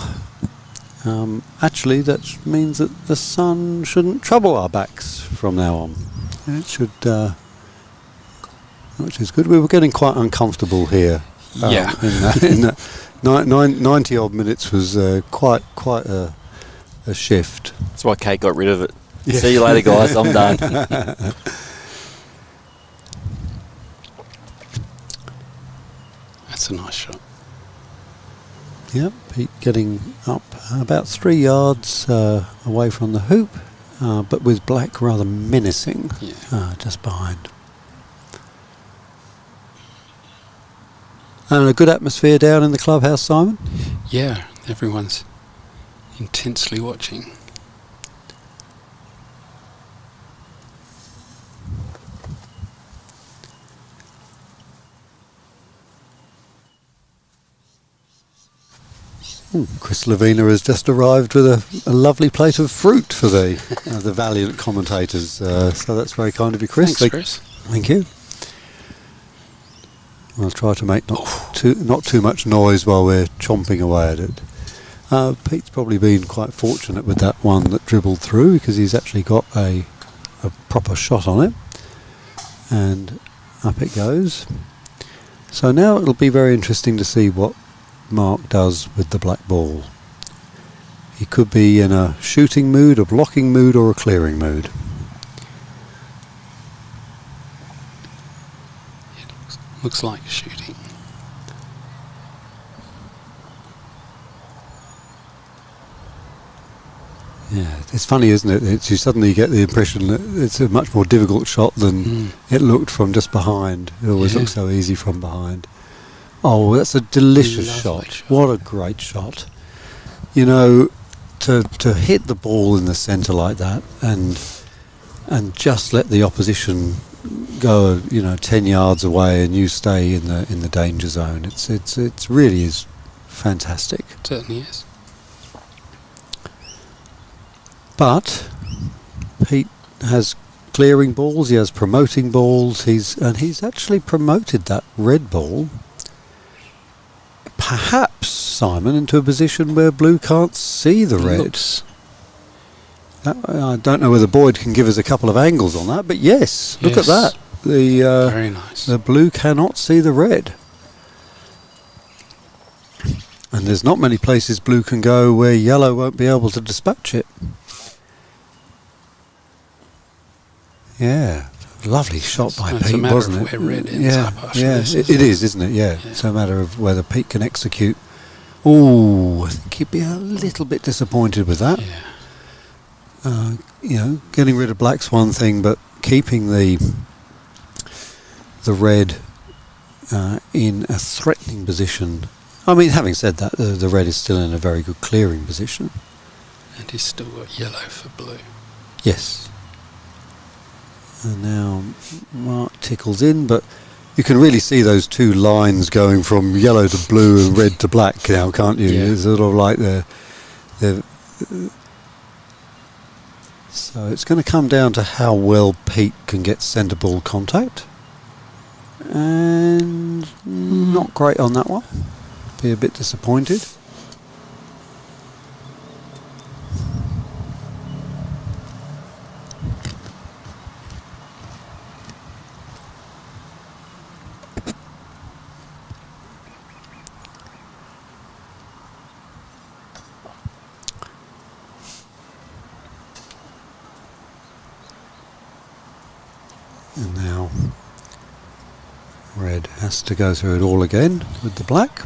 Speaker 1: Actually, that means that the sun shouldn't trouble our backs from now on. It should, which is good. We were getting quite uncomfortable here.
Speaker 4: Yeah.
Speaker 1: In that 90 odd minutes was quite a shift.
Speaker 2: That's why Kate got rid of it. Yeah. See you later, guys. I'm done.
Speaker 4: That's a nice shot.
Speaker 1: Yep, Pete getting up about 3 yards away from the hoop, but with black rather menacing just behind. And a good atmosphere down in the clubhouse, Simon?
Speaker 4: Yeah, everyone's intensely watching.
Speaker 1: Chris Lavina has just arrived with a lovely plate of fruit for the valiant commentators. So that's very kind of you, Chris.
Speaker 4: Thanks, Chris.
Speaker 1: Thank you. I'll try to make not too much noise while we're chomping away at it. Pete's probably been quite fortunate with that one that dribbled through because he's actually got a proper shot on it. And up it goes. So now it'll be very interesting to see what Mark does with the black ball. He could be in a shooting mood, a blocking mood, or a clearing mood.
Speaker 4: It looks like shooting.
Speaker 1: Yeah, it's funny, isn't it? You suddenly get the impression that it's a much more difficult shot than it looked from just behind. It always looks so easy from behind. Oh, that's a delicious shot. What a great shot. You know, to hit the ball in the centre like that and just let the opposition go, 10 yards away and you stay in the danger zone. It's really is fantastic.
Speaker 4: It certainly is.
Speaker 1: But Pete has clearing balls, he has promoting balls, he's actually promoted that red ball, perhaps, Simon, into a position where blue can't see the red. I don't know whether Boyd can give us a couple of angles on that, but yes, look at that.
Speaker 4: Very nice.
Speaker 1: The blue cannot see the red. And there's not many places blue can go where yellow won't be able to dispatch it. Yeah, lovely shot by
Speaker 4: It's
Speaker 1: Pete,
Speaker 4: a matter
Speaker 1: wasn't
Speaker 4: of
Speaker 1: it?
Speaker 4: where red ends up after this,
Speaker 1: it
Speaker 4: isn't
Speaker 1: is, isn't it? Yeah, it's a matter of whether Pete can execute. Oh, I think he'd be a little bit disappointed with that.
Speaker 4: Yeah.
Speaker 1: You know, getting rid of black's one thing, but keeping the red in a threatening position. I mean, having said that, the red is still in a very good clearing position.
Speaker 4: And he's still got yellow for blue.
Speaker 1: Yes. And now Mark tickles in, but you can really see those two lines going from yellow to blue and red to black now, can't you?
Speaker 4: Yeah.
Speaker 1: It's sort of like so it's going to come down to how well Pete can get centre ball contact. And not great on that one. Be a bit disappointed. And now red has to go through it all again with the black,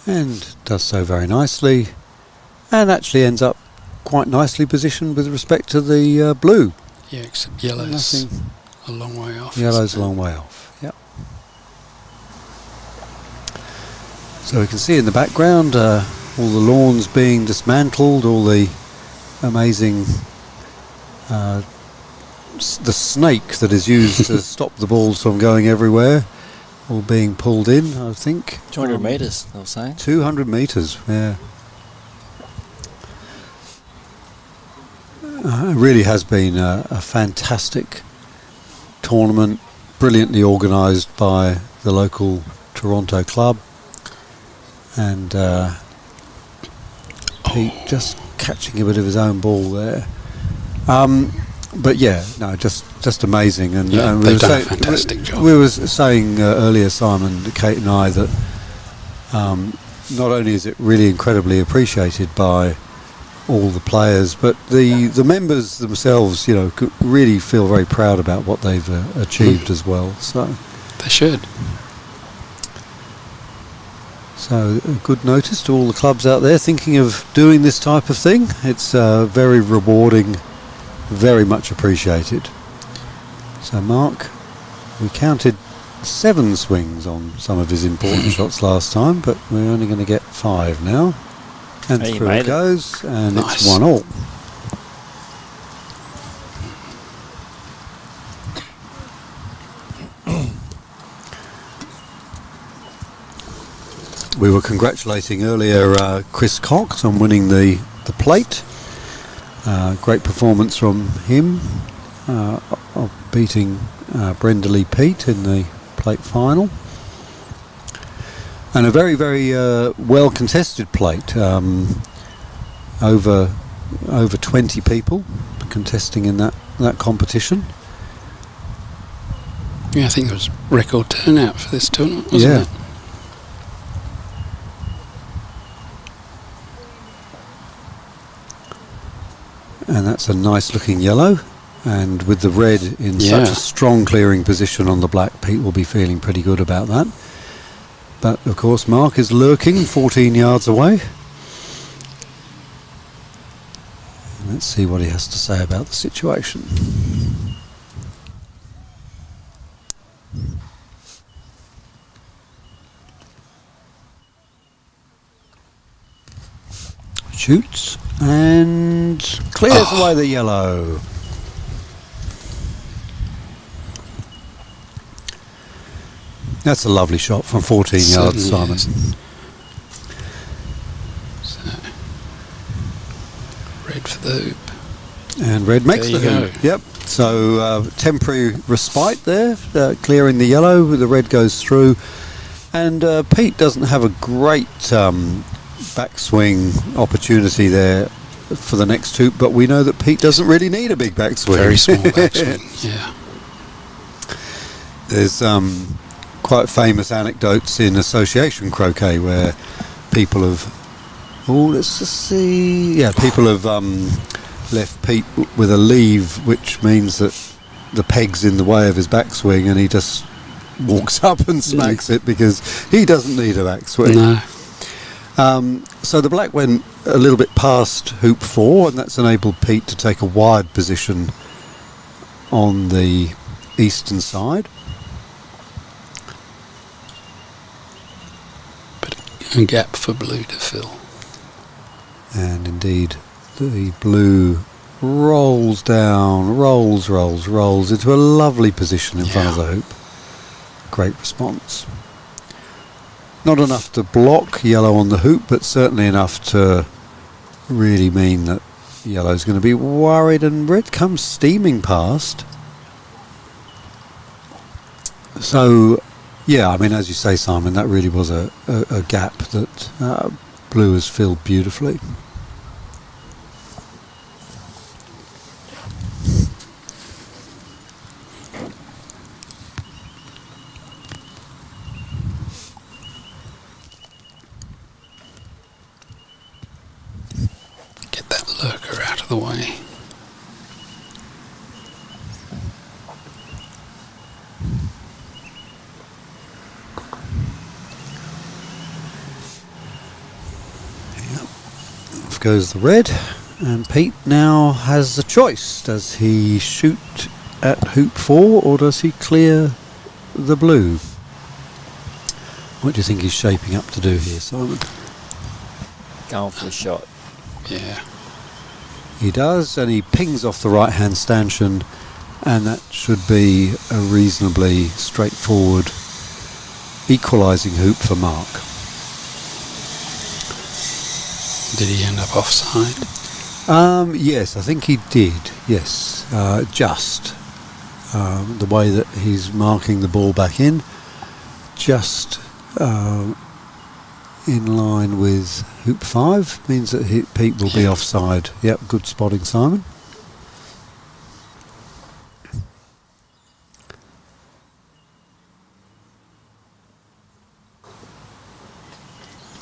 Speaker 1: and does so very nicely, and actually ends up quite nicely positioned with respect to the blue.
Speaker 4: Yeah, except yellow's
Speaker 1: Nothing.
Speaker 4: a long way off.
Speaker 1: Yellow's a
Speaker 4: isn't it?
Speaker 1: long way off. Yep. So we can see in the background all the lawns being dismantled, all the amazing the snake that is used to stop the balls from going everywhere, all being pulled in, I think.
Speaker 2: 200 metres, they were saying.
Speaker 1: 200 metres, yeah. It really has been a fantastic tournament, brilliantly organised by the local Toronto club, and Pete just catching a bit of his own ball there. But yeah, no, just amazing, and we
Speaker 4: they've
Speaker 1: were
Speaker 4: done a fantastic job.
Speaker 1: We were saying earlier, Simon, Kate, and I, that not only is it really incredibly appreciated by all the players, but the members themselves, you know, really feel very proud about what they've achieved as well. So
Speaker 4: They should.
Speaker 1: So a good notice to all the clubs out there thinking of doing this type of thing. It's very rewarding, very much appreciated. So Mark, we counted 7 swings on some of his important shots last time, but we're only going to get 5 now. And
Speaker 2: Hey,
Speaker 1: through
Speaker 2: made
Speaker 1: it
Speaker 2: it.
Speaker 1: goes, and
Speaker 4: Nice.
Speaker 1: it's 1-1. We were congratulating earlier Chris Cox on winning the plate. Great performance from him, of beating Brenda Pete in the plate final. And a very, very well contested plate. Over 20 people contesting in that competition.
Speaker 4: Yeah, I think it was record turnout for this tournament, wasn't
Speaker 1: Yeah.
Speaker 4: it?
Speaker 1: And that's a nice looking yellow, and with the red in
Speaker 4: Yeah.
Speaker 1: such a strong clearing position on the black, Pete will be feeling pretty good about that. But of course Mark is lurking 14 yards away. And let's see what he has to say about the situation. Shoots and clears away the yellow. That's a lovely shot from 14 yards,
Speaker 4: Certainly
Speaker 1: Simon.
Speaker 4: is. So, red for the hoop.
Speaker 1: And red makes
Speaker 4: There
Speaker 1: the
Speaker 4: you
Speaker 1: hoop.
Speaker 4: go.
Speaker 1: Yep. So temporary respite there, clearing the yellow. The red goes through, and Pete doesn't have a great backswing opportunity there for the next hoop, but we know that Pete doesn't really need a big backswing.
Speaker 4: Very small backswing, yeah.
Speaker 1: There's quite famous anecdotes in association croquet where people have, let's just see, people have left Pete with a leave, which means that the peg's in the way of his backswing, and he just walks up and smacks it because he doesn't need a backswing.
Speaker 4: No.
Speaker 1: So the black went a little bit past hoop 4, and that's enabled Pete to take a wide position on the eastern side.
Speaker 4: A gap for blue to fill.
Speaker 1: And indeed, the blue rolls down, rolls into a lovely position in front of the hoop. Great response. Not enough to block yellow on the hoop, but certainly enough to really mean that yellow's going to be worried, and red comes steaming past. So, yeah, I mean, as you say, Simon, that really was a gap that blue has filled beautifully.
Speaker 4: Get that lurker out of the way.
Speaker 1: Off goes the red, and Pete now has a choice. Does he shoot at hoop 4 or does he clear the blue? What do you think he's shaping up to do here, Simon?
Speaker 2: Going for a shot.
Speaker 4: Yeah.
Speaker 1: He does, and he pings off the right hand stanchion, and that should be a reasonably straightforward equalising hoop for Mark.
Speaker 4: Did he end up offside?
Speaker 1: Yes, I think he did. Yes, just the way that he's marking the ball back in, just in line with hoop 5, means that Pete will be offside. Yep, good spotting, Simon.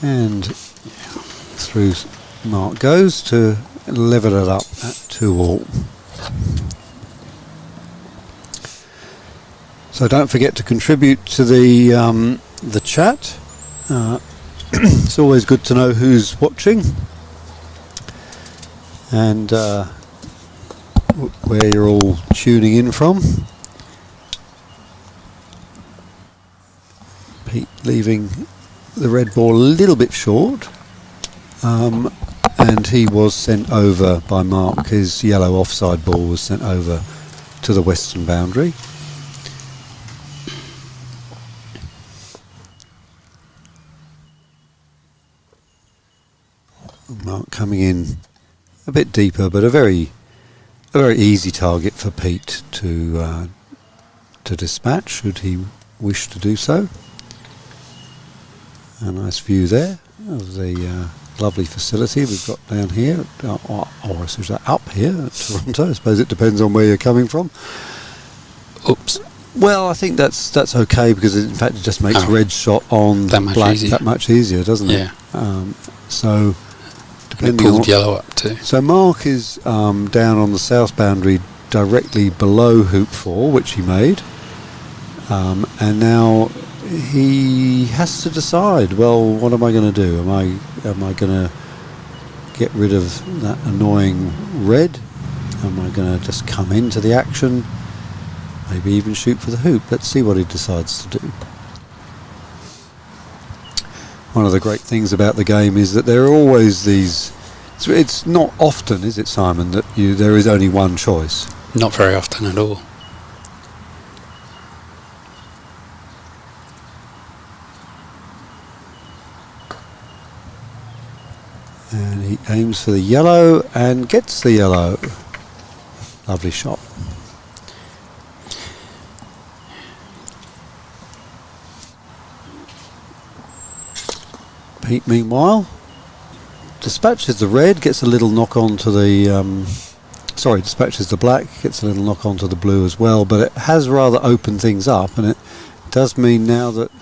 Speaker 1: And through Mark goes to level it up at 2-all. So don't forget to contribute to the chat. It's always good to know who's watching and where you're all tuning in from. Pete leaving the red ball a little bit short, and he was sent over by Mark. His yellow offside ball was sent over to the western boundary. Mark coming in a bit deeper, but a very easy target for Pete to dispatch should he wish to do so. A nice view there of the lovely facility we've got down here, or I suppose up here at Toronto. I suppose it depends on where you're coming from.
Speaker 4: Oops.
Speaker 1: Well, I think that's okay, because in fact it just makes red shot on black that much easier, doesn't it?
Speaker 4: Yeah.
Speaker 1: So
Speaker 4: depending on yellow up too.
Speaker 1: So Mark is down on the south boundary, directly below hoop 4, which he made, and now he has to decide, well, what am I going to do? Am I going to get rid of that annoying red? Am I going to just come into the action? Maybe even shoot for the hoop? Let's see what he decides to do. One of the great things about the game is that there are always these... It's not often, is it, Simon, that there is only one choice?
Speaker 4: Not very often at all.
Speaker 1: And he aims for the yellow and gets the yellow. Lovely shot. Pete, meanwhile, dispatches the red, gets a little knock on to the... dispatches the black, gets a little knock on to the blue as well, but it has rather opened things up, and it does mean now that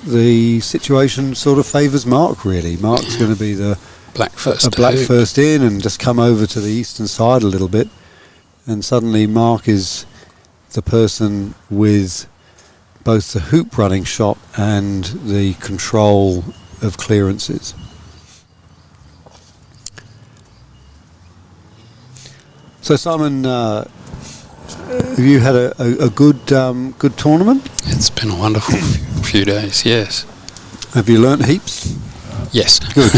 Speaker 1: the situation sort of favours Mark, really. Mark's going to be the
Speaker 4: black first,
Speaker 1: first in, and just come over to the eastern side a little bit, and suddenly Mark is the person with both the hoop running shot and the control of clearances. So Simon, have you had a good tournament?
Speaker 4: It's been a wonderful few days, yes.
Speaker 1: Have you learnt heaps?
Speaker 4: Yes.
Speaker 1: Good.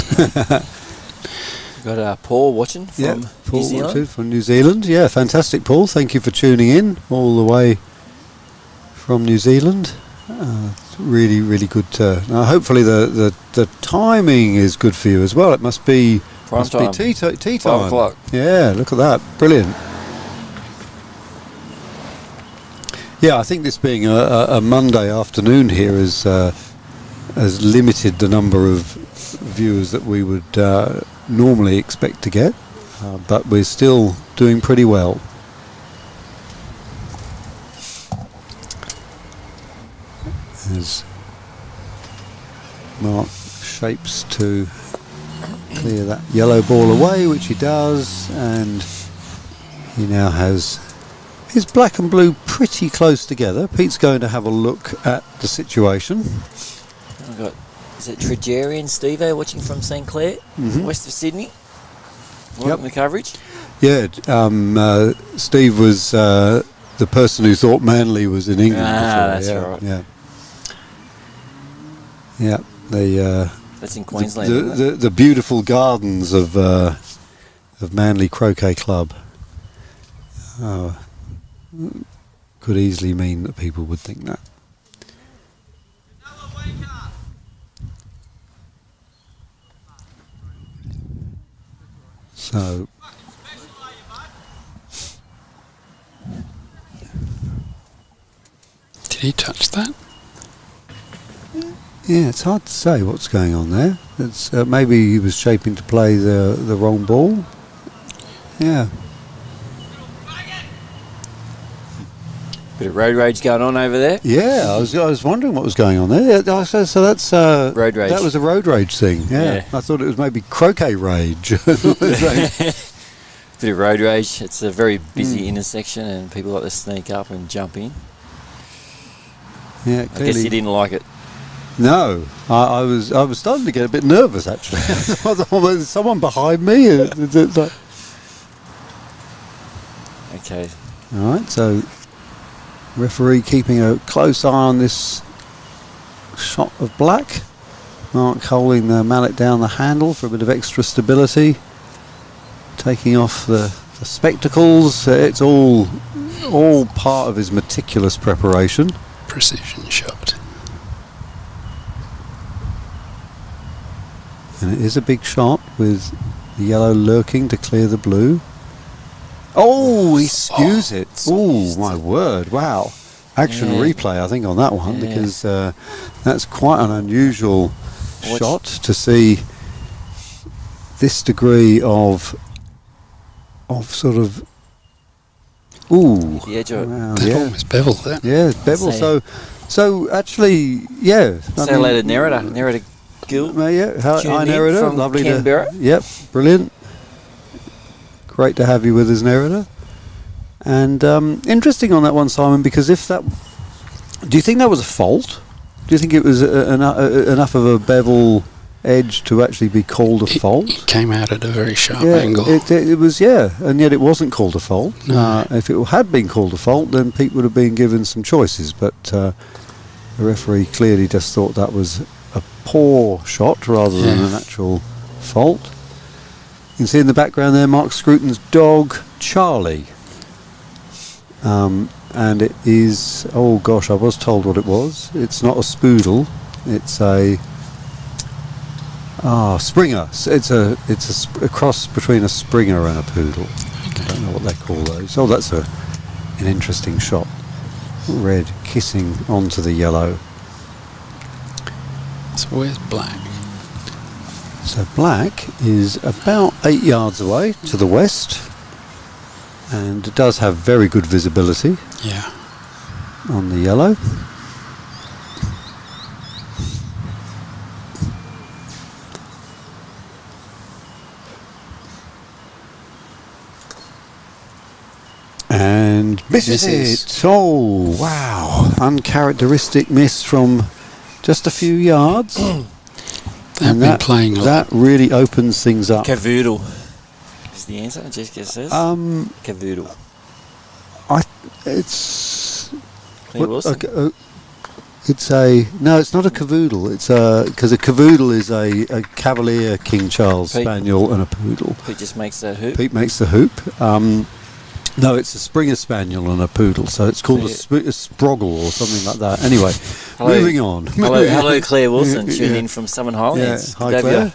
Speaker 2: Got Paul watching from
Speaker 1: Paul
Speaker 2: New Zealand.
Speaker 1: watching from New Zealand. Yeah, fantastic, Paul. Thank you for tuning in all the way from New Zealand. Really, really good. Now, hopefully the timing is good for you as well. It must be
Speaker 2: Prime time.
Speaker 1: tea time.
Speaker 2: 5 o'clock.
Speaker 1: Yeah, look at that. Brilliant. Yeah, I think this being a Monday afternoon here has limited the number of viewers that we would normally expect to get, but we're still doing pretty well. As Mark shapes to clear that yellow ball away, which he does, and he now has his black and blue pretty close together. Pete's going to have a look at the situation.
Speaker 2: We've got, is it Trajeri and Steve watching from St Clair, west of Sydney? Welcome the coverage.
Speaker 1: Yeah, Steve was the person who thought Manly was in England before.
Speaker 2: That's right.
Speaker 1: Yeah. Yeah,
Speaker 2: that's in Queensland. Isn't it?
Speaker 1: The beautiful gardens of Manly Croquet Club could easily mean that people would think that. So
Speaker 4: Did he touch that?
Speaker 1: yeah, it's hard to say what's going on there. It's maybe he was shaping to play the wrong ball. Yeah.
Speaker 2: Bit of road rage going on over there.
Speaker 1: Yeah, I was wondering what was going on there. Yeah, so that's
Speaker 2: road rage.
Speaker 1: That was a road rage thing. Yeah. I thought it was maybe croquet rage.
Speaker 2: Bit of road rage. It's a very busy intersection, and people like to sneak up and jump in.
Speaker 1: Yeah,
Speaker 2: I guess you didn't like it.
Speaker 1: No, I was starting to get a bit nervous actually. Was someone behind me?
Speaker 2: Okay.
Speaker 1: All right, so referee keeping a close eye on this shot of black. Mark holding the mallet down the handle for a bit of extra stability. Taking off the spectacles. It's all part of his meticulous preparation.
Speaker 4: Precision shot.
Speaker 1: And it is a big shot with the yellow lurking to clear the blue. Oh, he skews it. Oh, my word. Wow. Action replay, I think, on that one, because that's quite an unusual shot to see this degree of sort of... Ooh.
Speaker 2: The edge of
Speaker 4: That almost beveled that.
Speaker 1: Yeah, bevel. So actually, yeah.
Speaker 2: Say hello to Nerida Gill.
Speaker 1: Hi, Nerida.
Speaker 2: From
Speaker 1: Lovely
Speaker 2: Canberra.
Speaker 1: Yep, brilliant. Great to have you with us, Nerida. And interesting on that one, Simon, because do you think that was a fault? Do you think it was enough of a bevel edge to actually be called a fault?
Speaker 4: It came out at a very sharp angle.
Speaker 1: It was, and yet it wasn't called a fault.
Speaker 4: No.
Speaker 1: If it had been called a fault, then Pete would have been given some choices, but the referee clearly just thought that was a poor shot rather than an actual fault. You can see in the background there Mark Scruton's dog, Charlie. And it is, oh gosh, I was told what it was. It's not a spoodle, it's a Springer. It's a cross between a Springer and a poodle. Okay. I don't know what they call those. Oh, that's an interesting shot. Red kissing onto the yellow.
Speaker 4: So where's black?
Speaker 1: So black is about 8 yards away to the west, and it does have very good visibility
Speaker 4: Yeah.
Speaker 1: on the yellow. And misses it. Oh, wow. Uncharacteristic miss from just a few yards.
Speaker 4: They've been playing a lot.
Speaker 1: That really opens things up.
Speaker 2: Cavoodle is the answer, Jessica says. Cavoodle.
Speaker 1: It's...
Speaker 2: Claire Wilson?
Speaker 1: It's a... No, it's not a cavoodle. It's a... Because a cavoodle is a Cavalier King Charles
Speaker 2: Pete.
Speaker 1: Spaniel and a poodle.
Speaker 2: Pete just makes that hoop.
Speaker 1: Pete makes the hoop. No, it's a Springer Spaniel and a poodle, so it's called a sproggle or something like that. Anyway, moving on.
Speaker 2: Hello, Claire Wilson, tuning in from Southern Highlands.
Speaker 1: Yeah. Hi, Claire.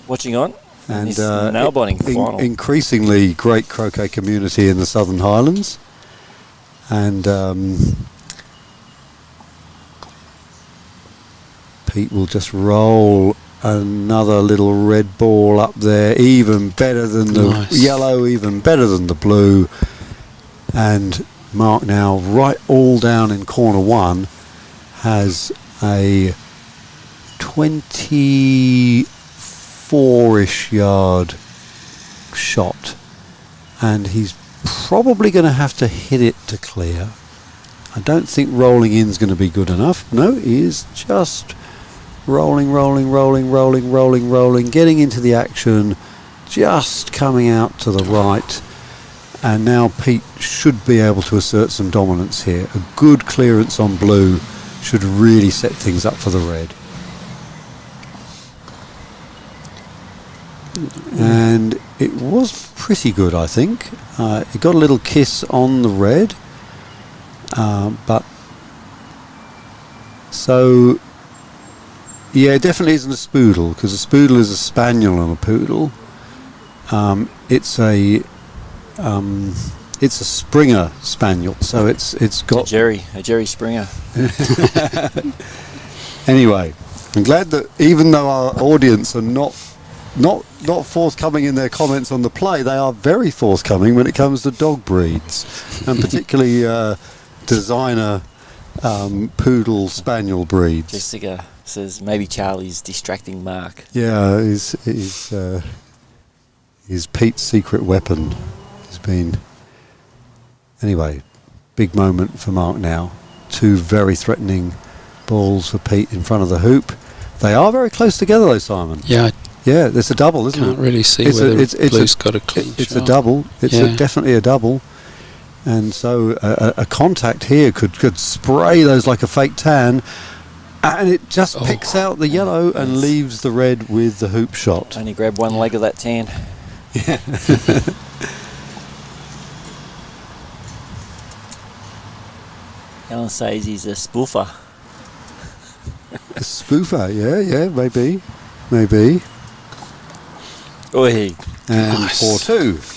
Speaker 2: Watching on.
Speaker 1: And
Speaker 2: this nail biting final.
Speaker 1: Increasingly great croquet community in the Southern Highlands. And Pete will just roll another little red ball up there, even better than the yellow, even better than the blue. And Mark now, right all down in corner one, has a 24-ish yard shot, and he's probably going to have to hit it to clear. I don't think rolling in's going to be good enough. No, he is just rolling, getting into the action, just coming out to the right. And now Pete should be able to assert some dominance here. A good clearance on blue should really set things up for the red. And it was pretty good, I think. It got a little kiss on the red, but so yeah, it definitely isn't a spoodle, because a spoodle is a spaniel and a poodle. It's a Springer Spaniel, so it's got
Speaker 2: a Jerry Springer.
Speaker 1: Anyway, I'm glad that even though our audience are not forthcoming in their comments on the play, they are very forthcoming when it comes to dog breeds, and particularly designer poodle spaniel breeds.
Speaker 2: Jessica says maybe Charlie's distracting Mark.
Speaker 1: Yeah, he's Pete's secret weapon has been. Anyway, big moment for Mark now. Two very threatening balls for Pete in front of the hoop. They are very close together though, Simon.
Speaker 4: Yeah.
Speaker 1: Yeah, it's a double, isn't it?
Speaker 4: Can't really see whether Blue's got a clean shot.
Speaker 1: It's a double. It's definitely a double. And so a contact here could spray those like a fake tan, and it just picks out the yellow and leaves the red with the hoop shot.
Speaker 2: Only grab one leg of that tan.
Speaker 1: Yeah.
Speaker 2: Alan says he's a spoofer.
Speaker 1: A spoofer, yeah, maybe.
Speaker 2: Oi.
Speaker 1: And
Speaker 4: Nice.
Speaker 1: 4-2.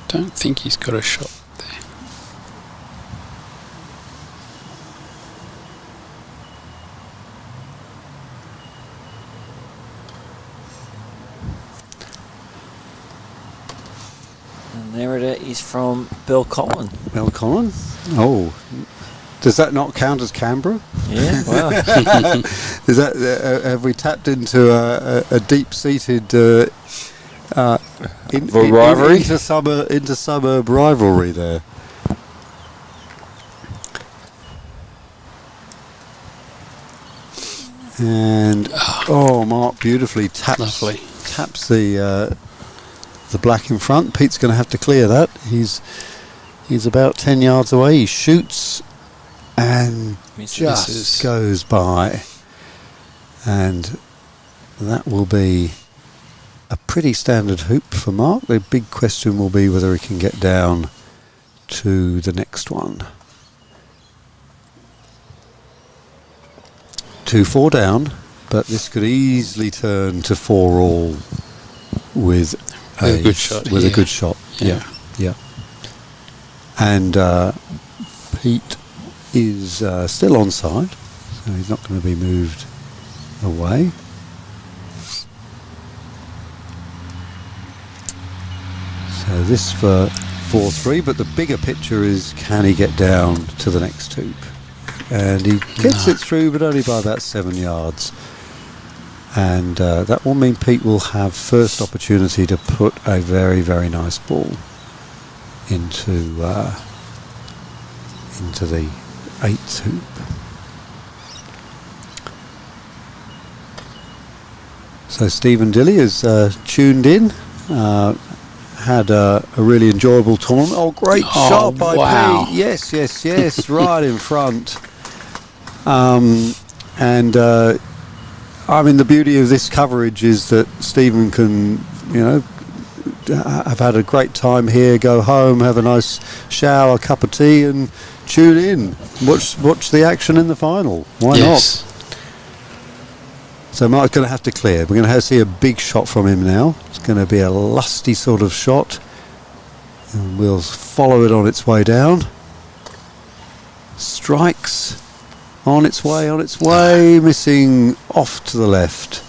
Speaker 4: Don't think he's got a shot there.
Speaker 2: And there it is from Belconnen.
Speaker 1: Belconnen? Oh. Does that not count as Canberra?
Speaker 2: Yeah, wow.
Speaker 1: Is that have we tapped into a deep-seated
Speaker 2: rivalry?
Speaker 1: Into suburb rivalry there? And Mark beautifully taps the black in front. Pete's going to have to clear that. He's about 10 yards away. He shoots and just goes by, and that will be a pretty standard hoop for Mark. The big question will be whether he can get down to the next one. 2-4 down, but this could easily turn to 4-all with
Speaker 4: a good shot.
Speaker 1: With a good shot. Yeah. And Pete is still onside, so he's not going to be moved away. So this for 4-3, but the bigger picture is, can he get down to the next hoop? And he gets it through, but only by about 7 yards. And that will mean Pete will have first opportunity to put a very, very nice ball into the 8th hoop. So Stephen Dilley is tuned in. Had a really enjoyable tournament. Oh, great shot by Pete. Yes, right in front. I mean, the beauty of this coverage is that Stephen can, have had a great time here, go home, have a nice shower, cup of tea, and tune in. Watch the action in the final. Why not? So Mark's going to have to clear. We're going to see a big shot from him now. It's going to be a lusty sort of shot. And we'll follow it on its way down. Strikes. On its way, missing off to the left.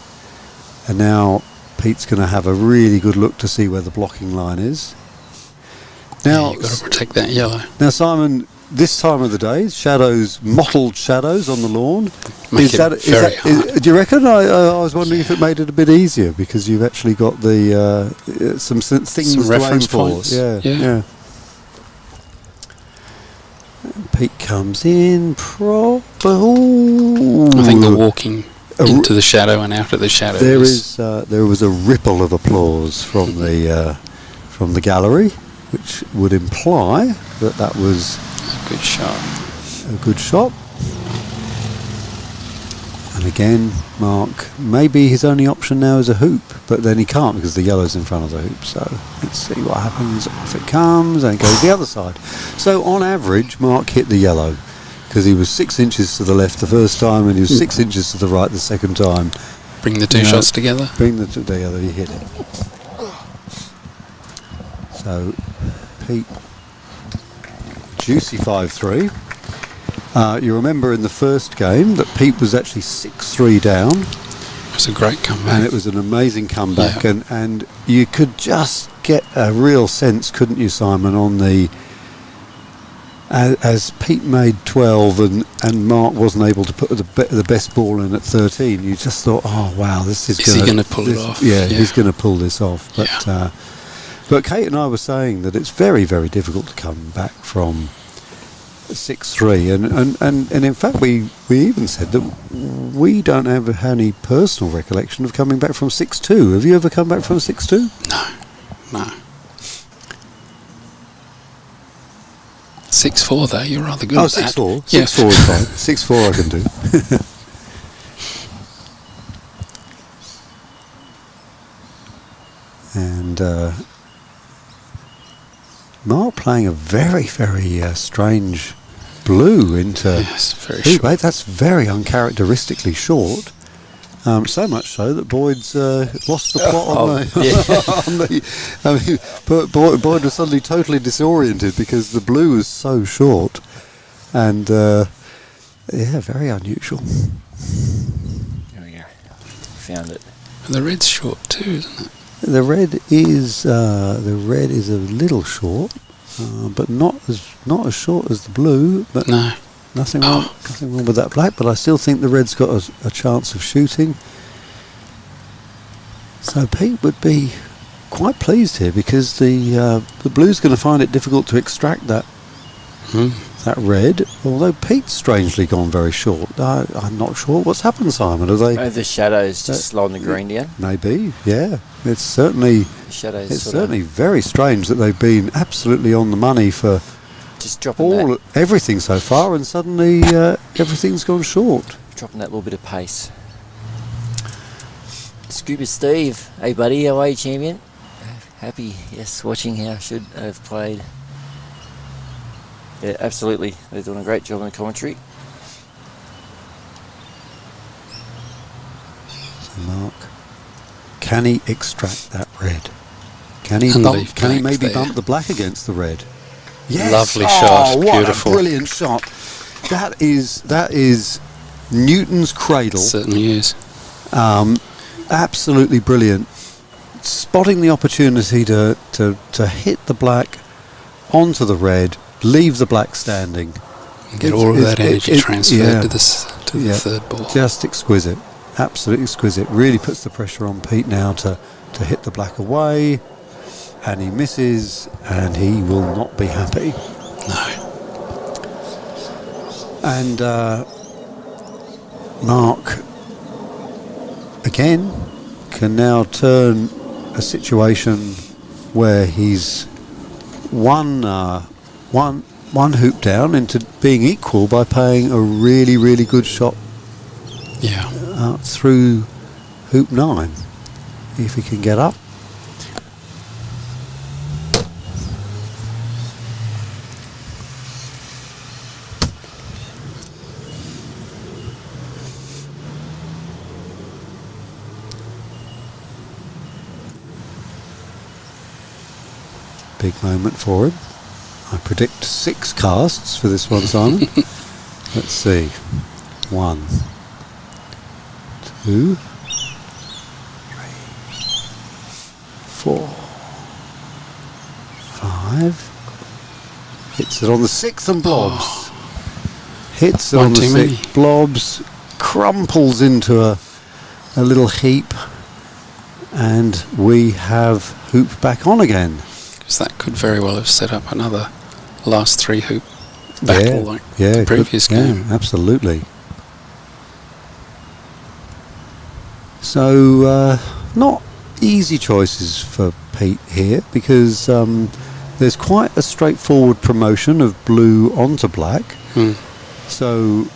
Speaker 1: And now Pete's going to have a really good look to see where the blocking line is. Now
Speaker 4: you've got to protect that yellow.
Speaker 1: Now, Simon, this time of the day, mottled shadows on the lawn.
Speaker 4: Do
Speaker 1: you reckon? I was wondering if it made it a bit easier because you've actually got the some things
Speaker 4: some
Speaker 1: to
Speaker 4: reference
Speaker 1: aim for.
Speaker 4: points.
Speaker 1: Yeah. Pete comes in proper.
Speaker 4: I think the walking into the shadow and out of the shadow.
Speaker 1: There was a ripple of applause from the gallery, which would imply that was
Speaker 4: a good shot.
Speaker 1: A good shot. And again, Mark, maybe his only option now is a hoop, but then he can't because the yellow's in front of the hoop. So let's see what happens. Off it comes and it goes the other side. So on average, Mark hit the yellow because he was 6 inches to the left the first time and he was 6 inches to the right the second time.
Speaker 4: Bring the two shots together.
Speaker 1: Bring the two together, he hit it. So Pete, juicy 5-3. You remember in the first game that Pete was actually 6-3 down.
Speaker 4: It was a great comeback.
Speaker 1: And it was an amazing comeback. Yeah. And you could just get a real sense, couldn't you, Simon, on the... As Pete made 12 and Mark wasn't able to put the best ball in at 13, you just thought, oh, wow, this is
Speaker 4: he going to pull it off?
Speaker 1: Yeah, he's going to pull this off. But Kate and I were saying that it's very, very difficult to come back from 6-3, and in fact we even said that we don't have any personal recollection of coming back from 6-2. Have you ever come back from 6-2?
Speaker 4: No. 6-4 though, you're rather good at that.
Speaker 1: 6-4. 6-4 is fine. 6-4 I can do. And Mark playing a very, very strange blue into...
Speaker 4: Yes, very short.
Speaker 1: That's very uncharacteristically short. So much so that Boyd's lost the plot Boyd was suddenly totally disoriented because the blue was so short. And, very unusual.
Speaker 2: There we go. Found it.
Speaker 4: And the red's short too, isn't it?
Speaker 1: The red is a little short, but not as short as the blue. But
Speaker 4: no,
Speaker 1: nothing wrong with that black. But I still think the red's got a chance of shooting. So Pete would be quite pleased here because the blue's going to find it difficult to extract that red. Although Pete's strangely gone very short. I'm not sure what's happened, Simon. Are they?
Speaker 2: The shadows just slowing the green down.
Speaker 1: Maybe, yeah. It's certainly very strange that they've been absolutely on the money for
Speaker 2: just dropping
Speaker 1: everything so far, and suddenly everything's gone short.
Speaker 2: Dropping that little bit of pace. Scuba Steve, hey buddy, how are you, champion? Happy, yes, watching how I should have played. Yeah, absolutely. They're doing a great job in the commentary.
Speaker 1: Mark. Can he extract that red? Can he maybe bump the black against the red? Yes.
Speaker 4: Lovely shot.
Speaker 1: What
Speaker 4: Beautiful.
Speaker 1: a brilliant shot. That is Newton's cradle.
Speaker 4: It certainly is.
Speaker 1: Absolutely brilliant. Spotting the opportunity to hit the black onto the red, leave the black standing.
Speaker 4: And get all of that energy transferred to the third ball.
Speaker 1: Just exquisite. Absolutely exquisite. Really puts the pressure on Pete now to hit the black away. And he misses, and he will not be happy.
Speaker 4: No.
Speaker 1: And Mark, again, can now turn a situation where he's one hoop down into being equal by playing a really, really good shot through hoop 9, if he can get up. Big moment for him. I predict 6 casts for this one, Simon. Let's see. 1, 2, 3, 4, 5. Hits it on the 6th and blobs. Hits it on the 6th, blobs, crumples into a little heap, and we have hoop back on again.
Speaker 4: Because that could very well have set up another last 3 hoop battle like the previous game.
Speaker 1: Yeah, absolutely. So not easy choices for Pete here, because there's quite a straightforward promotion of blue onto black. So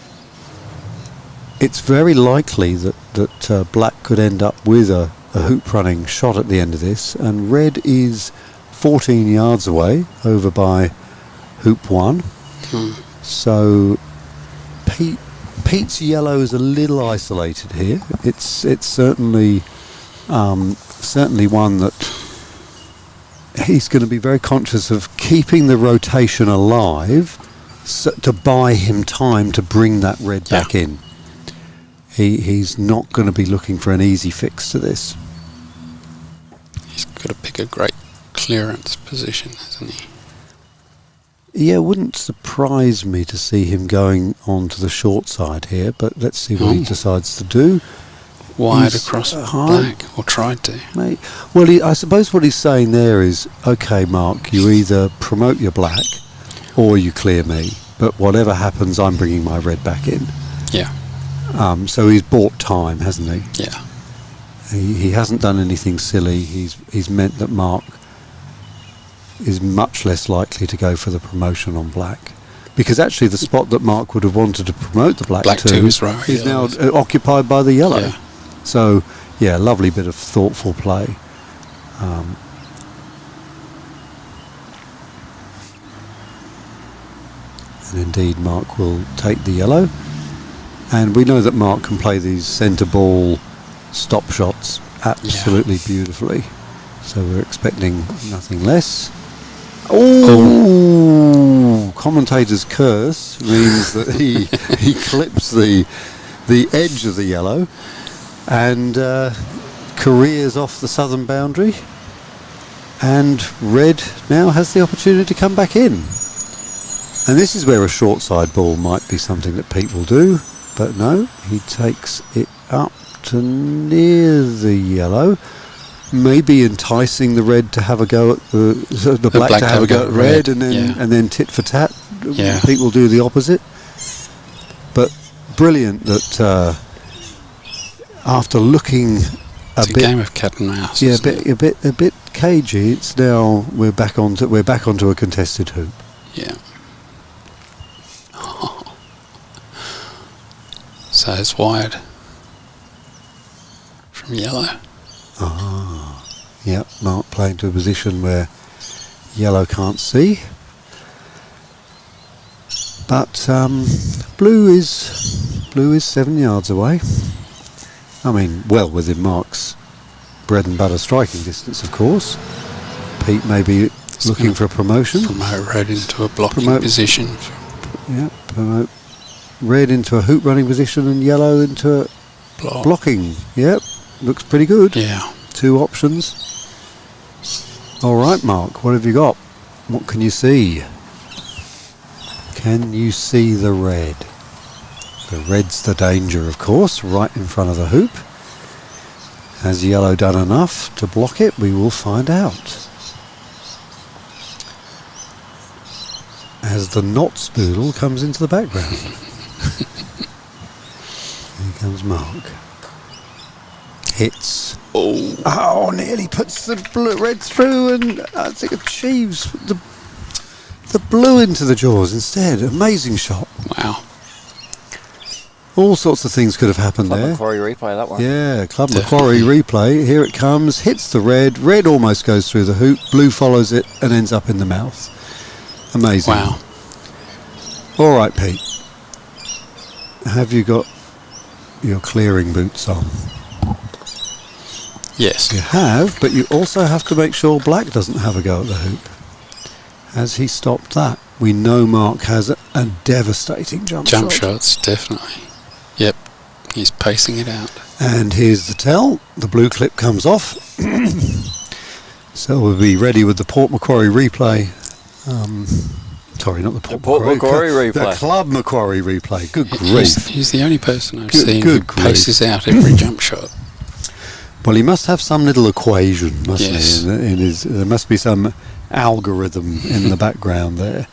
Speaker 1: it's very likely that black could end up with a hoop running shot at the end of this, and red is 14 yards away over by hoop 1. So Pete's yellow is a little isolated here. It's certainly one that he's going to be very conscious of keeping the rotation alive, to buy him time to bring that red back in. He's not going to be looking for an easy fix to this.
Speaker 4: He's got to pick a great clearance position, hasn't he?
Speaker 1: Yeah, it wouldn't surprise me to see him going on to the short side here, but let's see what he decides to do.
Speaker 4: Wide across black, or tried to.
Speaker 1: Well, I suppose what he's saying there is, okay, Mark, you either promote your black or you clear me, but whatever happens, I'm bringing my red back in.
Speaker 4: Yeah.
Speaker 1: So he's bought time, hasn't he?
Speaker 4: Yeah.
Speaker 1: He hasn't done anything silly. He's meant that Mark is much less likely to go for the promotion on black, because actually the spot that Mark would have wanted to promote the black to is now occupied by the yellow.
Speaker 4: Yeah.
Speaker 1: So yeah, lovely bit of thoughtful play. And indeed Mark will take the yellow, and we know that Mark can play these centre ball stop shots absolutely beautifully, so we're expecting nothing less. Oh, commentator's curse means that he clips the edge of the yellow and careers off the southern boundary, and red now has the opportunity to come back in. And this is where a short side ball might be something that Pete will do, but no, he takes it up to near the yellow, maybe enticing the red to have a go at the black to have a go at red, and then tit for tat. Pete will do the opposite. But brilliant that after looking
Speaker 4: it's a game of cat and mouse.
Speaker 1: Yeah, a bit cagey. It's now we're back onto a contested hoop.
Speaker 4: Yeah. So it's wide from yellow.
Speaker 1: Yep, Mark playing to a position where yellow can't see. But blue is 7 yards away. I mean, well within Mark's bread and butter striking distance, of course. Pete may be looking for a promotion.
Speaker 4: Promote red into a blocking position.
Speaker 1: Promote red into a hoop running position and yellow into a blocking. Yep, looks pretty good.
Speaker 4: Yeah.
Speaker 1: 2 options. All right, Mark, what have you got? What can you see? Can you see the red? The red's the danger, of course, right in front of the hoop. Has yellow done enough to block it? We will find out. As the knot spoodle comes into the background. Here comes Mark. Hits. Oh, nearly puts the red through, and I think achieves the blue into the jaws instead. Amazing shot.
Speaker 4: Wow.
Speaker 1: All sorts of things could have happened
Speaker 2: Club
Speaker 1: there.
Speaker 2: Macquarie replay, that one.
Speaker 1: Yeah, Club Macquarie replay. Here it comes, hits the red. Red almost goes through the hoop. Blue follows it and ends up in the mouth. Amazing.
Speaker 4: Wow.
Speaker 1: All right, Pete. Have you got your clearing boots on?
Speaker 4: Yes.
Speaker 1: You have, but you also have to make sure black doesn't have a go at the hoop. Has he stopped that? We know Mark has a devastating jump shot.
Speaker 4: Jump shots, definitely. Yep. He's pacing it out.
Speaker 1: And here's the tell. The blue clip comes off. So we'll be ready with the Port Macquarie replay. Sorry, not the Port
Speaker 2: Macquarie replay.
Speaker 1: The Club Macquarie replay. Good grief.
Speaker 4: He's the only person I've seen who paces out every jump shot.
Speaker 1: Well, he must have some little equation, mustn't
Speaker 4: Yes.
Speaker 1: he? In his, there must be some algorithm in the background there.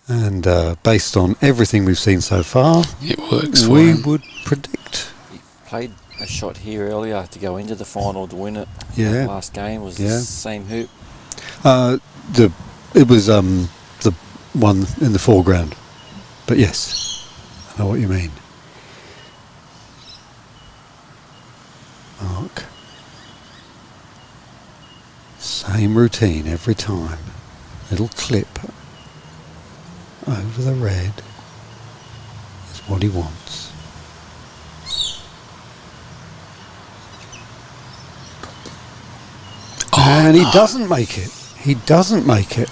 Speaker 1: And based on everything we've seen so far,
Speaker 4: it works.
Speaker 1: We would predict.
Speaker 2: He played a shot here earlier to go into the final to win it.
Speaker 1: Yeah.
Speaker 2: Last game was the same hoop.
Speaker 1: It was the one in the foreground. But yes, I know what you mean. Mark. Same routine every time. Little clip over the red is what he wants. And he doesn't make it. He doesn't make it.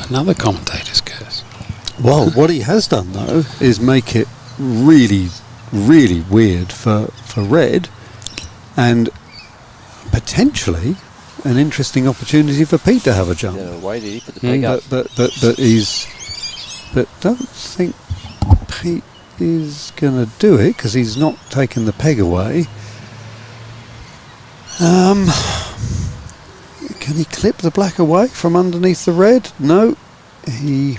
Speaker 4: Another commentator's curse.
Speaker 1: Well, what he has done though is make it really, really weird for red, and potentially an interesting opportunity for Pete to have a jump.
Speaker 2: Yeah, why did he put the peg up?
Speaker 1: But don't think Pete is going to do it because he's not taken the peg away. Can he clip the black away from underneath the red? No. He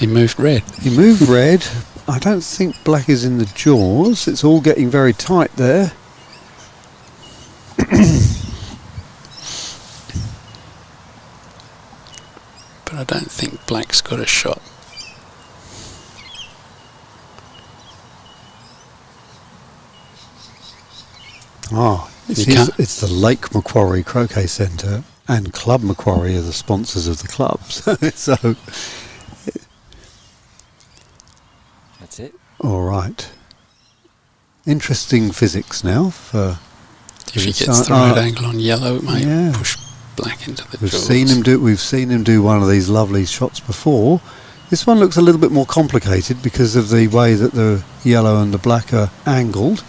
Speaker 4: moved red.
Speaker 1: He moved red. I don't think black is in the jaws. It's all getting very tight there.
Speaker 4: But I don't think black's got a shot.
Speaker 1: It's the Lake Macquarie Croquet Centre and Club Macquarie are the sponsors of the clubs. So
Speaker 2: that's it.
Speaker 4: Oh,
Speaker 1: all right. Interesting physics now.
Speaker 4: If he gets the right angle on yellow, it might push black into the jaws.
Speaker 1: We've seen him do one of these lovely shots before. This one looks a little bit more complicated because of the way that the yellow and the black are angled.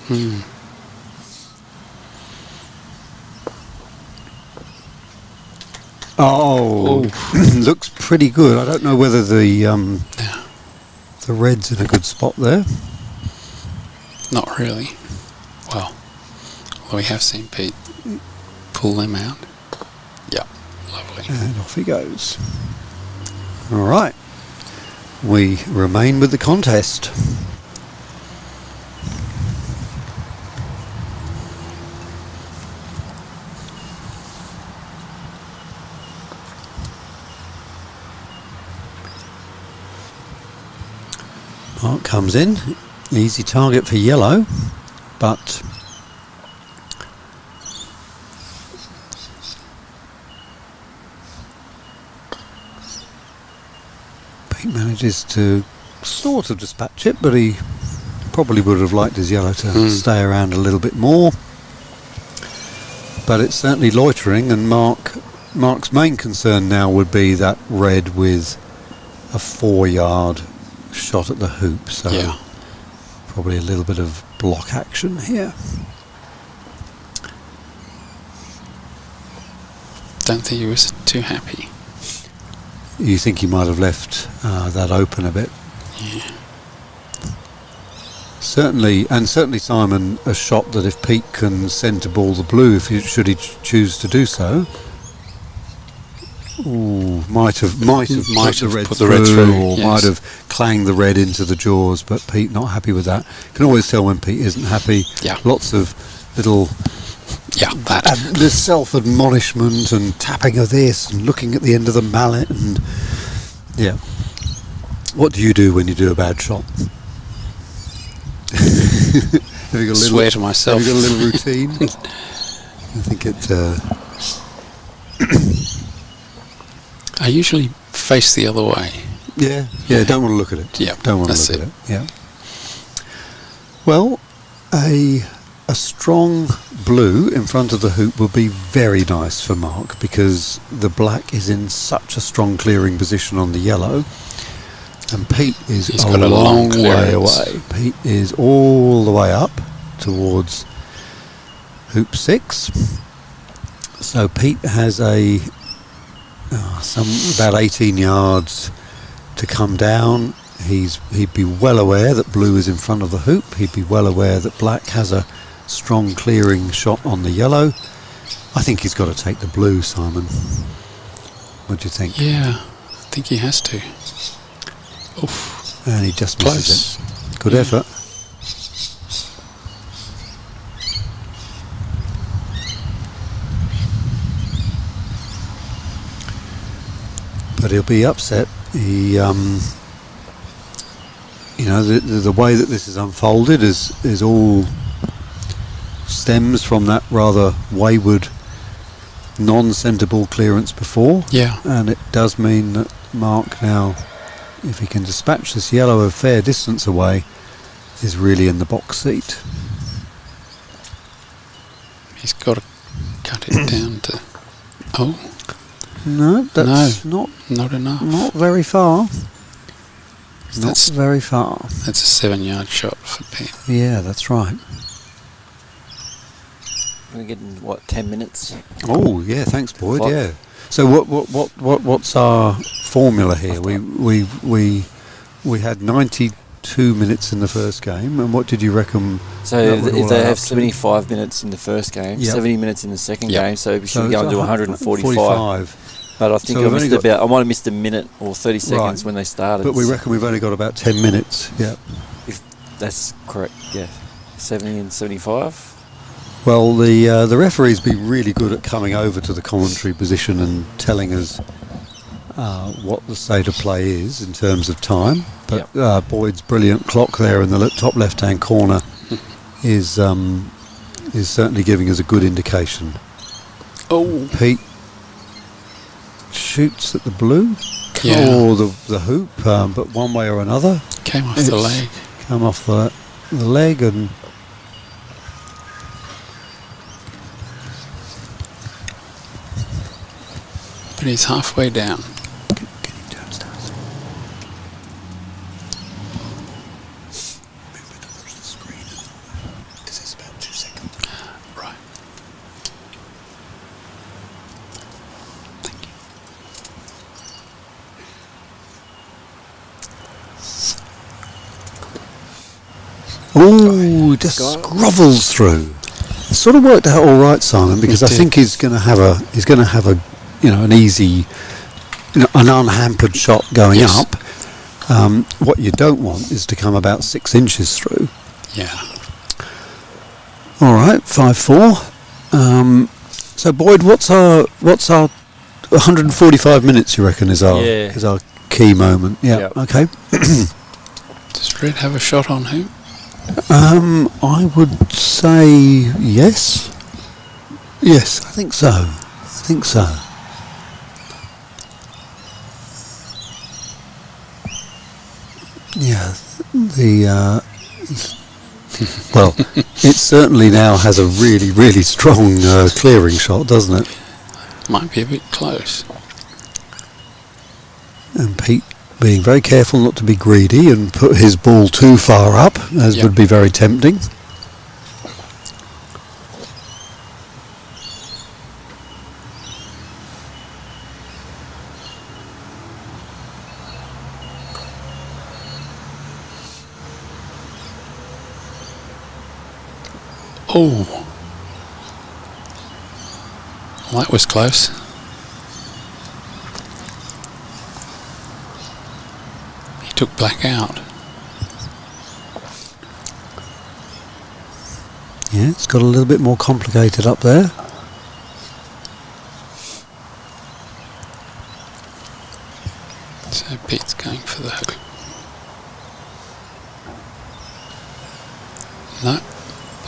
Speaker 1: Looks pretty good. I don't know whether the red's in a good spot there.
Speaker 4: Not really. Well, although we have seen Pete pull them out. Yeah, lovely.
Speaker 1: And off he goes. All right. We remain with the contest. Mark comes in, easy target for yellow, but Pete manages to sort of dispatch it, but he probably would have liked his yellow to stay around a little bit more. But it's certainly loitering, and Mark's main concern now would be that red with a 4-yard shot at the hoop. So probably a little bit of block action here.
Speaker 4: Don't think he was too happy.
Speaker 1: You think he might have left that open a bit?
Speaker 4: Yeah.
Speaker 1: Certainly Simon, a shot that if Pete can centre ball the blue, should he choose to do so, might have put the red through, or might have clanged the red into the jaws. But Pete not happy with that. Can always tell when Pete isn't happy.
Speaker 4: Yeah.
Speaker 1: Lots of little.
Speaker 4: Yeah,
Speaker 1: there's self-admonishment and tapping of this and looking at the end of the mallet and What do you do when you do a bad shot? Have you got
Speaker 4: swear to myself.
Speaker 1: Have you got a little routine? I think it.
Speaker 4: I usually face the other way.
Speaker 1: Yeah. Don't want to look at it.
Speaker 4: Yeah,
Speaker 1: don't want to look at it. Yeah. Well, a strong blue in front of the hoop would be very nice for Mark, because the black is in such a strong clearing position on the yellow, and Pete is a long way away. Pete is all the way up towards hoop 6. So Pete has about 18 yards to come down. He'd be well aware that blue is in front of the hoop. He'd be well aware that black has a strong clearing shot on the yellow. I think he's got to take the blue, Simon. What do you think?
Speaker 4: Yeah, I think he has to. Oof.
Speaker 1: And he just misses it. Good effort. But he'll be upset. He, the way that this is unfolded is all stems from that rather wayward non-centre ball clearance before.
Speaker 4: Yeah.
Speaker 1: And it does mean that Mark now, if he can dispatch this yellow a fair distance away, is really in the box seat.
Speaker 4: He's got to cut it down to... Oh.
Speaker 1: No, that's not
Speaker 4: enough.
Speaker 1: Not very far. Not very far.
Speaker 4: That's a 7-yard shot for Pete.
Speaker 1: Yeah, that's right.
Speaker 2: We're getting 10 minutes?
Speaker 1: Oh yeah, thanks, Boyd. Yeah. So what's our formula here? We had 92 minutes in the first game, and what did you reckon?
Speaker 2: So if they have 75 minutes in the first game, 70 minutes in the second game, so we should go into 145. But I think I might have missed a minute or 30 seconds when they started.
Speaker 1: But we reckon we've only got about 10 minutes. Yeah.
Speaker 2: If that's correct, yeah. 70 and 75.
Speaker 1: Well, the referee's been really good at coming over to the commentary position and telling us what the state of play is in terms of time. But Boyd's brilliant clock there in the top left-hand corner is certainly giving us a good indication.
Speaker 4: Oh,
Speaker 1: Pete shoots at the blue or the hoop, but one way or another,
Speaker 4: came off the leg.
Speaker 1: Come off the leg and.
Speaker 4: But he's halfway down.
Speaker 1: Can you turn stars? Move it towards the screen because it's about 2 seconds.
Speaker 4: Right. Thank
Speaker 1: you. Oh, just grovels through. It sort of worked out all right, Simon, because I think he's going to have a an easy, an unhampered shot going up. What you don't want is to come about 6 inches through.
Speaker 4: Yeah.
Speaker 1: All right, 5-4. So Boyd, what's our 145 minutes? You reckon is our key moment? Yeah. Okay.
Speaker 4: Does Red have a shot on hoop?
Speaker 1: I would say yes. Yes, I think so. Yeah, Well, it certainly now has a really, really strong clearing shot, doesn't it?
Speaker 4: Might be a bit close.
Speaker 1: And Pete being very careful not to be greedy and put his ball too far up, as would be very tempting.
Speaker 4: Oh, well, that was close. He took black out.
Speaker 1: Yeah, it's got a little bit more complicated up there.
Speaker 4: So Pete's going for the hook. No.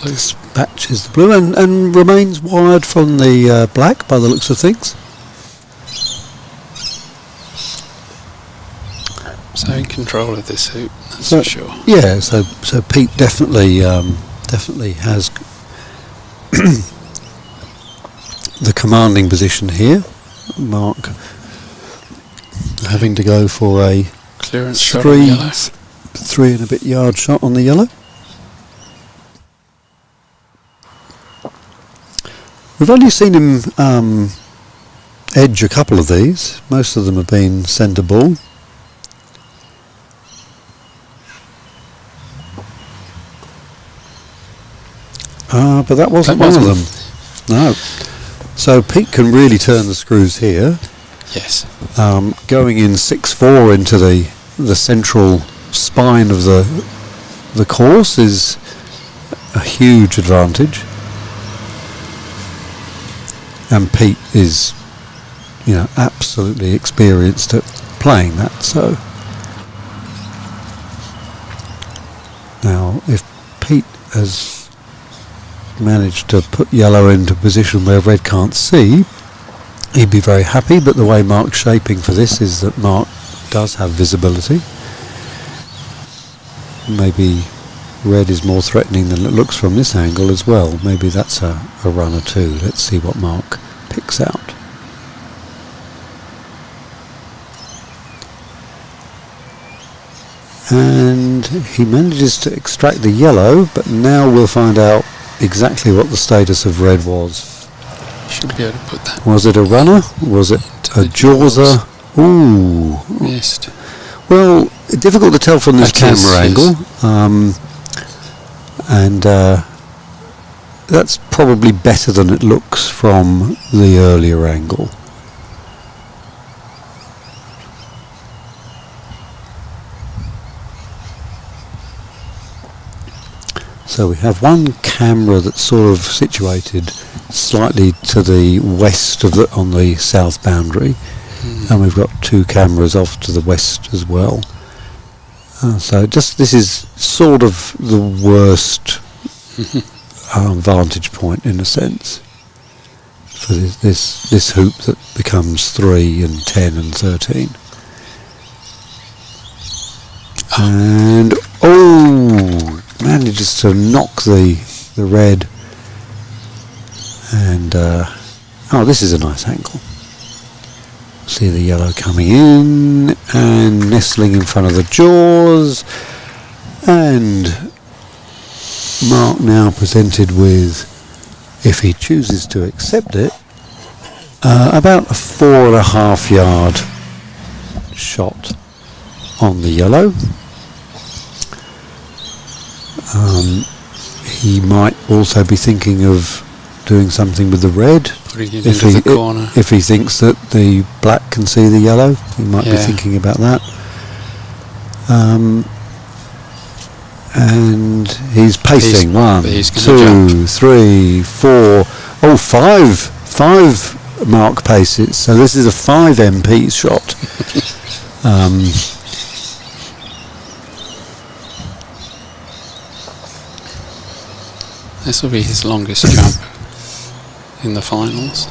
Speaker 4: Blue.
Speaker 1: Dispatches the blue and remains wide from the black by the looks of things.
Speaker 4: So in control of this hoop, that's for sure.
Speaker 1: Yeah, so Pete definitely has the commanding position here. Mark having to go for a
Speaker 4: clearance shot on yellow.
Speaker 1: 3 and a bit yard shot on the yellow. We've only seen him edge a couple of these. Most of them have been centre ball. But that wasn't one of them. No. So Pete can really turn the screws here.
Speaker 4: Yes.
Speaker 1: Going in 6-4 into the central spine of the course is a huge advantage. And Pete is, absolutely experienced at playing that. So now, if Pete has managed to put yellow into a position where red can't see, he'd be very happy. But the way Mark's shaping for this is that Mark does have visibility. Maybe red is more threatening than it looks from this angle as well. Maybe that's a run or two. Let's see what Mark picks out. And he manages to extract the yellow, but now we'll find out exactly what the status of red was.
Speaker 4: Should be able to put that.
Speaker 1: Was it a runner? Was it a jawser? Ooh.
Speaker 4: Missed.
Speaker 1: Well, difficult to tell from this camera angle. And that's probably better than it looks from the earlier angle. So we have one camera that's sort of situated slightly to the west of on the south boundary, and we've got 2 cameras off to the west as well. So this is sort of the worst vantage point in a sense for this hoop that becomes 3 and 10 and 13. And manages to knock the red, and this is a nice angle. See the yellow coming in and nestling in front of the jaws, and Mark now presented with, if he chooses to accept it, about a 4.5 yard shot on the yellow. He might also be thinking of doing something with the red.
Speaker 4: Putting it into the corner.
Speaker 1: If he thinks that the black can see the yellow, he might be thinking about that. And he's pacing. 1, 2, 3, 4. 5 Mark paces. So this is a 5 MP shot.
Speaker 4: This will be his longest jump in the finals.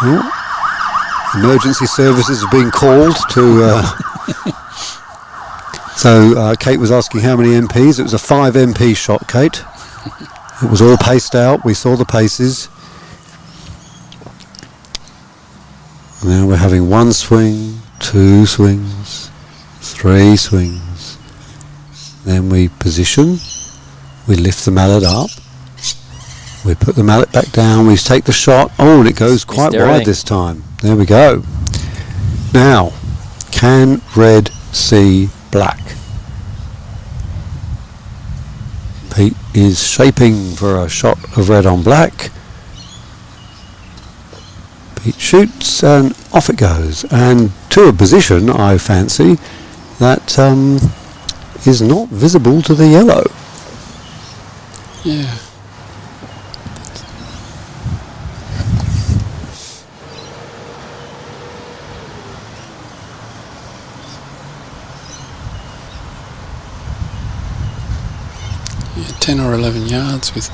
Speaker 1: Yeah. Emergency services have been called to... So Kate was asking how many MPs. It was a 5 MP shot, Kate. It was all paced out. We saw the paces. Now we're having 1 swing, 2 swings, 3 swings. Then we position. We lift the mallet up. We put the mallet back down. We take the shot. Oh, and it goes quite wide this time. There we go. Now, can red see black? Pete is shaping for a shot of red on black. Pete shoots and off it goes. And to a position, I fancy, that is not visible to the yellow.
Speaker 4: Yeah. Yeah, 10 or 11 yards with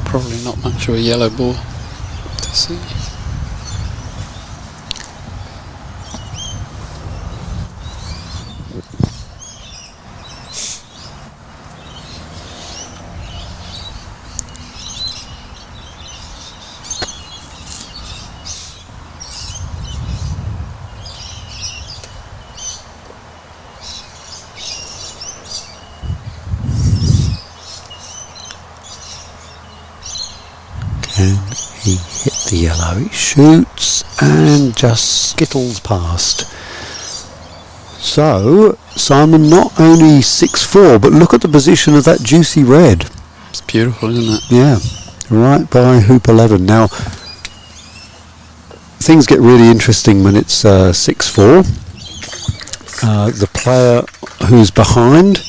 Speaker 4: probably not much of a yellow ball to see.
Speaker 1: Can he hit the yellow? He shoots and just skittles past. So, Simon, not only 6-4, but look at the position of that juicy red.
Speaker 4: It's beautiful, isn't it?
Speaker 1: Yeah, right by hoop 11. Now, things get really interesting when it's 6-4. The player who's behind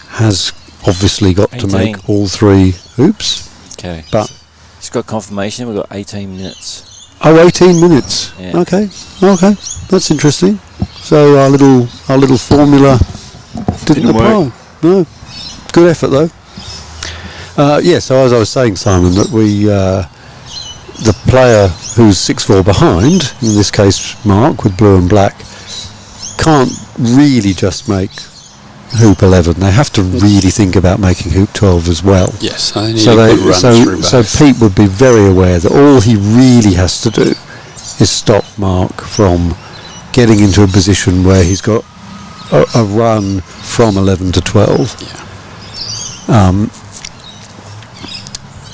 Speaker 1: has obviously got
Speaker 2: 18.
Speaker 1: to make all 3 hoops.
Speaker 2: Okay.
Speaker 1: But
Speaker 2: it's got confirmation. We've got 18 minutes.
Speaker 1: Oh, 18 minutes.
Speaker 2: Yeah.
Speaker 1: Okay. That's interesting. So our little formula didn't apply.
Speaker 2: work.
Speaker 1: No. Good effort though. So as I was saying, Simon, that we the player who's 6-4 behind, in this case Mark with blue and black, can't really just make hoop 11. They have to really think about making hoop 12 as well.
Speaker 4: Yes, they need a good run through both.
Speaker 1: So Pete would be very aware that all he really has to do is stop Mark from getting into a position where he's got a run from 11 to 12.
Speaker 4: Yeah.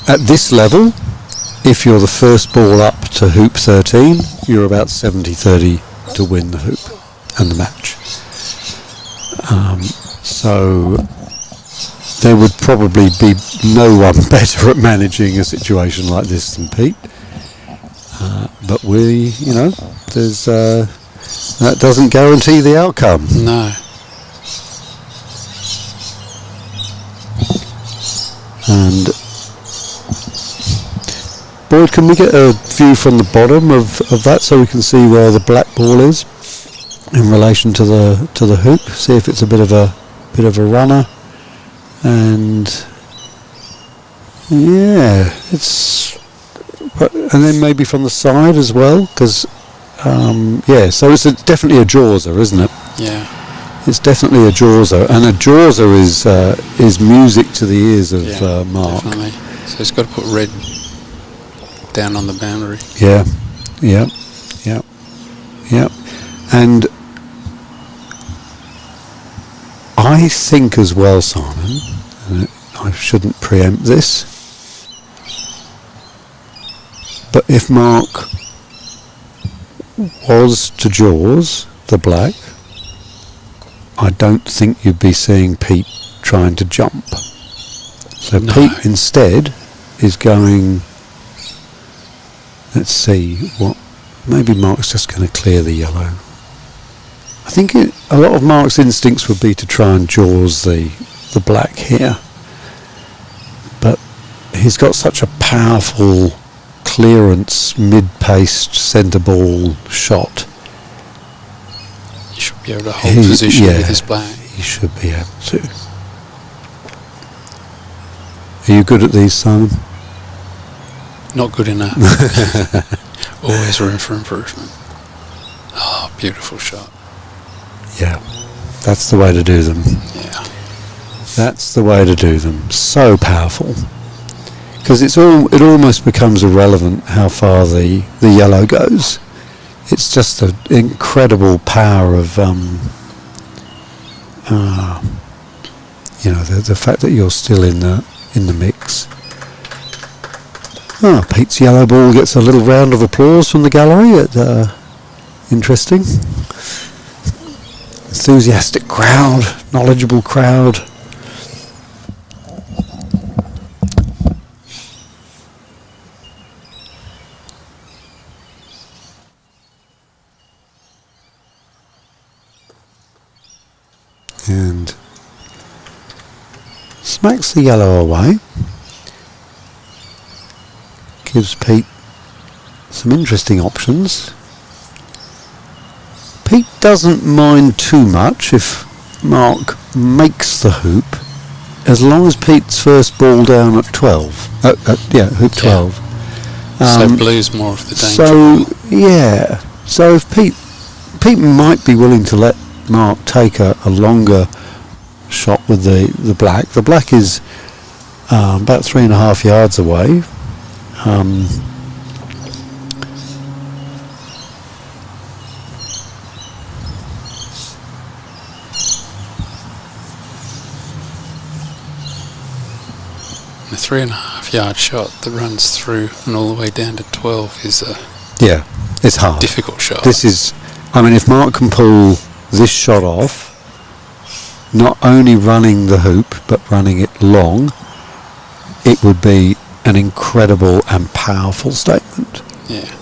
Speaker 1: At this level, if you're the first ball up to hoop 13, you're about 70-30 to win the hoop and the match. So there would probably be no one better at managing a situation like this than Pete. But there's that doesn't guarantee the outcome.
Speaker 4: No.
Speaker 1: And Boyd, can we get a view from the bottom of that so we can see where the black ball is in relation to the hoop? See if it's a bit of a runner. And yeah, and then maybe from the side as well, because so it's definitely a jawser, isn't it?
Speaker 4: Yeah.
Speaker 1: It's definitely a jawser, and a jawser is music to the ears of Mark.
Speaker 4: Definitely. So he's got to put red down on the boundary.
Speaker 1: Yeah. And I think as well, Simon, and I shouldn't preempt this, but if Mark was to jaws the black, I don't think you'd be seeing Pete trying to jump. So
Speaker 4: No.
Speaker 1: Pete instead is going, let's see, maybe Mark's just going to clear the yellow. I think a lot of Mark's instincts would be to try and jaws the black here. But he's got such a powerful clearance, mid-paced, centre ball shot.
Speaker 4: He should be able to hold position with his black.
Speaker 1: He should be able to. Are you good at these, Simon?
Speaker 4: not good enough. Always room for improvement. Oh, beautiful shot.
Speaker 1: Yeah, that's the way to do them.
Speaker 4: Yeah.
Speaker 1: That's the way to do them. So powerful. Because it almost becomes irrelevant how far the yellow goes. It's just the incredible power of, the fact that you're still in the mix. Oh, Pete's yellow ball gets a little round of applause from the gallery. Interesting. Enthusiastic crowd, knowledgeable crowd. And smacks the yellow away. Gives Pete some interesting options. Pete doesn't mind too much if Mark makes the hoop, as long as Pete's first ball down at 12. Hoop 12.
Speaker 4: So blue's more of the danger.
Speaker 1: So, yeah. So if Pete might be willing to let Mark take a longer shot with the black. The black is about 3.5 yards away.
Speaker 4: The 3.5 yard shot that runs through and all the way down to 12 is
Speaker 1: it's hard.
Speaker 4: Difficult shot.
Speaker 1: This is, if Mark can pull this shot off, not only running the hoop but running it long, it would be an incredible and powerful statement.
Speaker 4: Yeah.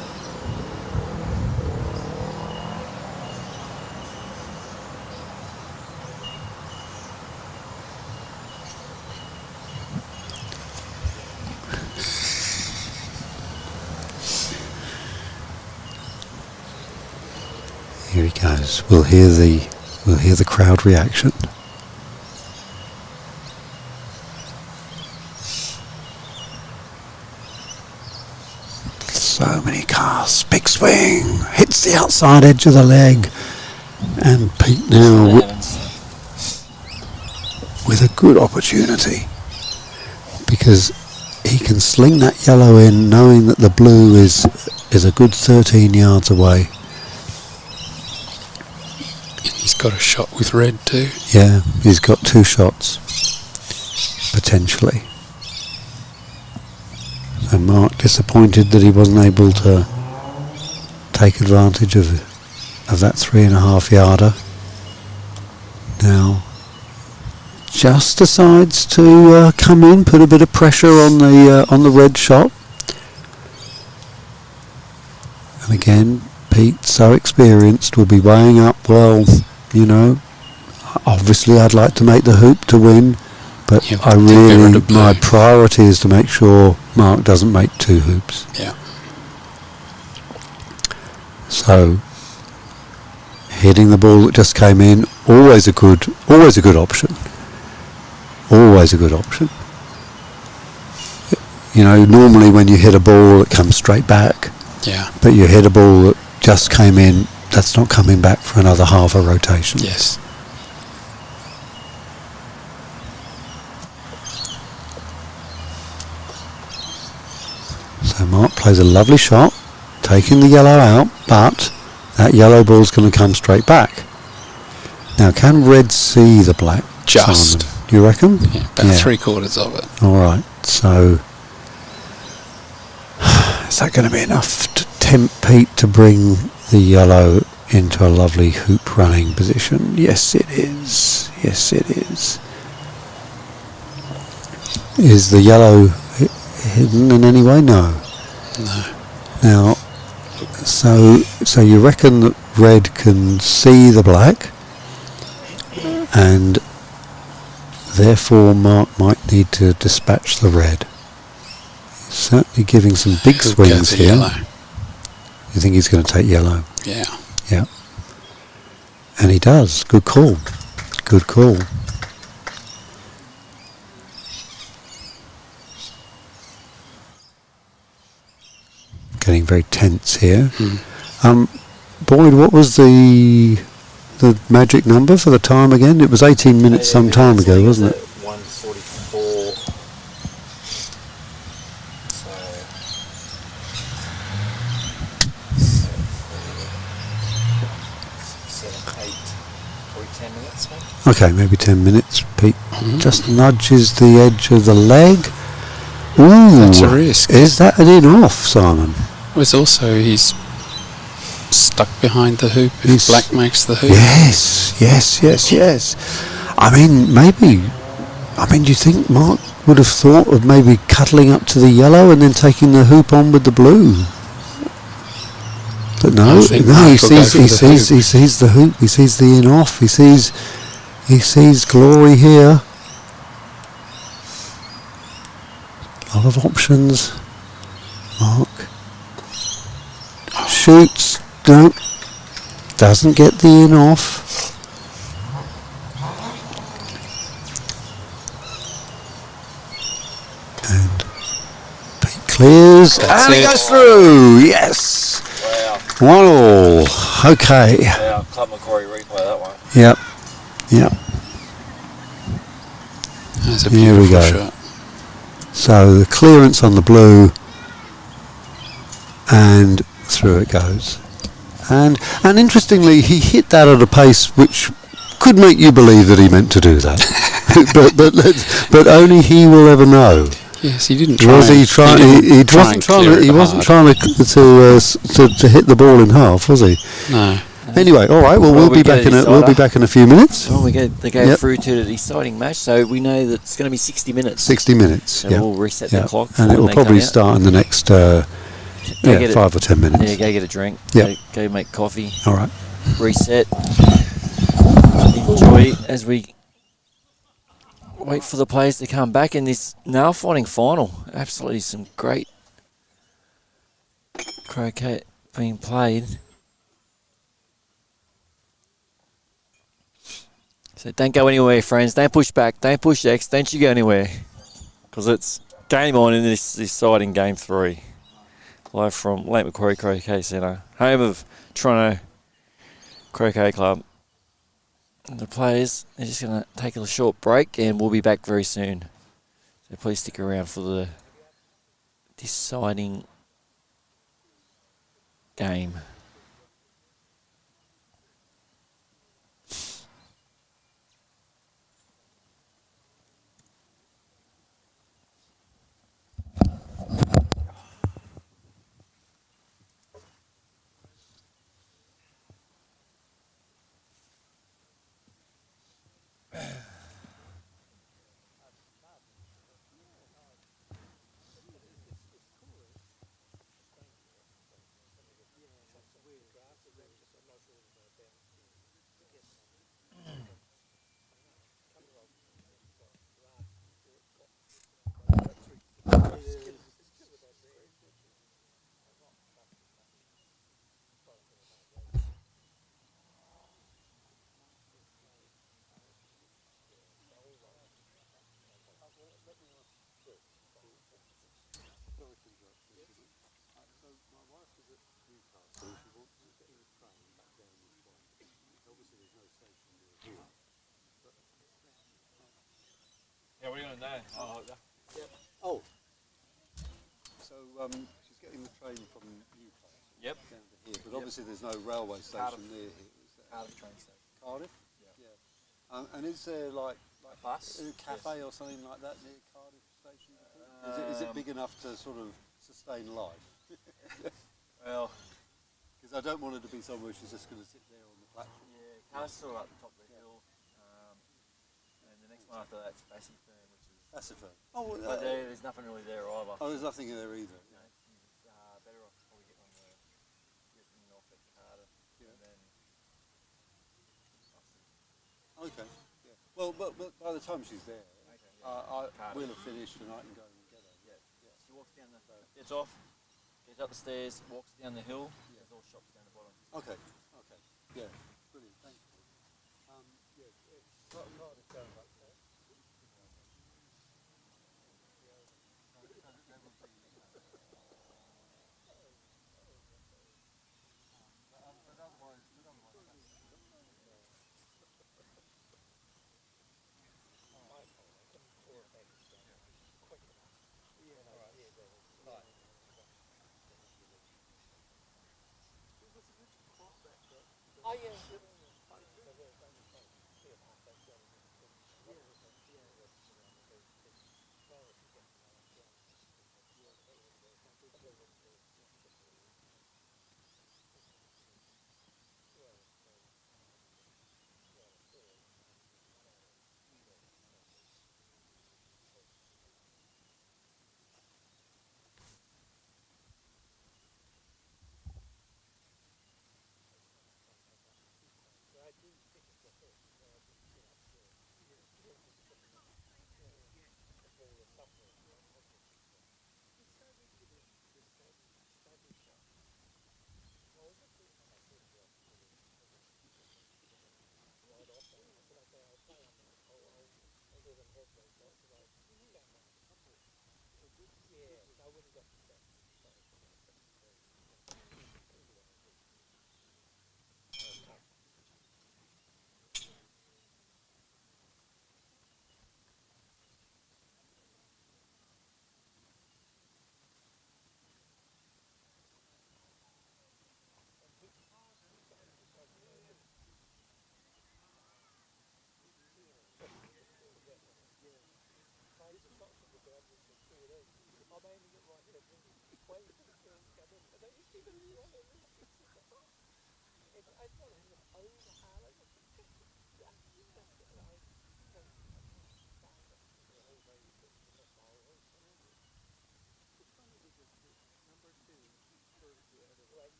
Speaker 1: Here he goes. We'll hear the crowd reaction. So many casts. Big swing. Hits the outside edge of the leg. And Pete now with a good opportunity, because he can sling that yellow in knowing that the blue is a good 13 yards away.
Speaker 4: He's got a shot with red too.
Speaker 1: Yeah, he's got 2 shots, potentially. And Mark disappointed that he wasn't able to take advantage of that 3.5 yarder. Now, just decides to come in, put a bit of pressure on the red shot. And again, Pete, so experienced, will be weighing up, obviously I'd like to make the hoop to win, but my priority is to make sure Mark doesn't make 2 hoops.
Speaker 4: Yeah.
Speaker 1: So, hitting the ball that just came in, always a good option. Always a good option. Normally when you hit a ball it comes straight back.
Speaker 4: Yeah.
Speaker 1: But you hit a ball that just came in, that's not coming back for another half a rotation.
Speaker 4: Yes.
Speaker 1: So Mark plays a lovely shot, taking the yellow out, but that yellow ball's going to come straight back. Now, can red see the black?
Speaker 4: Just.
Speaker 1: Simon? Do you reckon?
Speaker 4: Yeah, about 3/4 of it.
Speaker 1: All right. So, is that going to be enough to tempt Pete to bring the yellow into a lovely hoop running position? Yes, it is. Yes, it is. Is the yellow hidden in any way? No.
Speaker 4: No.
Speaker 1: Now, so you reckon that red can see the black, and therefore Mark might need to dispatch the red. He's certainly giving some big swings here.
Speaker 4: Yellow.
Speaker 1: You think he's going to take yellow?
Speaker 4: Yeah.
Speaker 1: Yeah. And he does. Good call. Good call. getting very tense here. Boyd, what was the magic number for the time again? It was 18 minutes some time ago, wasn't it?
Speaker 2: 1:44. So 7, 8, probably 10 minutes, maybe.
Speaker 1: Okay, maybe 10 minutes. Pete just nudges the edge of the leg. Ooh,
Speaker 4: that's a risk.
Speaker 1: Is that an in-off, Simon?
Speaker 4: It was also, he's stuck behind the hoop. If black makes the hoop.
Speaker 1: Yes. I mean, maybe. I mean, do you think Mark would have thought of maybe cuddling up to the yellow and then taking the hoop on with the blue? But no, he sees the hoop. He sees the in-off. He sees glory here. A lot of options. Mark shoots. No, doesn't get the in-off. And Pete clears. And it goes through. Yes. Wow. 1-1. Okay.
Speaker 2: Wow, Club Macquarie replay that one.
Speaker 1: Yep.
Speaker 4: That's a
Speaker 1: Here we go.
Speaker 4: shot.
Speaker 1: So the clearance on the blue, and through it goes. And interestingly, he hit that at a pace which could make you believe that he meant to do that. but only he will ever know.
Speaker 4: Yes, he didn't try.
Speaker 1: Was he trying? He wasn't trying to hit the ball in half, was he?
Speaker 4: No.
Speaker 1: Anyway, all right. Well, we'll be back in a few minutes.
Speaker 2: Well, they go through to the deciding match, so we know that it's going to be 60 minutes.
Speaker 1: 60 minutes.
Speaker 2: So we'll reset the clock,
Speaker 1: and it will probably start in the next 5 or 10 minutes.
Speaker 2: Yeah, go get a drink.
Speaker 1: Yeah.
Speaker 2: Go make coffee.
Speaker 1: All right.
Speaker 2: Reset. Enjoy as we wait for the players to come back in this nail fighting final. Absolutely some great croquet being played. So don't go anywhere, friends. Don't push back. Don't push X. Don't you go anywhere. Because it's game on in this side in Game 3. Live from Lake Macquarie Croquet Centre, home of Toronto Croquet Club. And the players are just going to take a short break and we'll be back very soon. So please stick around for the deciding game. Yeah, what are you going to know?
Speaker 1: Oh. So she's getting the train from Newcastle down to here, but obviously there's no railway station near here.
Speaker 2: Cardiff train station.
Speaker 1: Cardiff? Yeah. And is there like
Speaker 2: a bus?
Speaker 1: A cafe or something like that near Cardiff station? Is it big enough to sort of sustain life?
Speaker 2: Well,
Speaker 1: because I don't want her to be somewhere she's just going to sit there on the platform.
Speaker 2: Yeah, Cardiff's up the top of the hill, and the next one after that's Bassington, which is...
Speaker 1: Bassington.
Speaker 2: But there's nothing really there either.
Speaker 1: Oh, there's nothing there either.
Speaker 2: No, better off probably getting off at Cardiff, and then...
Speaker 1: Okay. Yeah. Well, but by the time she's there, we'll have finished and I can go and get her.
Speaker 2: Yeah. She walks down gets off, gets up the stairs, walks down the hill. There's all shops down the bottom.
Speaker 1: Okay. Yeah. Brilliant. Thank you. Cardiff going back there.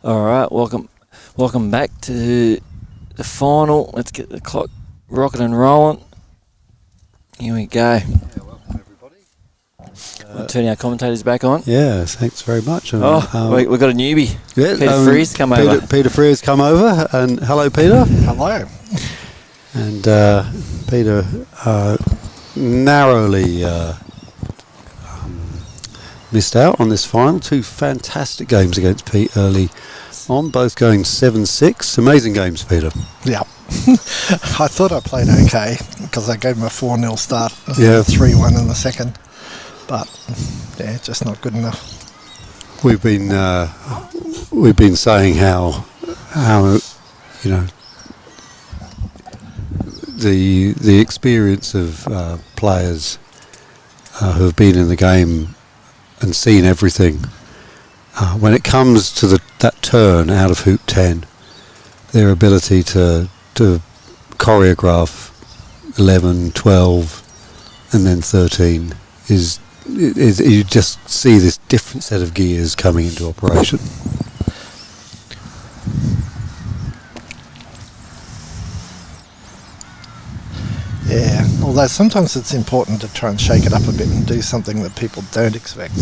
Speaker 2: All right, welcome back to the final. Let's get the clock rocking and rolling. Here we go.
Speaker 1: Yeah, welcome everybody.
Speaker 2: We'll turn our commentators back on.
Speaker 1: Yeah, thanks very much.
Speaker 2: We've got a newbie.
Speaker 1: Yeah,
Speaker 2: Peter Freeze come over.
Speaker 1: Peter Freeze come over, and hello, Peter.
Speaker 5: Hello.
Speaker 1: And Peter narrowly missed out on this final. Two fantastic games against Pete early on, both going 7-6. Amazing games, Peter.
Speaker 5: Yeah. I thought I played okay because I gave him a 4-0 start.
Speaker 1: Yeah.
Speaker 5: 3-1 in the second. But, yeah, just not good enough.
Speaker 1: We've been saying how you know the experience of players who have been in the game and seen everything. When it comes to that turn out of hoop 10, their ability to choreograph 11, 12, and then 13 is you just see this different set of gears coming into operation.
Speaker 5: Yeah, although sometimes it's important to try and shake it up a bit and do something that people don't expect.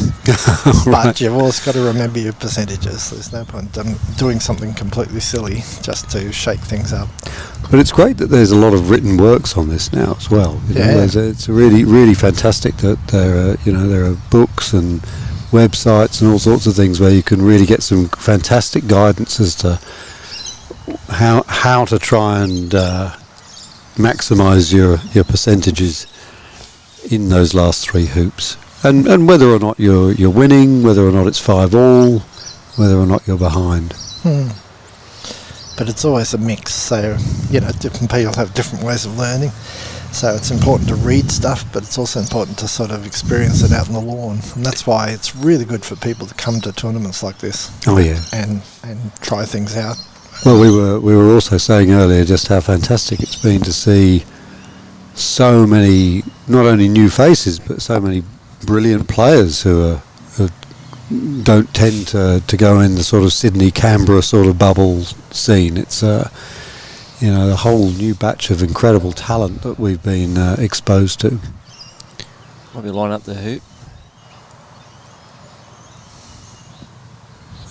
Speaker 1: Right.
Speaker 5: But you've always got to remember your percentages. There's no point doing something completely silly just to shake things up.
Speaker 1: But it's great that there's a lot of written works on this now as well. You know, it's really, really fantastic that there are books and websites and all sorts of things where you can really get some fantastic guidance as to how to try and maximise your percentages in those last three hoops, and whether or not you're winning, whether or not it's 5-all, whether or not you're behind.
Speaker 5: But it's always a mix, so different people have different ways of learning, so it's important to read stuff, but it's also important to sort of experience it out in the lawn, and that's why it's really good for people to come to tournaments like this.
Speaker 1: Oh yeah,
Speaker 5: and try things out.
Speaker 1: Well, we were also saying earlier just how fantastic it's been to see so many, not only new faces, but so many brilliant players who don't tend to go in the sort of Sydney, Canberra sort of bubble scene. It's a whole new batch of incredible talent that we've been exposed to.
Speaker 2: Probably line up the hoop.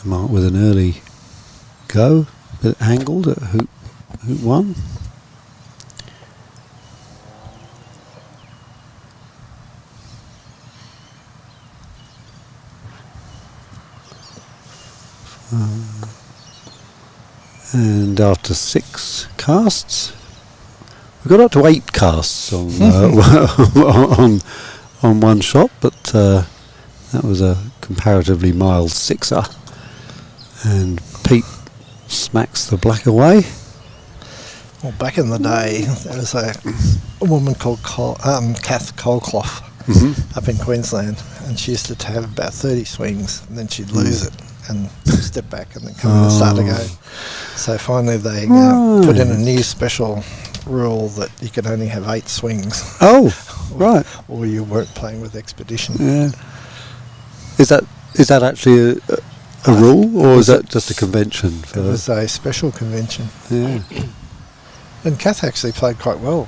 Speaker 1: Mark with an early go, bit angled at hoop 1. And after 6 casts, we got up to 8 casts on on one shot, but that was a comparatively mild 6er. And Pete smacks the black away.
Speaker 5: Well, back in the day, there was a woman called Kath Colclough up in Queensland, and she used to have about 30 swings, and then she'd lose it and step back and then come in and start again. So finally they put in a new special rule that you could only have 8 swings.
Speaker 1: Oh, right.
Speaker 5: Or you weren't playing with Expedition.
Speaker 1: Yeah. Is that actually a rule, or is that just a convention?
Speaker 5: It was a special convention.
Speaker 1: Yeah.
Speaker 5: And Kath actually played quite well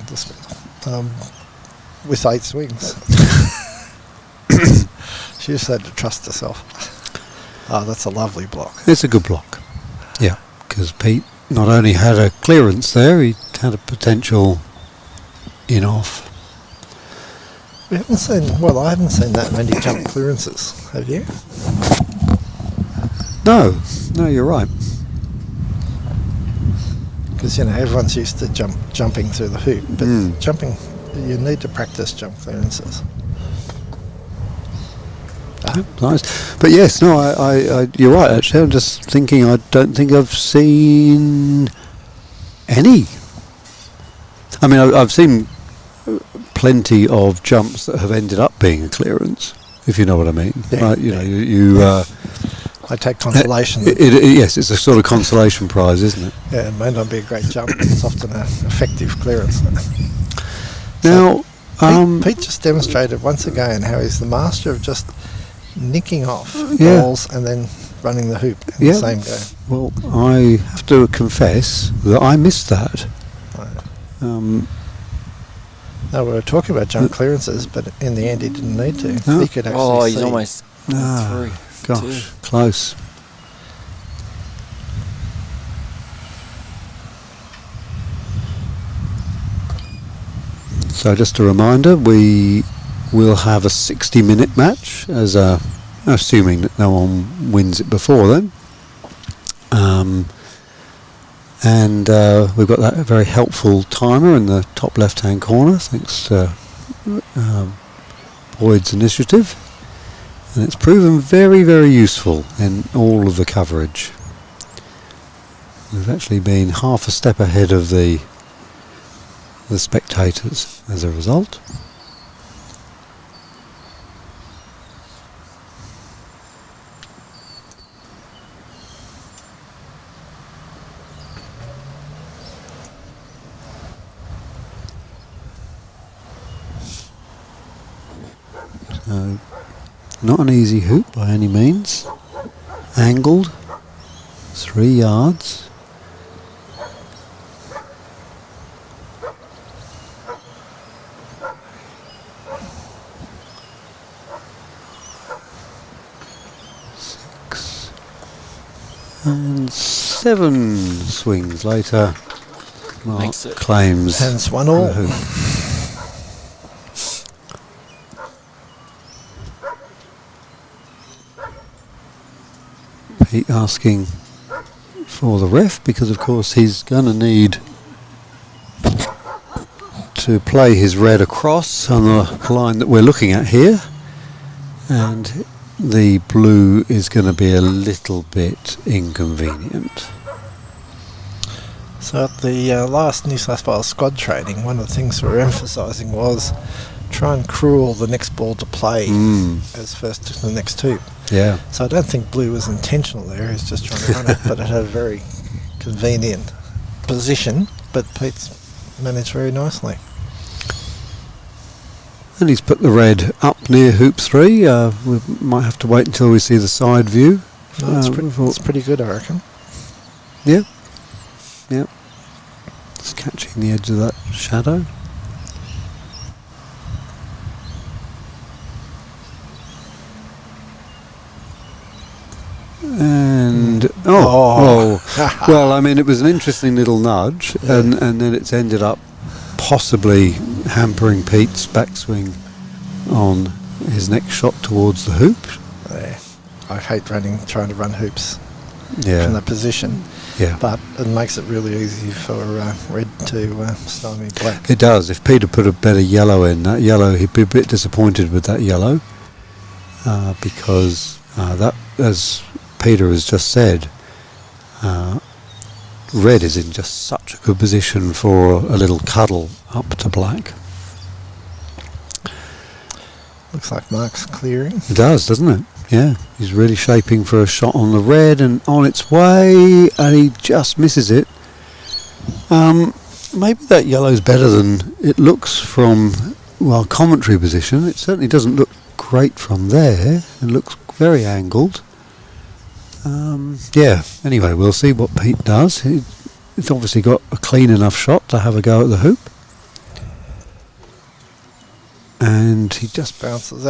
Speaker 5: with 8 swings. She just had to trust herself. Oh, that's a lovely block.
Speaker 1: It's a good block. Yeah, because Pete not only had a clearance there, he had a potential in-off.
Speaker 5: I haven't seen that many jump clearances, have you?
Speaker 1: No, you're right.
Speaker 5: Because, everyone's used to jumping through the hoop, but jumping, you need to practice jump clearances.
Speaker 1: Nice. But yes, no, I you're right, actually. I'm just thinking, I don't think I've seen any. I mean, I've seen plenty of jumps that have ended up being a clearance, if you know what I mean.
Speaker 5: Yeah,
Speaker 1: right? You
Speaker 5: I take consolation.
Speaker 1: Yes, it's a sort of consolation prize, isn't it?
Speaker 5: Yeah, it may not be a great jump, but it's often an effective clearance.
Speaker 1: Now,
Speaker 5: Pete just demonstrated once again how he's the master of just nicking off balls and then running the hoop in the same game.
Speaker 1: Well, I have to confess that I missed that.
Speaker 5: No, we were talking about jump clearances, but in the end he didn't need to.
Speaker 1: No.
Speaker 5: He could actually
Speaker 2: he's
Speaker 5: see.
Speaker 2: almost through.
Speaker 1: Gosh, close. So just a reminder, we will have a 60-minute match, assuming that no one wins it before then. And we've got that very helpful timer in the top left-hand corner, thanks to Boyd's initiative. And it's proven very, very useful in all of the coverage. We've actually been half a step ahead of the spectators as a result. So, not an easy hoop by any means. Angled, 3 yards. And 7 swings later, Mark claims
Speaker 5: Hence 1-all.
Speaker 1: the hoop. Pete asking for the ref because, of course, he's going to need to play his red across on the line that we're looking at here, and the blue is going to be a little bit inconvenient.
Speaker 5: So at the last New South Wales squad training, one of the things we were emphasising was try and cruel the next ball to play as first to the next hoop.
Speaker 1: Yeah.
Speaker 5: So I don't think blue was intentional there, he was just trying to run it, but it had a very convenient position, but Pete's managed very nicely.
Speaker 1: And he's put the red up near hoop 3. We might have to wait until we see the side view.
Speaker 5: No, it's pretty good, I reckon.
Speaker 1: Yeah. Yeah. Just catching the edge of that shadow. And well, I mean, it was an interesting little nudge, and then it's ended up possibly hampering Pete's backswing on his next shot towards the hoop.
Speaker 5: Yeah. I hate trying to run hoops
Speaker 1: Yeah.
Speaker 5: from that position.
Speaker 1: Yeah.
Speaker 5: But it makes it really easy for red to stymie black.
Speaker 1: It does. If Peter put a better yellow in, that yellow, he'd be a bit disappointed with that yellow, because that, as Peter has just said, red is in just such a good position for a little cuddle up to black.
Speaker 5: Looks like Mark's clearing.
Speaker 1: It does, doesn't it? Yeah, he's really shaping for a shot on the red and on its way, and he just misses it. Maybe that yellow's better than it looks from, well, commentary position. It certainly doesn't look great from there. It looks very angled. Yeah, anyway, we'll see what Pete does. He's obviously got a clean enough shot to have a go at the hoop. And he just bounces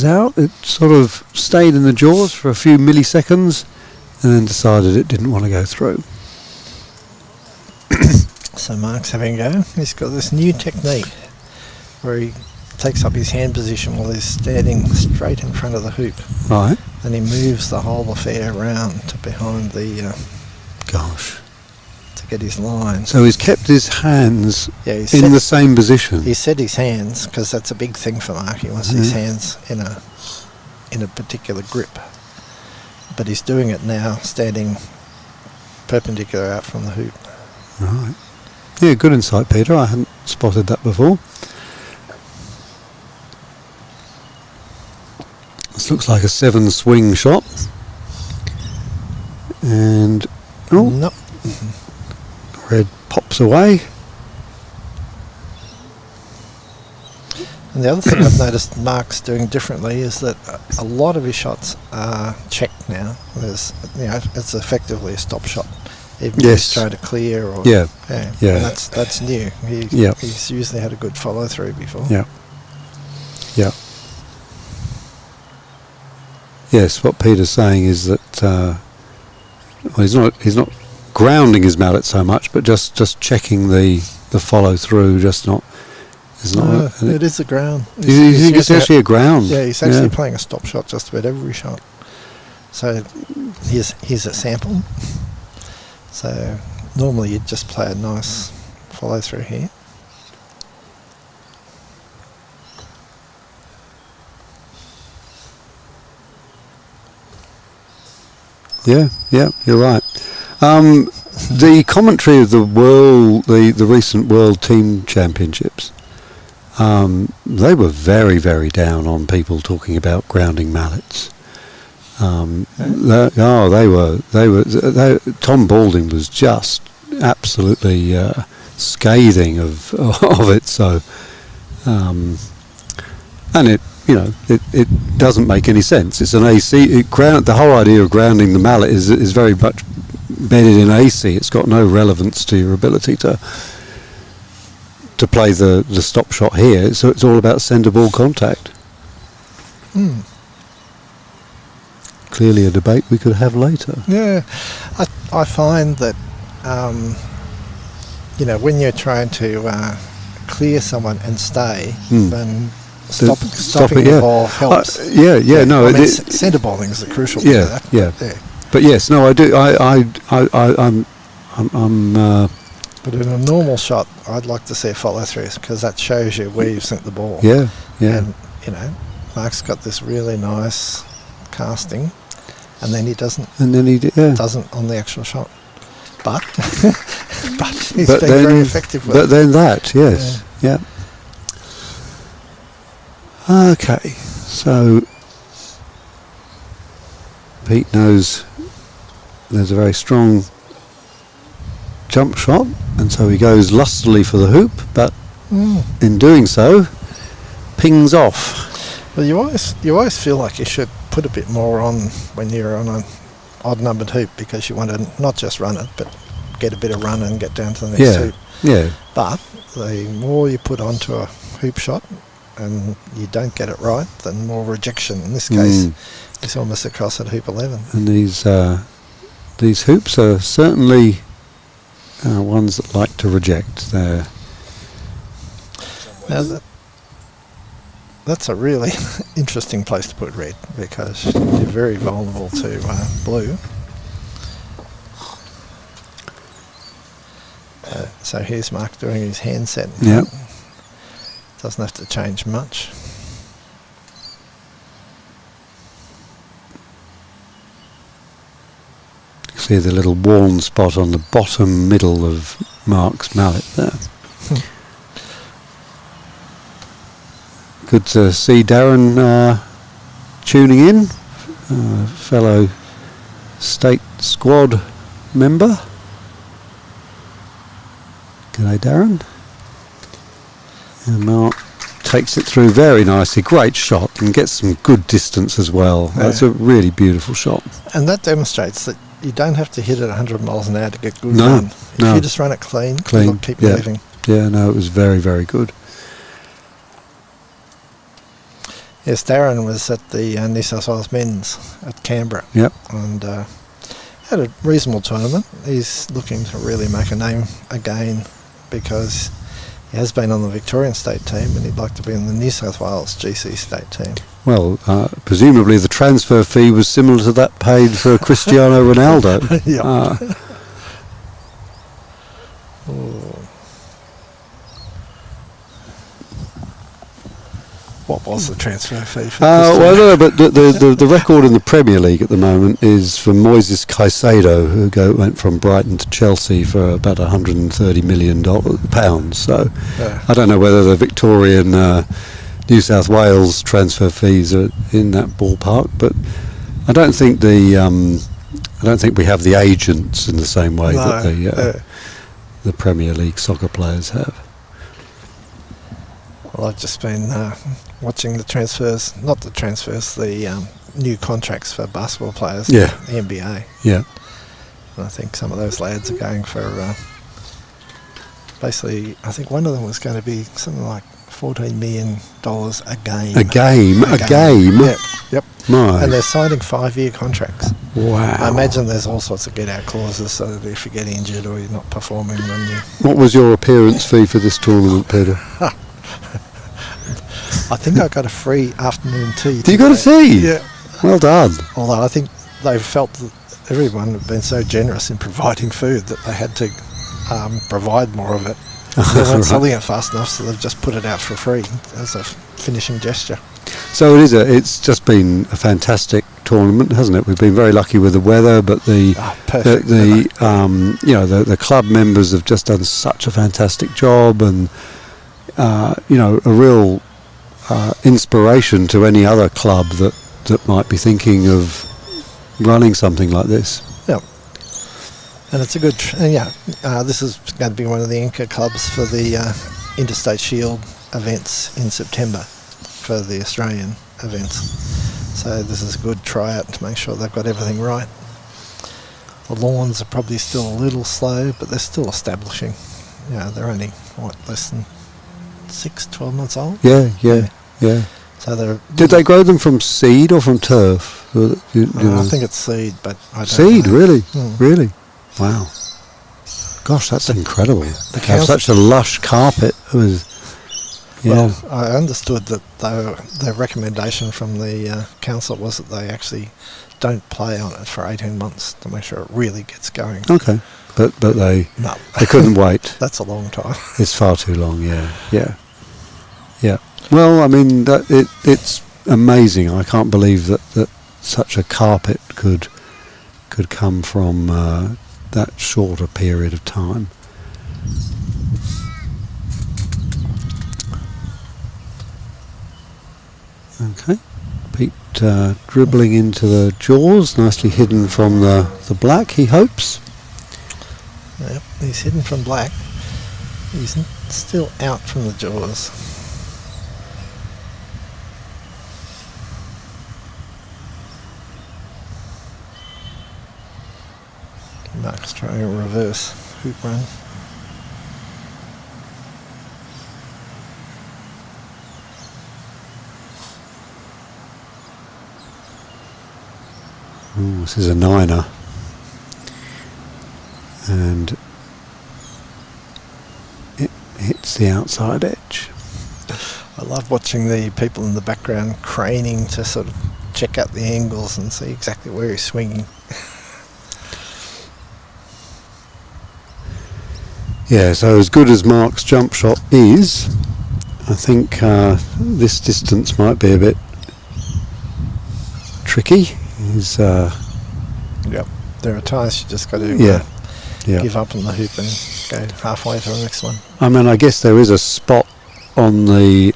Speaker 1: out. It sort of stayed in the jaws for a few milliseconds and then decided it didn't want to go through.
Speaker 5: So Mark's having a go. He's got this new technique where he takes up his hand position while he's standing straight in front of the hoop.
Speaker 1: Right.
Speaker 5: And he moves the whole affair around to behind the...
Speaker 1: Gosh.
Speaker 5: To get his line.
Speaker 1: So he's kept his hands in the same position.
Speaker 5: He set his hands, because that's a big thing for Mark. He wants his hands in a particular grip. But he's doing it now, standing perpendicular out from the hoop.
Speaker 1: Right. Yeah, good insight, Peter. I hadn't spotted that before. This looks like a 7 swing shot. And... oh,
Speaker 5: nope.
Speaker 1: Red pops away.
Speaker 5: And the other thing I've noticed Mark's doing differently is that a lot of his shots are checked now. There's, it's effectively a stop shot. Even if he's trying to clear or...
Speaker 1: Yeah.
Speaker 5: And that's new. He's usually had a good follow through before.
Speaker 1: Yeah. Yeah. Yes, what Peter's saying is that well, he's not grounding his mallet so much, but just checking the follow through. Just not. It's not.
Speaker 5: It is a ground.
Speaker 1: You think it's actually a ground?
Speaker 5: Yeah, he's actually playing a stop shot just about every shot. So here's a sample. So normally you'd just play a nice follow through here.
Speaker 1: Yeah, you're right. The commentary of the recent World Team Championships, they were very, very down on people talking about grounding mallets. Tom Balding was just absolutely scathing of it. So, and it doesn't make any sense. It's an AC ground. The whole idea of grounding the mallet is very much bedded in AC. It's got no relevance to your ability to play the stop shot here. So it's all about centre ball contact. Clearly a debate we could have later.
Speaker 5: Yeah, I find that when you're trying to clear someone and stay, then stopping the ball helps.
Speaker 1: Centre
Speaker 5: bowling is the crucial thing.
Speaker 1: Yeah. But yes, no, I do. I'm.
Speaker 5: But in a normal shot, I'd like to see a follow through because that shows you where you've sent the ball.
Speaker 1: Yeah.
Speaker 5: And Mark's got this really nice casting, and then he doesn't. And then he doesn't on the actual shot. But he's been very effective with it.
Speaker 1: But then that, yes, yeah. Okay, so Pete knows there's a very strong jump shot, and so he goes lustily for the hoop, but in doing so, pings off.
Speaker 5: Well, you always feel like you should put a bit more on when you're on an odd-numbered hoop, because you want to not just run it, but get a bit of run and get down to the next hoop.
Speaker 1: Yeah.
Speaker 5: But the more you put onto a hoop shot and you don't get it right, the more rejection. In this case, it's almost across at hoop 11.
Speaker 1: And these hoops are certainly ones that like to reject. They're
Speaker 5: Now that's a really interesting place to put red, because you're very vulnerable to blue. So here's Mark doing his hand set.
Speaker 1: Yep.
Speaker 5: Doesn't have to change much.
Speaker 1: See the little worn spot on the bottom middle of Mark's mallet there. Good to see Darren tuning in, fellow state squad member. G'day, Darren. And Mark takes it through very nicely. Great shot, and gets some good distance as well.
Speaker 5: Yeah.
Speaker 1: That's a really beautiful shot.
Speaker 5: And that demonstrates that you don't have to hit it 100 miles an hour to get good
Speaker 1: No,
Speaker 5: run. If
Speaker 1: no.
Speaker 5: you just run it clean, it'll keep moving.
Speaker 1: Yeah, no, it was very, very good.
Speaker 5: Yes, Darren was at the New South Wales Men's at Canberra.
Speaker 1: Yep.
Speaker 5: And had a reasonable tournament. He's looking to really make a name again, because he has been on the Victorian state team and he'd like to be in the New South Wales GC state team.
Speaker 1: Well, presumably the transfer fee was similar to that paid for Cristiano Ronaldo.
Speaker 5: Yeah. What was the transfer fee for
Speaker 1: Well, no, but the record in the Premier League at the moment is from Moises Caicedo, who went from Brighton to Chelsea for about £130 million. So I don't know whether the Victorian New South Wales transfer fees are in that ballpark, but I don't think we have the agents in the same way that the Premier League soccer players have.
Speaker 5: Well, I've just been watching the new contracts for basketball players in the NBA. Yeah. And I think some of those lads are going for, basically, I think one of them was going to be something like $14 million a game.
Speaker 1: A game?
Speaker 5: Yep.
Speaker 1: My.
Speaker 5: And they're signing 5-year contracts.
Speaker 1: Wow.
Speaker 5: I imagine there's all sorts of get-out clauses, so that if you get injured or you're not performing, then you...
Speaker 1: What was your appearance fee for this tournament, Peter?
Speaker 5: I think I got a free afternoon tea.
Speaker 1: You got a tea?
Speaker 5: Yeah.
Speaker 1: Well done.
Speaker 5: Although I think they felt that everyone had been so generous in providing food that they had to provide more of it. They weren't selling it fast enough, so they've just put it out for free as a finishing gesture.
Speaker 1: So it's just been a fantastic tournament, hasn't it? We've been very lucky with the weather, but the club members have just done such a fantastic job, and a real inspiration to any other club that might be thinking of running something like this.
Speaker 5: Yeah. And it's a good... this is going to be one of the anchor clubs for the Interstate Shield events in September for the Australian events. So this is a good tryout to make sure they've got everything right. The lawns are probably still a little slow, but they're still establishing. They're only, less than 12 months old? Yeah. So
Speaker 1: did they grow them from seed or from turf?
Speaker 5: I think it's seed, but I don't
Speaker 1: seed,
Speaker 5: know.
Speaker 1: Really? Really? Wow. Gosh, that's incredible. To have such a lush carpet.
Speaker 5: Well, I understood that their recommendation from the council was that they actually don't play on it for 18 months to make sure it really gets going.
Speaker 1: Okay. But they couldn't wait.
Speaker 5: That's a long time.
Speaker 1: It's far too long, yeah. Well, I mean, it's amazing. I can't believe that such a carpet could come from that short a period of time. Okay, Pete dribbling into the jaws, nicely hidden from the black, he hopes.
Speaker 5: Yep, he's hidden from black. He's still out from the jaws. Mark's trying a reverse hoop run.
Speaker 1: Ooh, this is a 9er. And it hits the outside edge.
Speaker 5: I love watching the people in the background craning to sort of check out the angles and see exactly where he's swinging.
Speaker 1: Yeah, so as good as Mark's jump shot is, I think this distance might be a bit tricky. He's,
Speaker 5: Yep. There are times you just got to give up on the hoop and go halfway to the next one.
Speaker 1: I mean, I guess there is a spot on the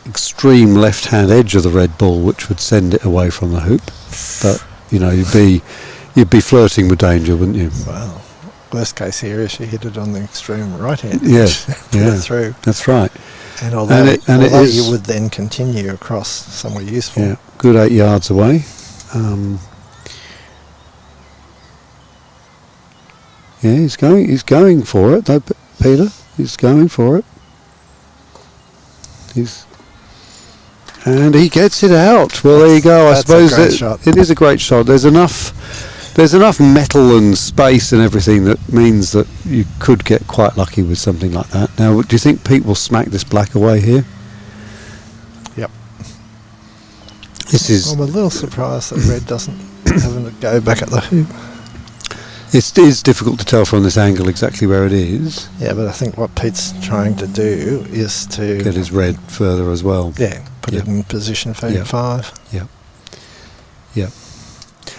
Speaker 1: extreme left-hand edge of the red ball which would send it away from the hoop, but you know, you'd be flirting with danger, wouldn't you?
Speaker 5: Well, worst case here is she hit it on the extreme right-hand
Speaker 1: Yes,
Speaker 5: edge.
Speaker 1: yeah,
Speaker 5: through.
Speaker 1: That's right.
Speaker 5: And although you would then continue across somewhere useful.
Speaker 1: Yeah, good 8 yards away. Yeah, he's going for it though, Peter. He's going for it. And he gets it out. Well, there you go. I suppose it is a great shot. There's enough metal and space and everything that means that you could get quite lucky with something like that. Now, do you think Pete will smack this black away here?
Speaker 5: Yep.
Speaker 1: I'm
Speaker 5: a little surprised that red doesn't have a go back at the hoop.
Speaker 1: It is difficult to tell from this angle exactly where it is.
Speaker 5: Yeah, but I think what Pete's trying to do is to
Speaker 1: get his red further as well.
Speaker 5: Yeah, put it in position for 5.
Speaker 1: Yeah. Yeah.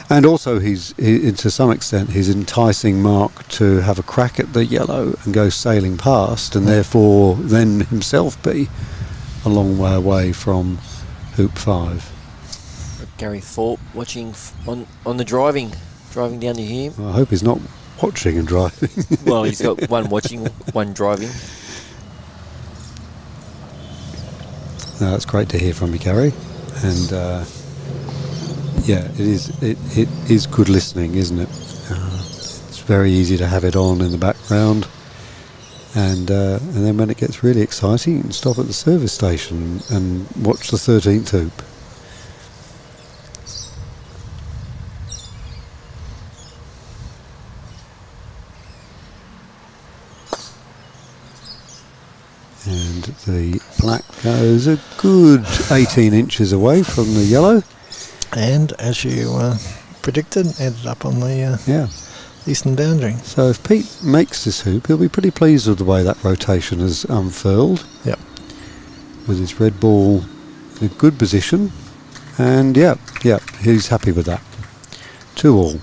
Speaker 1: And also to some extent he's enticing Mark to have a crack at the yellow and go sailing past, and therefore then himself be a long way away from hoop 5.
Speaker 2: Gary Thorpe watching on the driving down to him.
Speaker 1: Well, I hope he's not watching and driving.
Speaker 2: Well, he's got one watching, one driving.
Speaker 1: No, that's great to hear from you, Gary. And yeah, it is good listening, isn't it? It's very easy to have it on in the background, and then when it gets really exciting, you can stop at the service station and watch the 13th hoop. And the black goes a good 18 inches away from the yellow. And as you predicted, ended up on the eastern boundary. So if Pete makes this hoop, he'll be pretty pleased with the way that rotation has unfurled. Yep. With his red ball in a good position. And he's happy with that. 2-all.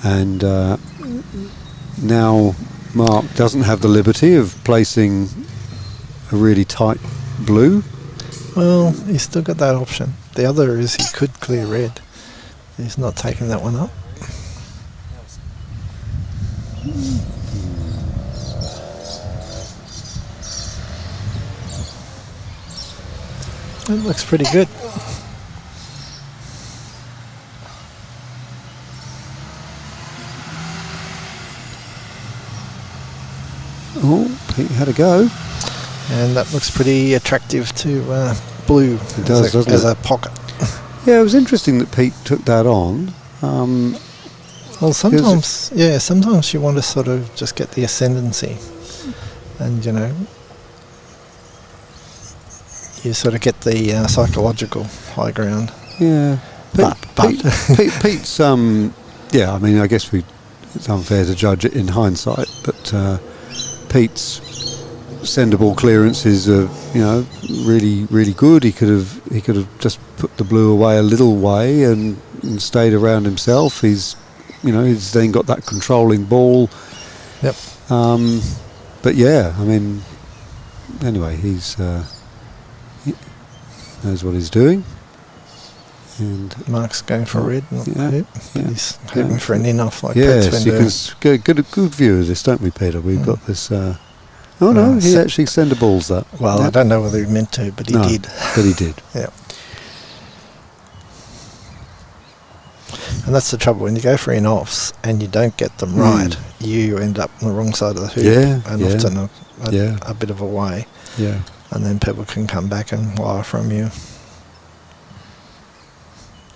Speaker 1: And now Mark doesn't have the liberty of placing a really tight blue. Well, he's still got that option. The other is he could clear red. He's not taking that one up. It looks pretty good. Oh, Pete had a go. And that looks pretty attractive to blue. It does, doesn't it? As a pocket. Yeah, it was interesting that Pete took that on. Well, sometimes you want to sort of just get the ascendancy. And, you sort of get the psychological high ground. Yeah. Pete's, I mean, I guess it's unfair to judge it in hindsight, but Pete's sender ball clearances are, really, really good. He could have just put the blue away a little way and stayed around himself. He's then got that controlling ball. Yep. But yeah, I mean, anyway, he knows what he's doing. And Mark's going for red. He's hoping for an in-off like Pete's been doing. You can get a good view of this, don't we, Peter? We've got this... he actually sender balls that. Well, I don't know whether he meant to, but he did. But he did. Yeah.
Speaker 5: And that's the trouble, when you go for in-offs and you don't get them right, you end up on the wrong side of the hoop, and often a bit of a way.
Speaker 1: Yeah.
Speaker 5: And then people can come back and wire from you.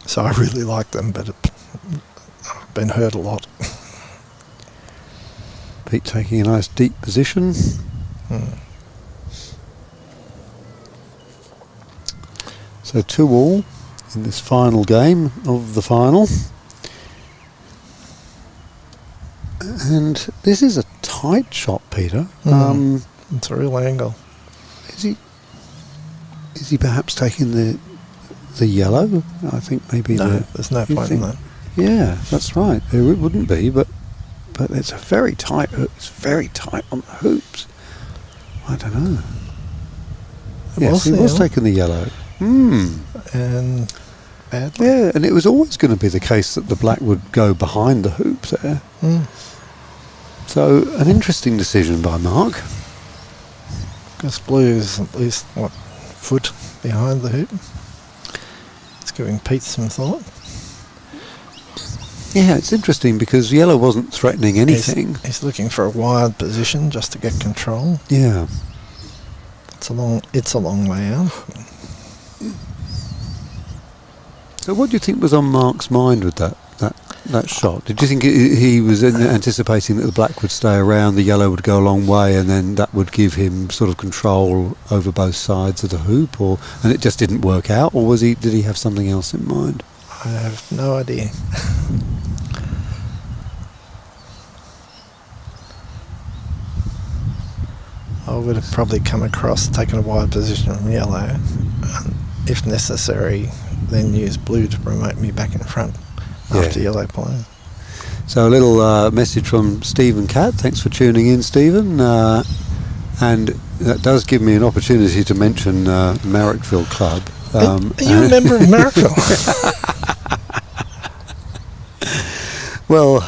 Speaker 5: So I really like them, but I've been hurt a lot.
Speaker 1: Pete taking a nice deep position. So 2-2 in this final game of the final. And this is a tight shot, Peter.
Speaker 5: It's a real angle.
Speaker 1: Is he perhaps taking the yellow? I think maybe
Speaker 5: there's no point in that.
Speaker 1: Yeah, that's right. It wouldn't be, but it's very tight on the hoops. I don't know. Yes, he was taking the yellow.
Speaker 5: And badly.
Speaker 1: Yeah, and it was always going to be the case that the black would go behind the hoop there. So, an interesting decision by Mark.
Speaker 5: Because blue is at least, foot behind the hoop. It's giving Pete some thought. Yeah,
Speaker 1: it's interesting because yellow wasn't threatening anything.
Speaker 5: He's looking for a wired position just to get control.
Speaker 1: Yeah.
Speaker 5: It's a long way out.
Speaker 1: So what do you think was on Mark's mind with that shot? Did you think he was anticipating that the black would stay around, the yellow would go a long way, and then that would give him sort of control over both sides of the hoop, and it just didn't work out, or did he have something else in mind?
Speaker 5: I have no idea. I would have probably come across, taken a wide position from yellow, and if necessary, then use blue to promote me back in front after yellow playing.
Speaker 1: So a little message from Stephen Catt. Thanks for tuning in, Stephen. And that does give me an opportunity to mention Marrickville Club.
Speaker 5: Are you a member of Marrickville?
Speaker 1: Well,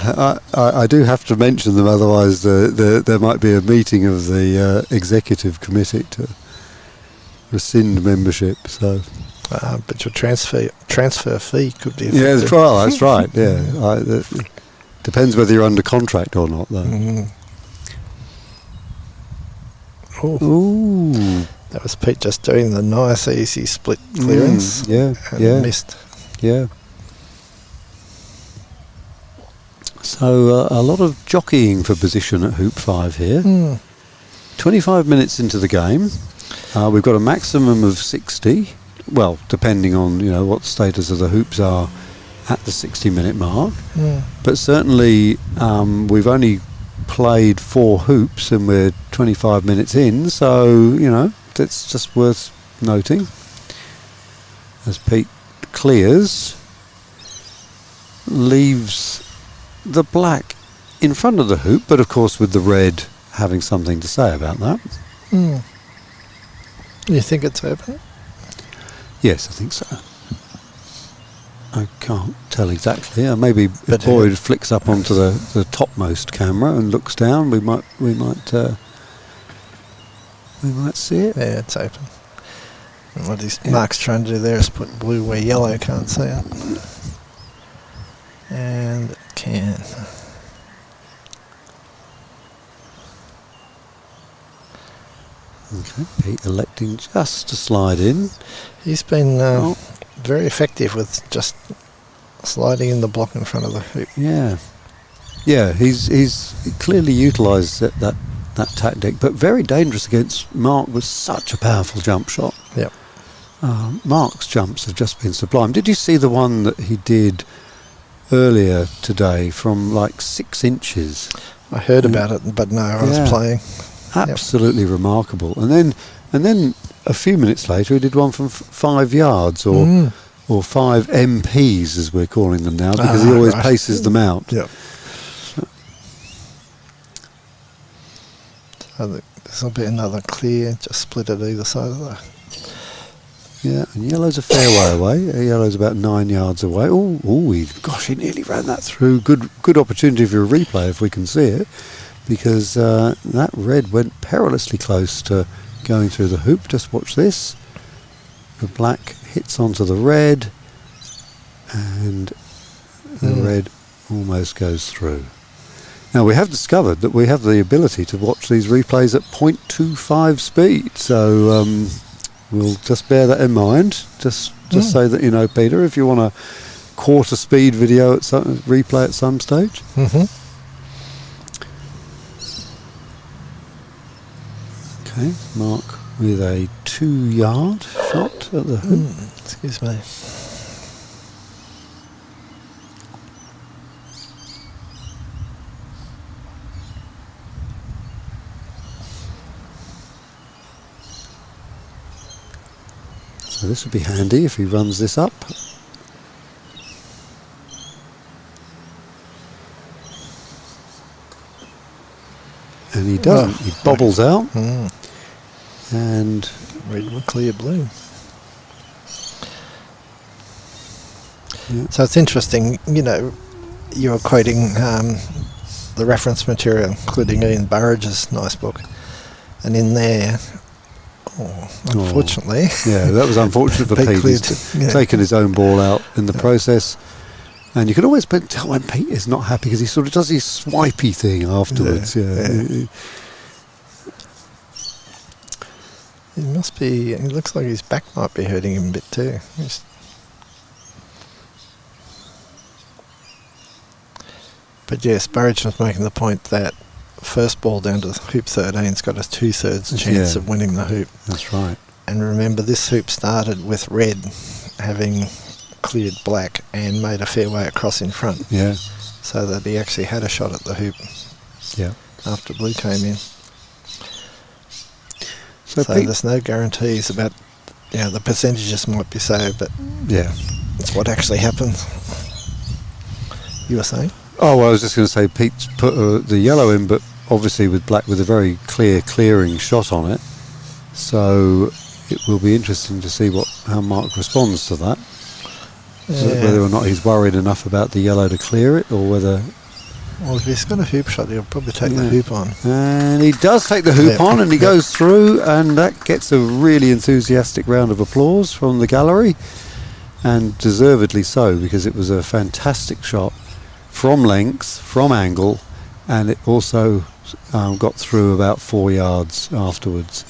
Speaker 1: I do have to mention them, otherwise there might be a meeting of the executive committee to rescind membership. So,
Speaker 5: but your transfer fee could be affected.
Speaker 1: Yeah, that's right. Yeah, depends whether you're under contract or not, though. Ooh.
Speaker 5: That was Pete just doing the nice, easy split clearance. Missed.
Speaker 1: Yeah. So a lot of jockeying for position at hoop 5 here. 25 minutes into the game. We've got a maximum of 60. Well, depending on what the status of the hoops are at the 60-minute mark. But certainly we've only played 4 hoops and we're 25 minutes in, so that's just worth noting. As Pete clears, leaves the black in front of the hoop, but of course with the red having something to say about that.
Speaker 5: You think it's open?
Speaker 1: Yes, I think so. I can't tell exactly. Maybe if Boyd flicks up onto the topmost camera and looks down, we might see it.
Speaker 5: Yeah, it's open. And what Mark's trying to do there is put blue where yellow can't see it. And it can.
Speaker 1: Okay, Pete electing just to slide in.
Speaker 5: He's been very effective with just sliding in the block in front of the hoop.
Speaker 1: Yeah, he's clearly utilised that tactic, but very dangerous against Mark with such a powerful jump shot.
Speaker 5: Yep.
Speaker 1: Mark's jumps have just been sublime. Did you see the one that he did earlier today from like 6 inches?
Speaker 5: I heard about it, but no, I was playing.
Speaker 1: Absolutely remarkable. And then a few minutes later he did one from 5 yards or 5 MPs as we're calling them now, because he always paces them out.
Speaker 5: Yep. So this will be another clear, just split at either side of the...
Speaker 1: Yeah, and yellow's a fair way away. Yellow's about 9 yards away. He nearly ran that through. Good opportunity for a replay if we can see it, because that red went perilously close to going through the hoop. Just watch this. The black hits onto the red, and the red almost goes through. Now we have discovered that we have the ability to watch these replays at 0.25 speed, so we'll just bear that in mind. Just so that you know, Peter, if you want a quarter speed video at some replay at some stage. Okay, Mark with a 2-yard shot at the hoop.
Speaker 5: Excuse me.
Speaker 1: So this would be handy if he runs this up. And he doesn't. He bobbles out. And
Speaker 5: Red with clear blue.
Speaker 1: Yeah.
Speaker 5: So it's interesting, you know, you're quoting the reference material, including Ian Burridge's nice book. And in there, unfortunately...
Speaker 1: Yeah, that was unfortunate for Pete. He's taken his own ball out in the process. And you can always tell when Pete is not happy because he sort of does his swipey thing afterwards.
Speaker 5: He must be... It looks like his back might be hurting him a bit too. But yes, Burridge was making the point that first ball down to hoop 13's got a 2/3 chance of winning the hoop.
Speaker 1: That's right.
Speaker 5: And remember, this hoop started with red having cleared black and made a fair way across in front.
Speaker 1: Yeah.
Speaker 5: So that he actually had a shot at the hoop.
Speaker 1: Yeah.
Speaker 5: After blue came in.
Speaker 1: So
Speaker 5: there's no guarantees about, the percentages might be so, but it's what actually happens. You were saying?
Speaker 1: Oh, well, I was just going to say Pete's put the yellow in, but obviously with black with a very clear clearing shot on it. So it will be interesting to see how Mark responds to that. Whether or not he's worried enough about the yellow to clear it, or whether...
Speaker 5: Well, if he's got a hoop shot, he'll probably take the hoop on.
Speaker 1: And he does take the hoop on, and he goes through, and that gets a really enthusiastic round of applause from the gallery, and deservedly so, because it was a fantastic shot from length, from angle, and it also got through about 4 yards afterwards.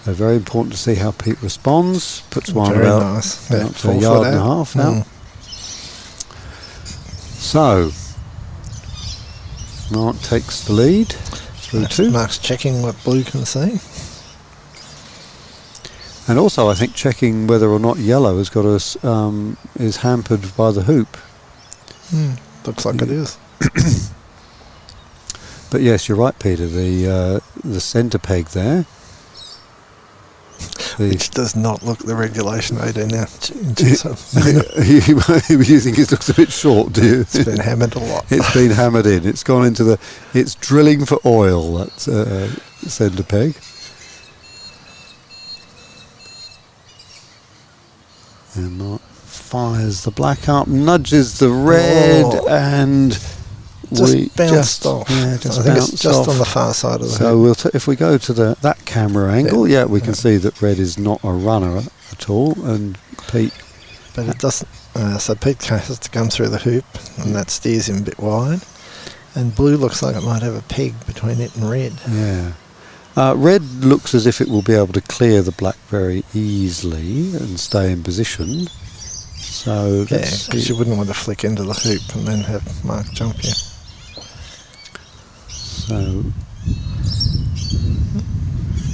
Speaker 1: So very important to see how Pete responds. Puts one
Speaker 5: very
Speaker 1: about,
Speaker 5: nice.
Speaker 1: about to a yard and a half out. So Mark takes the lead through 2.
Speaker 5: Mark's checking what blue can see.
Speaker 1: And also I think checking whether or not yellow has got us is hampered by the hoop.
Speaker 5: Looks like it is.
Speaker 1: But yes, you're right, Peter. The centre peg there,
Speaker 5: which does not look the regulation 18 now.
Speaker 1: You think it looks a bit short, do you?
Speaker 5: It's been hammered a lot.
Speaker 1: It's been hammered in. It's gone into it's drilling for oil, that centre peg. And Mark fires the black up, nudges the red, and
Speaker 5: just bounced off.
Speaker 1: Yeah, just
Speaker 5: I think
Speaker 1: bounced
Speaker 5: it's just
Speaker 1: off
Speaker 5: on the far side of the
Speaker 1: So
Speaker 5: hoop.
Speaker 1: if we go to that camera angle, we can see that red is not a runner at all, and Pete...
Speaker 5: But it doesn't... so Pete has to come through the hoop, and that steers him a bit wide. And blue looks like it might have a peg between it and red.
Speaker 1: Yeah. Red looks as if it will be able to clear the black very easily and stay in position. So
Speaker 5: because you wouldn't want to flick into the hoop and then have Mark jump you.
Speaker 1: So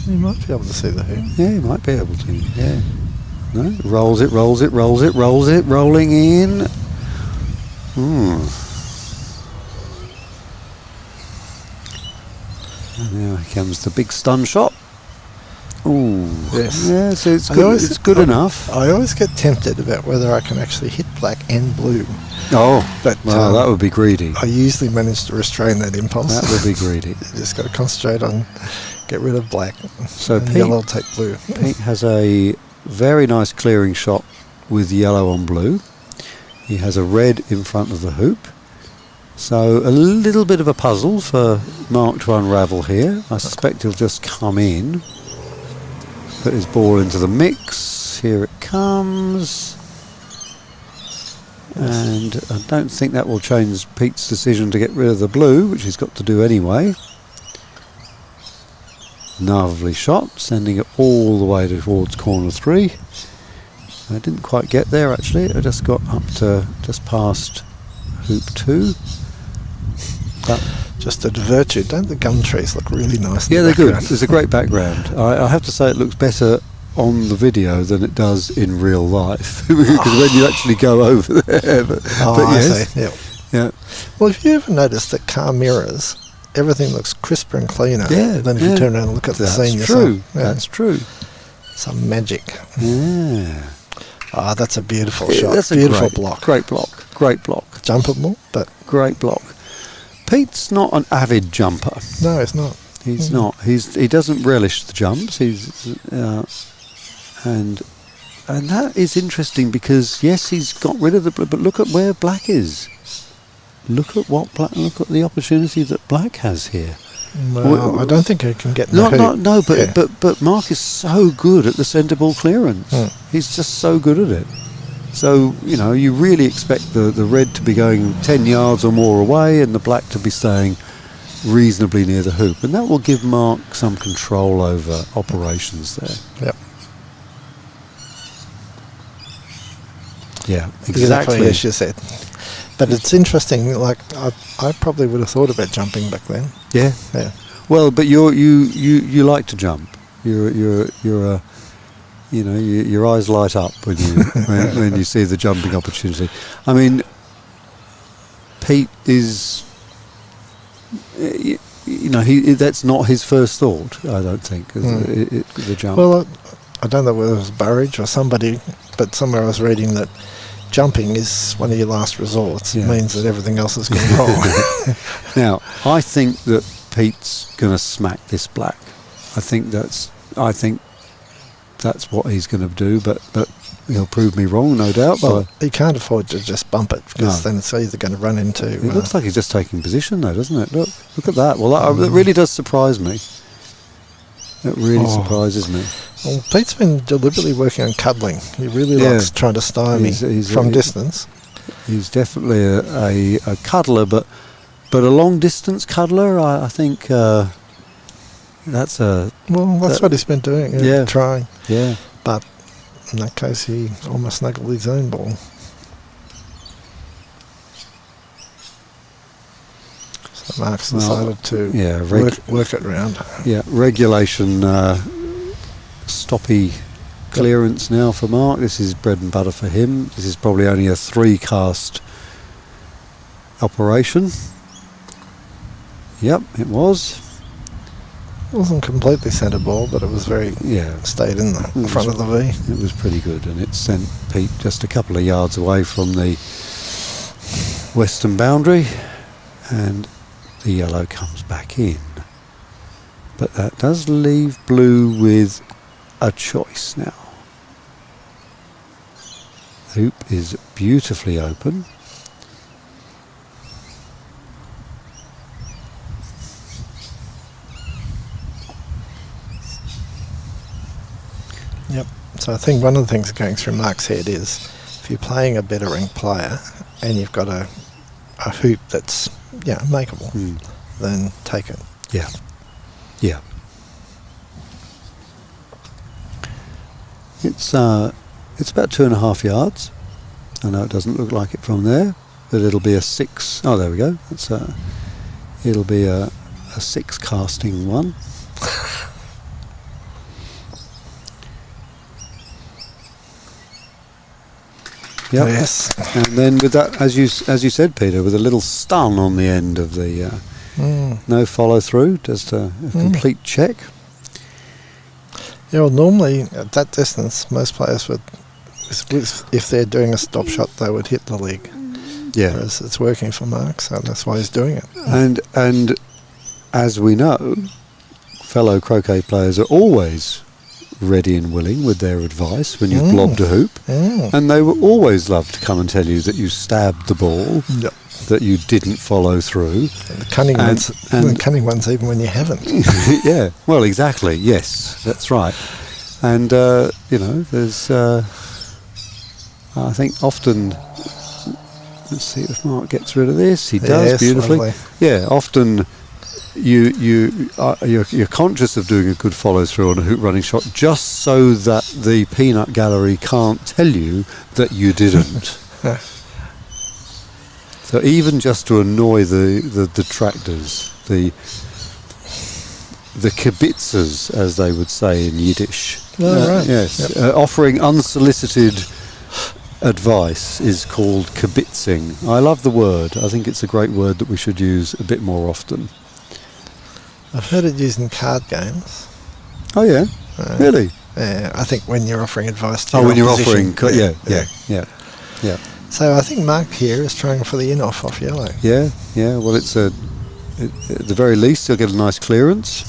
Speaker 5: you might be able to see the hoop.
Speaker 1: Yeah, you might be able to. Yeah. No, rolls it, rolling in. And now here comes the big stun shot. Ooh.
Speaker 5: Yes.
Speaker 1: Yeah, so it's good. It's good enough.
Speaker 5: I always get tempted about whether I can actually hit black and blue.
Speaker 1: Oh,
Speaker 5: but
Speaker 1: that would be greedy.
Speaker 5: I usually manage to restrain that impulse.
Speaker 1: That would be greedy.
Speaker 5: You just got to concentrate on get rid of black.
Speaker 1: So
Speaker 5: and yellow will take blue.
Speaker 1: Pete has a very nice clearing shot with yellow on blue. He has a red in front of the hoop. So a little bit of a puzzle for Mark to unravel here. I suspect he'll just come in, put his ball into the mix. Here it comes. And I don't think that will change Pete's decision to get rid of the blue, which he's got to do anyway. Lovely shot, sending it all the way towards corner 3. I didn't quite get there actually, I just got up to just past hoop 2. But
Speaker 5: Just to divert you, don't the gum trees look really nice?
Speaker 1: yeah,
Speaker 5: in the
Speaker 1: they're good.
Speaker 5: background?
Speaker 1: It's a great background. I have to say it looks better on the video than it does in real life, because when you actually go over there. But yes,
Speaker 5: I see. Yeah.
Speaker 1: yeah.
Speaker 5: Well, if you ever noticed that car mirrors, everything looks crisper and cleaner than if
Speaker 1: yeah.
Speaker 5: you turn around and look at the scene
Speaker 1: That's
Speaker 5: yourself.
Speaker 1: true.
Speaker 5: Yeah.
Speaker 1: That's true.
Speaker 5: Some magic.
Speaker 1: Yeah.
Speaker 5: Ah, that's a beautiful shot.
Speaker 1: That's a
Speaker 5: Beautiful
Speaker 1: great
Speaker 5: block.
Speaker 1: Great block. Great block.
Speaker 5: Jumpable, but
Speaker 1: Great block. Pete's not an avid jumper.
Speaker 5: no, it's not.
Speaker 1: He's not. He doesn't relish the jumps. And that is interesting because yes, he's got rid of the blue, but look at where black is. Look at the opportunity that black has here.
Speaker 5: Well, I don't think he can get in the hoop.
Speaker 1: But Mark is so good at the centre ball clearance. He's just so good at it. So, you really expect the red to be going 10 yards or more away and the black to be staying reasonably near the hoop. And that will give Mark some control over operations there.
Speaker 5: Yep.
Speaker 1: Yeah, exactly.
Speaker 5: As you said. But it's interesting, like, I probably would have thought about jumping back then.
Speaker 1: Yeah.
Speaker 5: Yeah.
Speaker 1: Well, but you like to jump. You're a your eyes light up when you when you see the jumping opportunity. I mean, Pete is, that's not his first thought. I don't think the jump.
Speaker 5: Well, I don't know whether it was Burridge or somebody, but somewhere I was reading that jumping is one of your last resorts.
Speaker 1: Yeah.
Speaker 5: It means that everything else is going wrong.
Speaker 1: Now, I think that Pete's going to smack this black. I think that's what he's going to do, but he'll prove me wrong, no doubt.
Speaker 5: Well, he can't afford to just bump it, because then it's either going to run into...
Speaker 1: It looks like he's just taking position, though, doesn't it? Look at that. Well, that really does surprise me. It really surprises me.
Speaker 5: Well, Pete's been deliberately working on cuddling. He really likes trying to stymie from distance.
Speaker 1: He's definitely a cuddler, but a long-distance cuddler, I think that's a...
Speaker 5: Well, that's what he's been doing, trying.
Speaker 1: Yeah.
Speaker 5: But in that case, he almost snuggled his own ball. So Mark's decided to work it round.
Speaker 1: Yeah, regulation stoppy clearance now for Mark. This is bread and butter for him. This is probably only a 3-cast operation. Yep, it was.
Speaker 5: It wasn't completely centre ball, but it was stayed in the front of the V.
Speaker 1: It was pretty good, and it sent Pete just a couple of yards away from the western boundary, and the yellow comes back in. But that does leave blue with a choice now. The hoop is beautifully open.
Speaker 5: Yep. So I think one of the things going through Mark's head is, if you're playing a better ranked player and you've got a hoop that's makeable, then take it.
Speaker 1: Yeah. Yeah. It's about 2.5 yards. I know it doesn't look like it from there, but it'll be a 6. Oh, there we go. It'll be a 6 casting one. Yep.
Speaker 5: Yes.
Speaker 1: And then with that, as you said, Peter, with a little stun on the end of the no follow through, just a complete check.
Speaker 5: Yeah, well, normally at that distance, most players would, if they're doing a stop shot, they would hit the leg.
Speaker 1: Yeah.
Speaker 5: Whereas it's working for Mark, so that's why he's doing it.
Speaker 1: And as we know, fellow croquet players are always ready and willing with their advice when you've blobbed a hoop, and they will always love to come and tell you that you stabbed the ball, that you didn't follow through.
Speaker 5: And the cunning ones even when you haven't.
Speaker 1: Yeah, well, exactly, yes, that's right. And there's I think often Let's see if Mark gets rid of this. He does
Speaker 5: Yes,
Speaker 1: beautifully.
Speaker 5: lovely.
Speaker 1: Yeah, often you're conscious of doing a good follow through on a hoop running shot just so that the peanut gallery can't tell you that you didn't. So even just to annoy the detractors, the kibitzers, as they would say in Yiddish.
Speaker 5: Oh, right.
Speaker 1: Yes,
Speaker 5: Yep.
Speaker 1: offering unsolicited advice is called kibitzing. I love the word. I think it's a great word that we should use a bit more often.
Speaker 5: I've heard it used in card games.
Speaker 1: Oh yeah, really?
Speaker 5: Yeah, I think when you're offering advice to
Speaker 1: Oh,
Speaker 5: your
Speaker 1: when you're
Speaker 5: opposition.
Speaker 1: offering, yeah.
Speaker 5: So I think Mark here is trying for the in-off off yellow.
Speaker 1: Yeah. Well, at the very least, he'll get a nice clearance.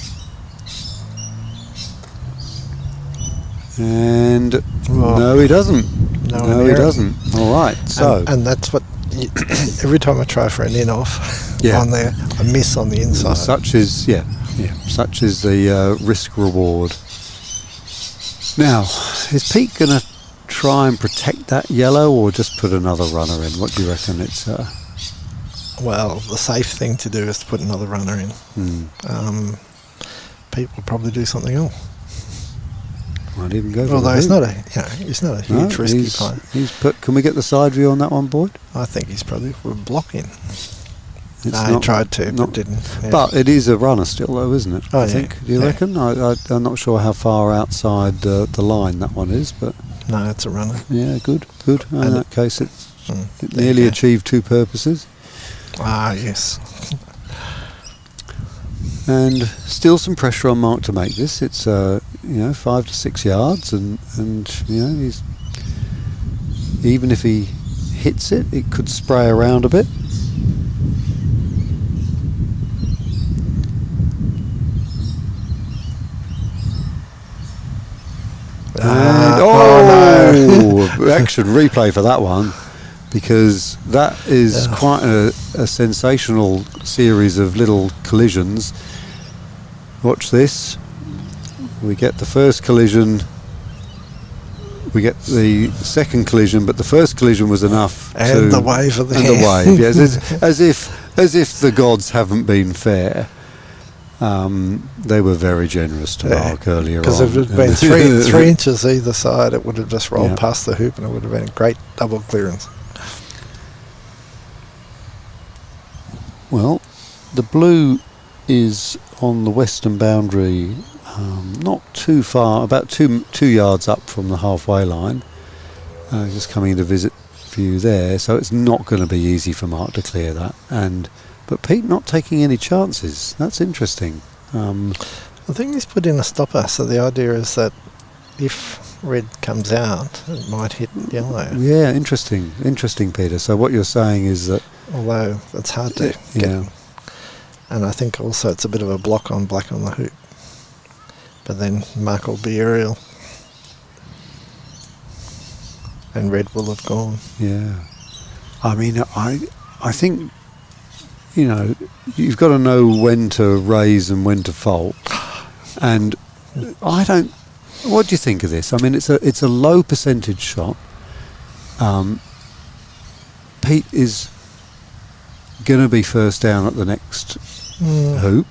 Speaker 1: And no, he doesn't. No, he doesn't. All right. So
Speaker 5: and that's what every time I try for an in-off on there, I miss on the inside.
Speaker 1: Such is the risk reward. Now, is Pete going to try and protect that yellow, or just put another runner in? What do you reckon? It's
Speaker 5: well, the safe thing to do is to put another runner in. Pete will probably do something else.
Speaker 1: Might even go for
Speaker 5: Although
Speaker 1: the
Speaker 5: he's not a huge risky player.
Speaker 1: Can we get the side view on that one, Boyd?
Speaker 5: I think he's probably blocking.
Speaker 1: He
Speaker 5: tried to, but didn't. Yeah.
Speaker 1: But it is a runner still, though, isn't it?
Speaker 5: Oh,
Speaker 1: I think. Do you reckon? I'm not sure how far outside the line that one is, but
Speaker 5: no, it's a runner.
Speaker 1: Yeah, good. In that case, it
Speaker 5: nearly
Speaker 1: achieved two purposes.
Speaker 5: Ah, yes.
Speaker 1: And still some pressure on Mark to make this. It's 5 to 6 yards, and he's, even if he hits it, it could spray around a bit. Action replay for that one, because that is quite a sensational series of little collisions. Watch this. We get the first collision, we get the second collision, but the first collision was enough.
Speaker 5: And the wave of the hand.
Speaker 1: The wave, yes, as if the gods haven't been fair. They were very generous to Mark earlier on.
Speaker 5: Because if it had been 3 inches either side, it would have just rolled past the hoop, and it would have been a great double clearance.
Speaker 1: Well, the blue is on the western boundary, not too far, about two yards up from the halfway line. Just coming into visit view there, so it's not going to be easy for Mark to clear that. But Pete not taking any chances. That's interesting.
Speaker 5: I think he's put in a stopper, so the idea is that if red comes out, it might hit yellow.
Speaker 1: Yeah, interesting, Peter. So what you're saying is that...
Speaker 5: Although it's hard to get. And I think also it's a bit of a block on black on the hoop. But then Mark will be aerial. And red will have gone. Yeah.
Speaker 1: I mean, I think... you've got to know when to raise and when to fold. And I don't... What do you think of this? I mean, it's a low percentage shot. Pete is going to be first down at the next hoop.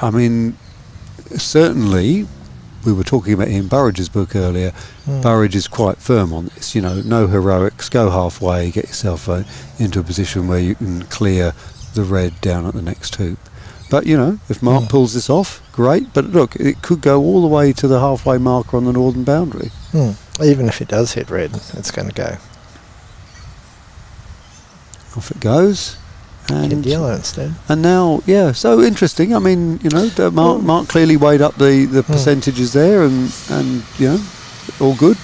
Speaker 1: I mean, certainly, we were talking about Ian Burridge's book earlier. Burridge is quite firm on this. No heroics, go halfway, get yourself into a position where you can clear the red down at the next hoop. But if Mark pulls this off, great. But look, it could go all the way to the halfway marker on the northern boundary.
Speaker 5: Even if it does hit red, it's going to go.
Speaker 1: Off it goes. And
Speaker 5: hit yellow instead.
Speaker 1: And now, so interesting. I mean, Mark clearly weighed up the percentages there, and all good.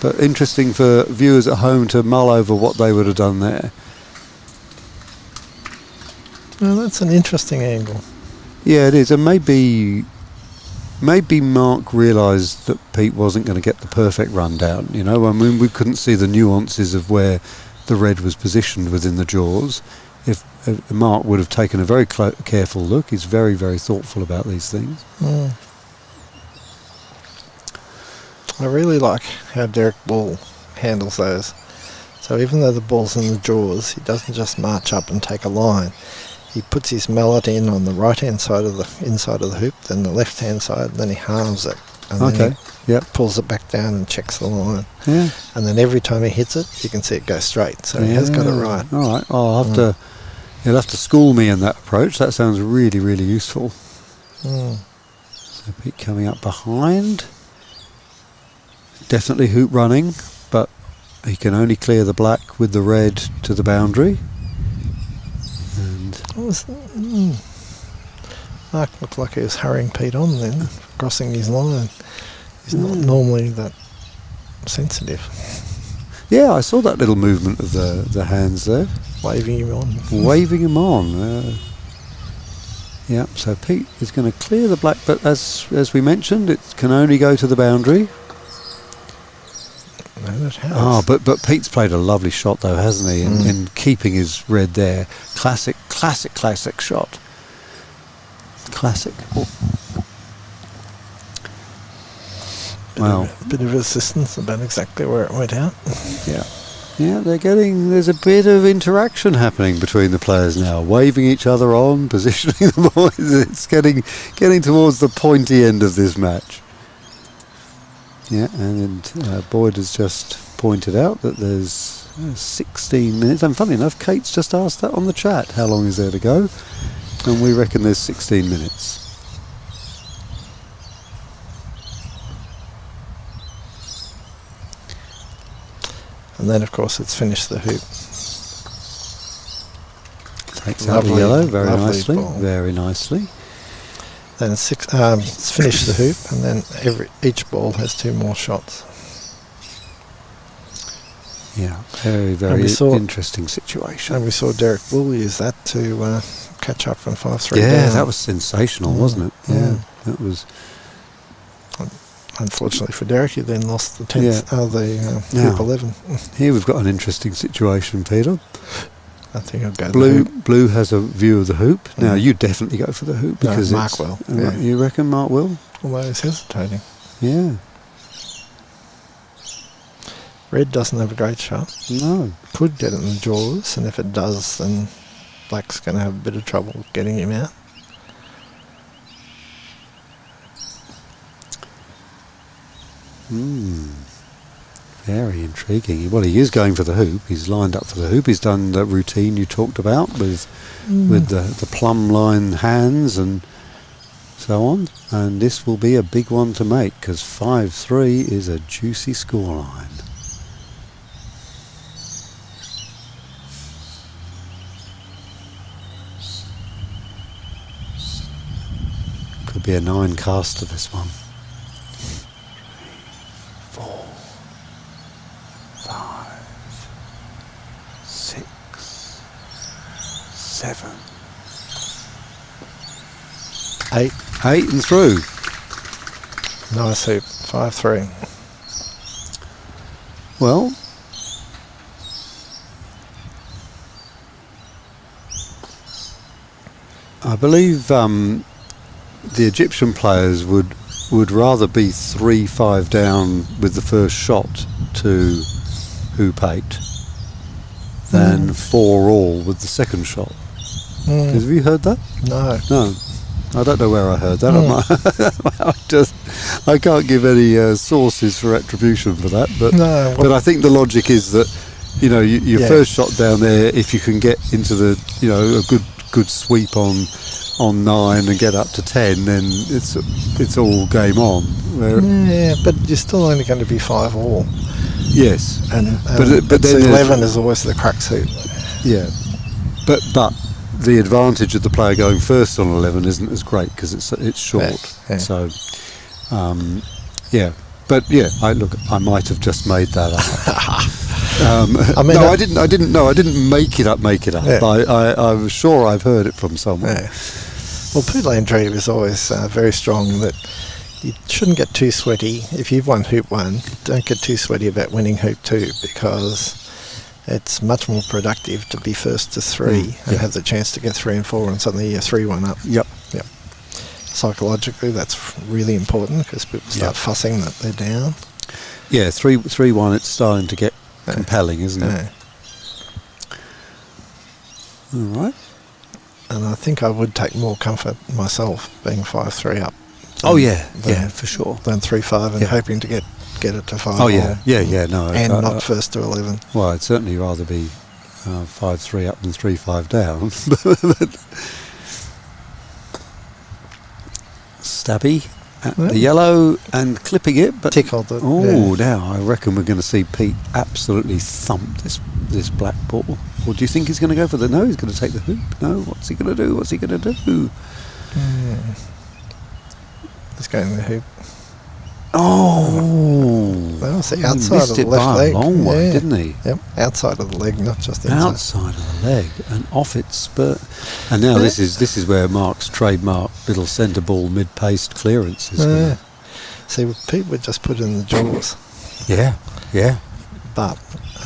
Speaker 1: But interesting for viewers at home to mull over what they would have done there.
Speaker 5: Well, that's an interesting angle.
Speaker 1: Yeah, it is. And maybe Mark realised that Pete wasn't going to get the perfect rundown. I mean, we couldn't see the nuances of where the red was positioned within the jaws. If Mark would have taken a very careful look, he's very, very thoughtful about these things.
Speaker 5: I really like how Derek Ball handles those. So So even though the ball's in the jaws, he doesn't just march up and take a line. He puts his mallet in on the right-hand side of the inside of the hoop, then the left-hand side, and then he halves it. And then he pulls it back down and checks the line.
Speaker 1: Yeah.
Speaker 5: And then every time he hits it, you can see it go straight. So he has got it right.
Speaker 1: All right. I'll have to. You'll have to school me in that approach. That sounds really, really useful. So Pete coming up behind. Definitely hoop running, but he can only clear the black with the red to the boundary. And Mark looked like he was hurrying Pete on then, crossing his line. He's not normally that sensitive. Yeah, I saw that little movement of the hands there. Waving him on. Waving him on. Yeah, so Pete is going to clear the black, but as we mentioned, it can only go to the boundary. No, it has. But Pete's played a lovely shot though, hasn't he? In keeping his red there. Classic shot. Classic. Wow. A bit of resistance about exactly where it went out. Yeah. Yeah, there's a bit of interaction happening between the players now, waving each other on, positioning the boys. It's getting towards the pointy end of this match. Yeah, and Boyd has just pointed out that there's 16 minutes. And funny enough, Kate's just asked that on the chat. How long is there to go? And we reckon there's 16 minutes. And then, of course, it's finished the hoop. Takes out the yellow very nicely. Ball. Very nicely. Then it's finished the hoop, and then each ball has 2 more shots. Yeah, very, very interesting situation. And we saw Derek Bull use that to catch up from 5-3 down. Yeah, that was sensational, wasn't it? Yeah, that was. Unfortunately for Derek, he then lost the 10th, the hoop 11. Here we've got an interesting situation, Peter. I think I'll go Blue has a view of the hoop. Now, you definitely go for the hoop because Mark will. Yeah. You reckon Mark will? Although he's hesitating. Yeah. Red doesn't have a great shot. No. Could get it in the jaws, and if it does, then Black's going to have a bit of trouble getting him out. Very intriguing. Well, he is going for the hoop. He's lined up for the hoop. He's done the routine you talked about with the plumb line hands and so on. And this will be a big one to make because 5-3 is a juicy scoreline. Could be a 9 caster, this one. 4, 5, 6, 7, 8. 8 and through. Nice hoop. 5-3. Well, I believe the Egyptian players would rather be 3-5 down with the first shot to hoop 8 than 4 all with the second shot. Have you heard that? No. I don't know where I heard that. I can't give any sources for attribution for that. But I think the logic is that your first shot down there, if you can get into the a good sweep on 9 and get up to 10, then it's all game on. But you're still only going to be 5 all. Yes, but then 11 is always the crux hoop. Yeah, but the advantage of the player going first on 11 isn't as great because it's short. Yeah. So, I might have just made that up. I didn't make it up. Yeah. But I was sure I've heard it from someone. Yeah. Well, Pete Landrebe is always very strong that you shouldn't get too sweaty. If you've won hoop 1, don't get too sweaty about winning hoop 2 because it's much more productive to be first to 3 and have the chance to get 3 and 4 and suddenly you're 3-1 up. Yep. Psychologically, that's really important because people start fussing that they're down. Yeah, 3-1, it's starting to get compelling, isn't it? All right.
Speaker 5: And I think I would take more comfort myself being 5-3 up.
Speaker 1: Oh yeah, for sure.
Speaker 5: Than 3-5 and
Speaker 1: Yeah.
Speaker 5: hoping to get it to 5.
Speaker 1: Oh yeah, no.
Speaker 5: And not first to 11.
Speaker 1: Well, I'd certainly rather be 5-3 up than 3-5 down. Stabby at the yellow and clipping it, but
Speaker 5: Tickled it.
Speaker 1: Now I reckon we're going to see Pete absolutely thump this black ball. Or do you think he's going to go for the? No, he's going to take the hoop. No, what's he going to do? What's he going to do?
Speaker 5: He's going the hoop.
Speaker 1: Oh,
Speaker 5: That was the
Speaker 1: he
Speaker 5: outside
Speaker 1: missed
Speaker 5: of the
Speaker 1: it
Speaker 5: left
Speaker 1: by
Speaker 5: leg.
Speaker 1: a long way,
Speaker 5: Yeah.
Speaker 1: didn't he?
Speaker 5: Yep, outside of the leg, not just inside.
Speaker 1: Outside of the leg and off its spurt. And now this is where Mark's trademark little centre ball mid-paced clearance is. Gonna,
Speaker 5: See, Pete would just put in the jaws.
Speaker 1: yeah.
Speaker 5: But,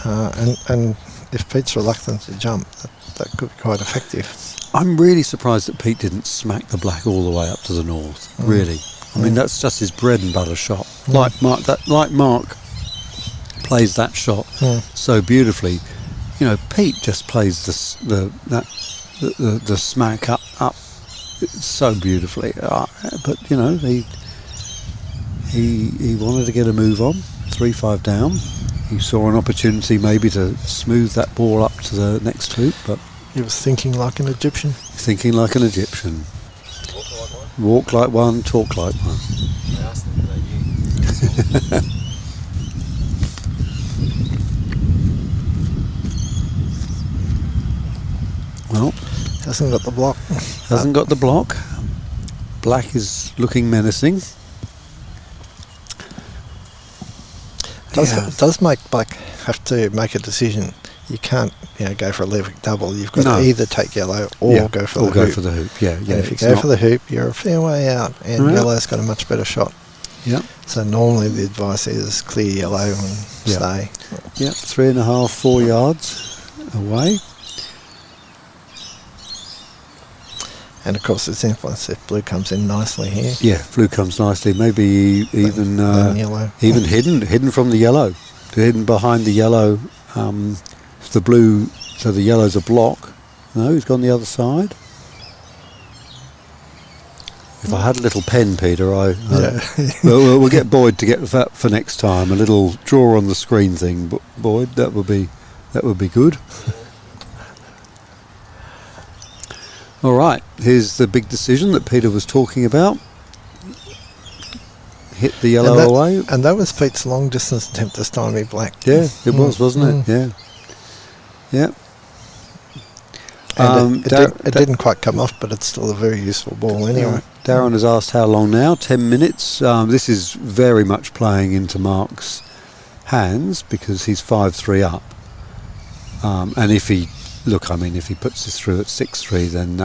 Speaker 5: and if Pete's reluctant to jump, that could be quite effective.
Speaker 1: I'm really surprised that Pete didn't smack the black all the way up to the north. Really. I mean, that's just his bread and butter shot. Like Mark plays that shot so beautifully. You know, Pete just plays the smack up so beautifully. But you know, he wanted to get a move on, 3-5 down. He saw an opportunity maybe to smooth that ball up to the next hoop, but
Speaker 5: He was thinking like an Egyptian.
Speaker 1: thinking like an Egyptian. Walk like one, talk like one. Well,
Speaker 5: Hasn't got the block.
Speaker 1: hasn't got the block. Black is looking menacing.
Speaker 5: Does make Black have to make a decision. You can't, go for a leverage double. You've got
Speaker 1: No.
Speaker 5: to either take yellow or go for the hoop.
Speaker 1: for the hoop. Yeah.
Speaker 5: And if you go for the hoop, you're a fair way out, and yellow's got a much better shot.
Speaker 1: Yeah.
Speaker 5: So normally the advice is clear yellow and stay.
Speaker 1: Yeah, 3.5, 4 yards away.
Speaker 5: And of course it's influence if blue comes in nicely here.
Speaker 1: Yeah, blue comes nicely. Maybe even
Speaker 5: Then yellow.
Speaker 1: even hidden from the yellow, hidden behind the yellow. The blue, so the yellow's a block. No, he's gone the other side. If I had a little pen, Peter, we'll get Boyd to get that for next time. A little draw on the screen thing, Boyd. That would be good. All right, here's the big decision that Peter was talking about. Hit the yellow away.
Speaker 5: And that was Pete's long distance attempt to stymie Black.
Speaker 1: Yeah, it was, wasn't it? Yeah. Yeah.
Speaker 5: And it didn't quite come off, but it's still a very useful ball anyway.
Speaker 1: Darren has asked how long now. 10 minutes. This is very much playing into Mark's hands because he's 5-3 up. And if he puts this through at 6-3, then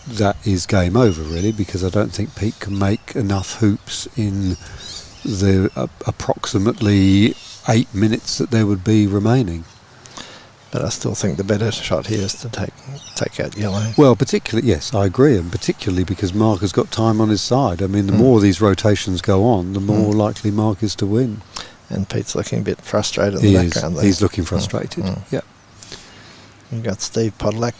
Speaker 1: that is game over really, because I don't think Pete can make enough hoops in the approximately 8 minutes that there would be remaining.
Speaker 5: But I still think the better shot here is to take out yellow.
Speaker 1: Well, particularly, yes, I agree, and particularly because Mark has got time on his side. I mean, the more these rotations go on, the more likely Mark is to win.
Speaker 5: And Pete's looking a bit frustrated in the background there.
Speaker 1: He's looking frustrated, yeah.
Speaker 5: You've got Steve Podlack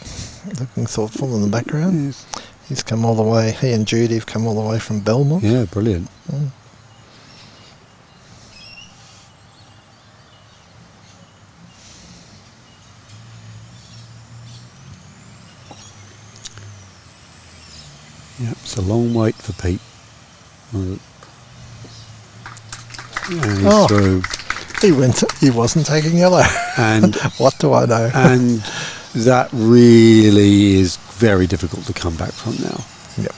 Speaker 5: looking thoughtful in the background.
Speaker 1: Yes.
Speaker 5: He's come all the way, he and Judy have come all the way from Belmont.
Speaker 1: Yeah, brilliant. Yeah, it's a long wait for Pete. And he's through.
Speaker 5: He wasn't taking yellow.
Speaker 1: And
Speaker 5: what do I know?
Speaker 1: And that really is very difficult to come back from now.
Speaker 5: Yep.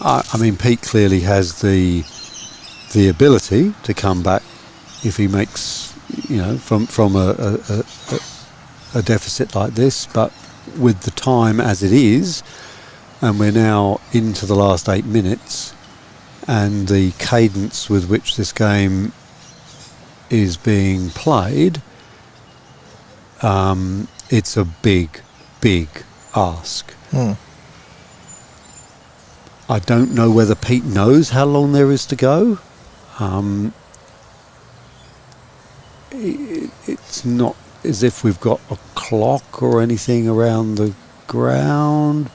Speaker 1: I mean, Pete clearly has the ability to come back if he makes, from a deficit like this, but with the time as it is, and we're now into the last 8 minutes, and the cadence with which this game is being played, it's a big ask. I don't know whether Pete knows how long there is to go. It's not as if we've got a clock or anything around the ground.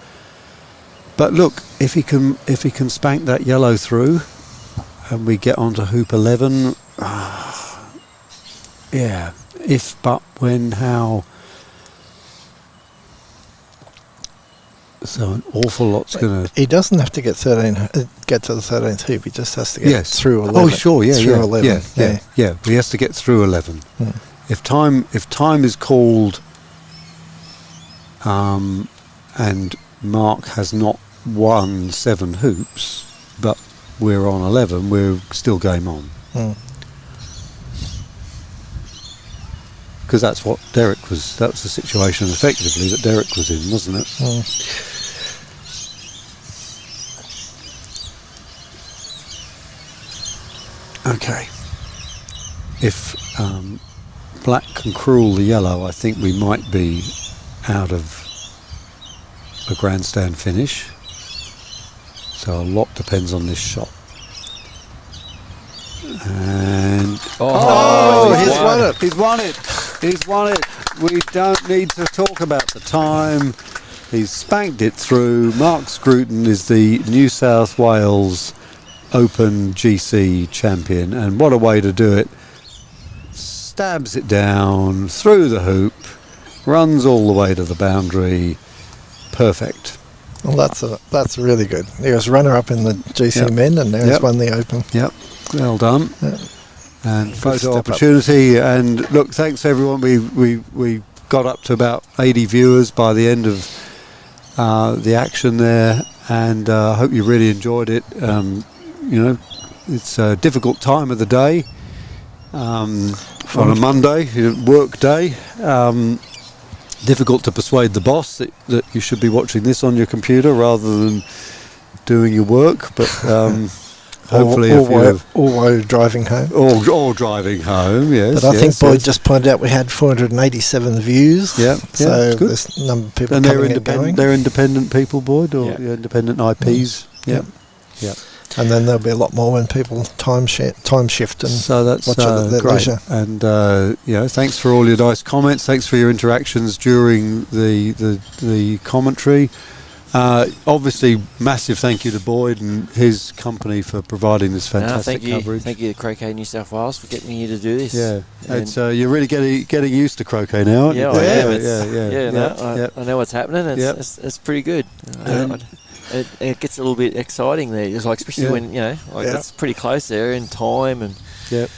Speaker 1: But look, if he can spank that yellow through, and we get onto hoop 11, yeah. If, but, when, how. So an awful lot's going to...
Speaker 5: He doesn't have to get to the 13th hoop. He just has to get through 11.
Speaker 1: Oh, sure, yeah,
Speaker 5: through
Speaker 1: yeah,
Speaker 5: 11.
Speaker 1: Yeah. He has to get through 11. If time is called, and Mark has not won 7 hoops, but we're on 11, we're still game on. Because that's what that was the situation effectively that Derek was in, wasn't it? Okay. If black can cruel the yellow, I think we might be out of a grandstand finish. So a lot depends on this shot. And
Speaker 5: he's won it.
Speaker 1: He's won it. He's won it. We don't need to talk about the time. He's spanked it through. Mark Scruton is the New South Wales Open GC champion, and what a way to do it. Stabs it down through the hoop, runs all the way to the boundary. Perfect.
Speaker 5: Well, that's really good. He was runner-up in the GC men, and now he's won the Open.
Speaker 1: Yep. Well done.
Speaker 5: Yeah.
Speaker 1: And photo opportunity. And look, thanks everyone. We got up to about 80 viewers by the end of the action there, and I hope you really enjoyed it. It's a difficult time of the day on a Monday, work day. Difficult to persuade the boss that you should be watching this on your computer rather than doing your work, but hopefully
Speaker 5: or driving home.
Speaker 1: Or driving home, yes.
Speaker 5: But I think Boyd just pointed out we had 487 views.
Speaker 1: Yeah,
Speaker 5: so there's a number of people
Speaker 1: and
Speaker 5: coming and going.
Speaker 1: They're independent people, Boyd, or independent IPs. Yeah.
Speaker 5: And then there'll be a lot more when people time shift and
Speaker 1: so that's
Speaker 5: watch it at their
Speaker 1: great.
Speaker 5: leisure.
Speaker 1: And thanks for all your nice comments. Thanks for your interactions during the commentary. Obviously, massive thank you to Boyd and his company for providing this fantastic coverage.
Speaker 2: Thank you to Croquet New South Wales for getting me here to do this.
Speaker 1: Yeah, and so you're really getting used to croquet now, aren't you?
Speaker 2: I am. I know what's happening. It's pretty good. It gets a little bit exciting there, just like especially when it's pretty close there in time and the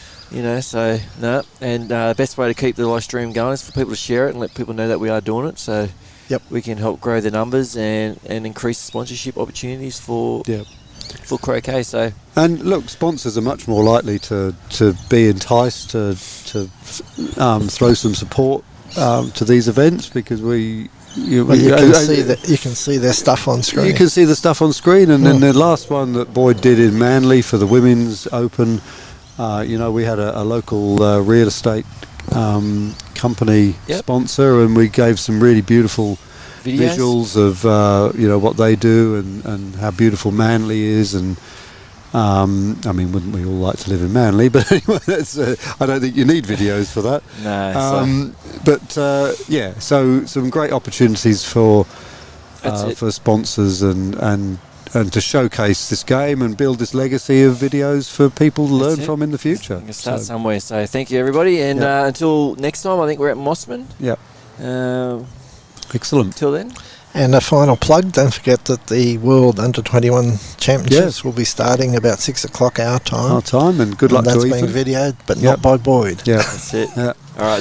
Speaker 2: best way to keep the live stream going is for people to share it and let people know that we are doing it. So we can help grow the numbers and increase sponsorship opportunities for croquet. So
Speaker 1: look, sponsors are much more likely to be enticed to throw some support to these events because you
Speaker 5: can see their stuff on screen.
Speaker 1: You can see the stuff on screen, and then the last one that Boyd did in Manly for the Women's Open, we had a local real estate company sponsor, and we gave some really beautiful visuals of what they do and how beautiful Manly is, and wouldn't we all like to live in Manly? But anyway, I don't think you need videos for that.
Speaker 2: No.
Speaker 1: So some great opportunities for sponsors and to showcase this game and build this legacy of videos for people to learn from in the future.
Speaker 2: I'm going to start somewhere. So thank you, everybody. And until next time, I think we're at Mossman.
Speaker 1: Yeah. Excellent.
Speaker 2: Until then.
Speaker 5: And a final plug, don't forget that the World Under-21 Championships will be starting about 6 o'clock our time.
Speaker 1: And good luck to Ethan.
Speaker 5: That's being videoed, but not by Boyd.
Speaker 1: Yeah.
Speaker 2: That's it. Yeah. All right.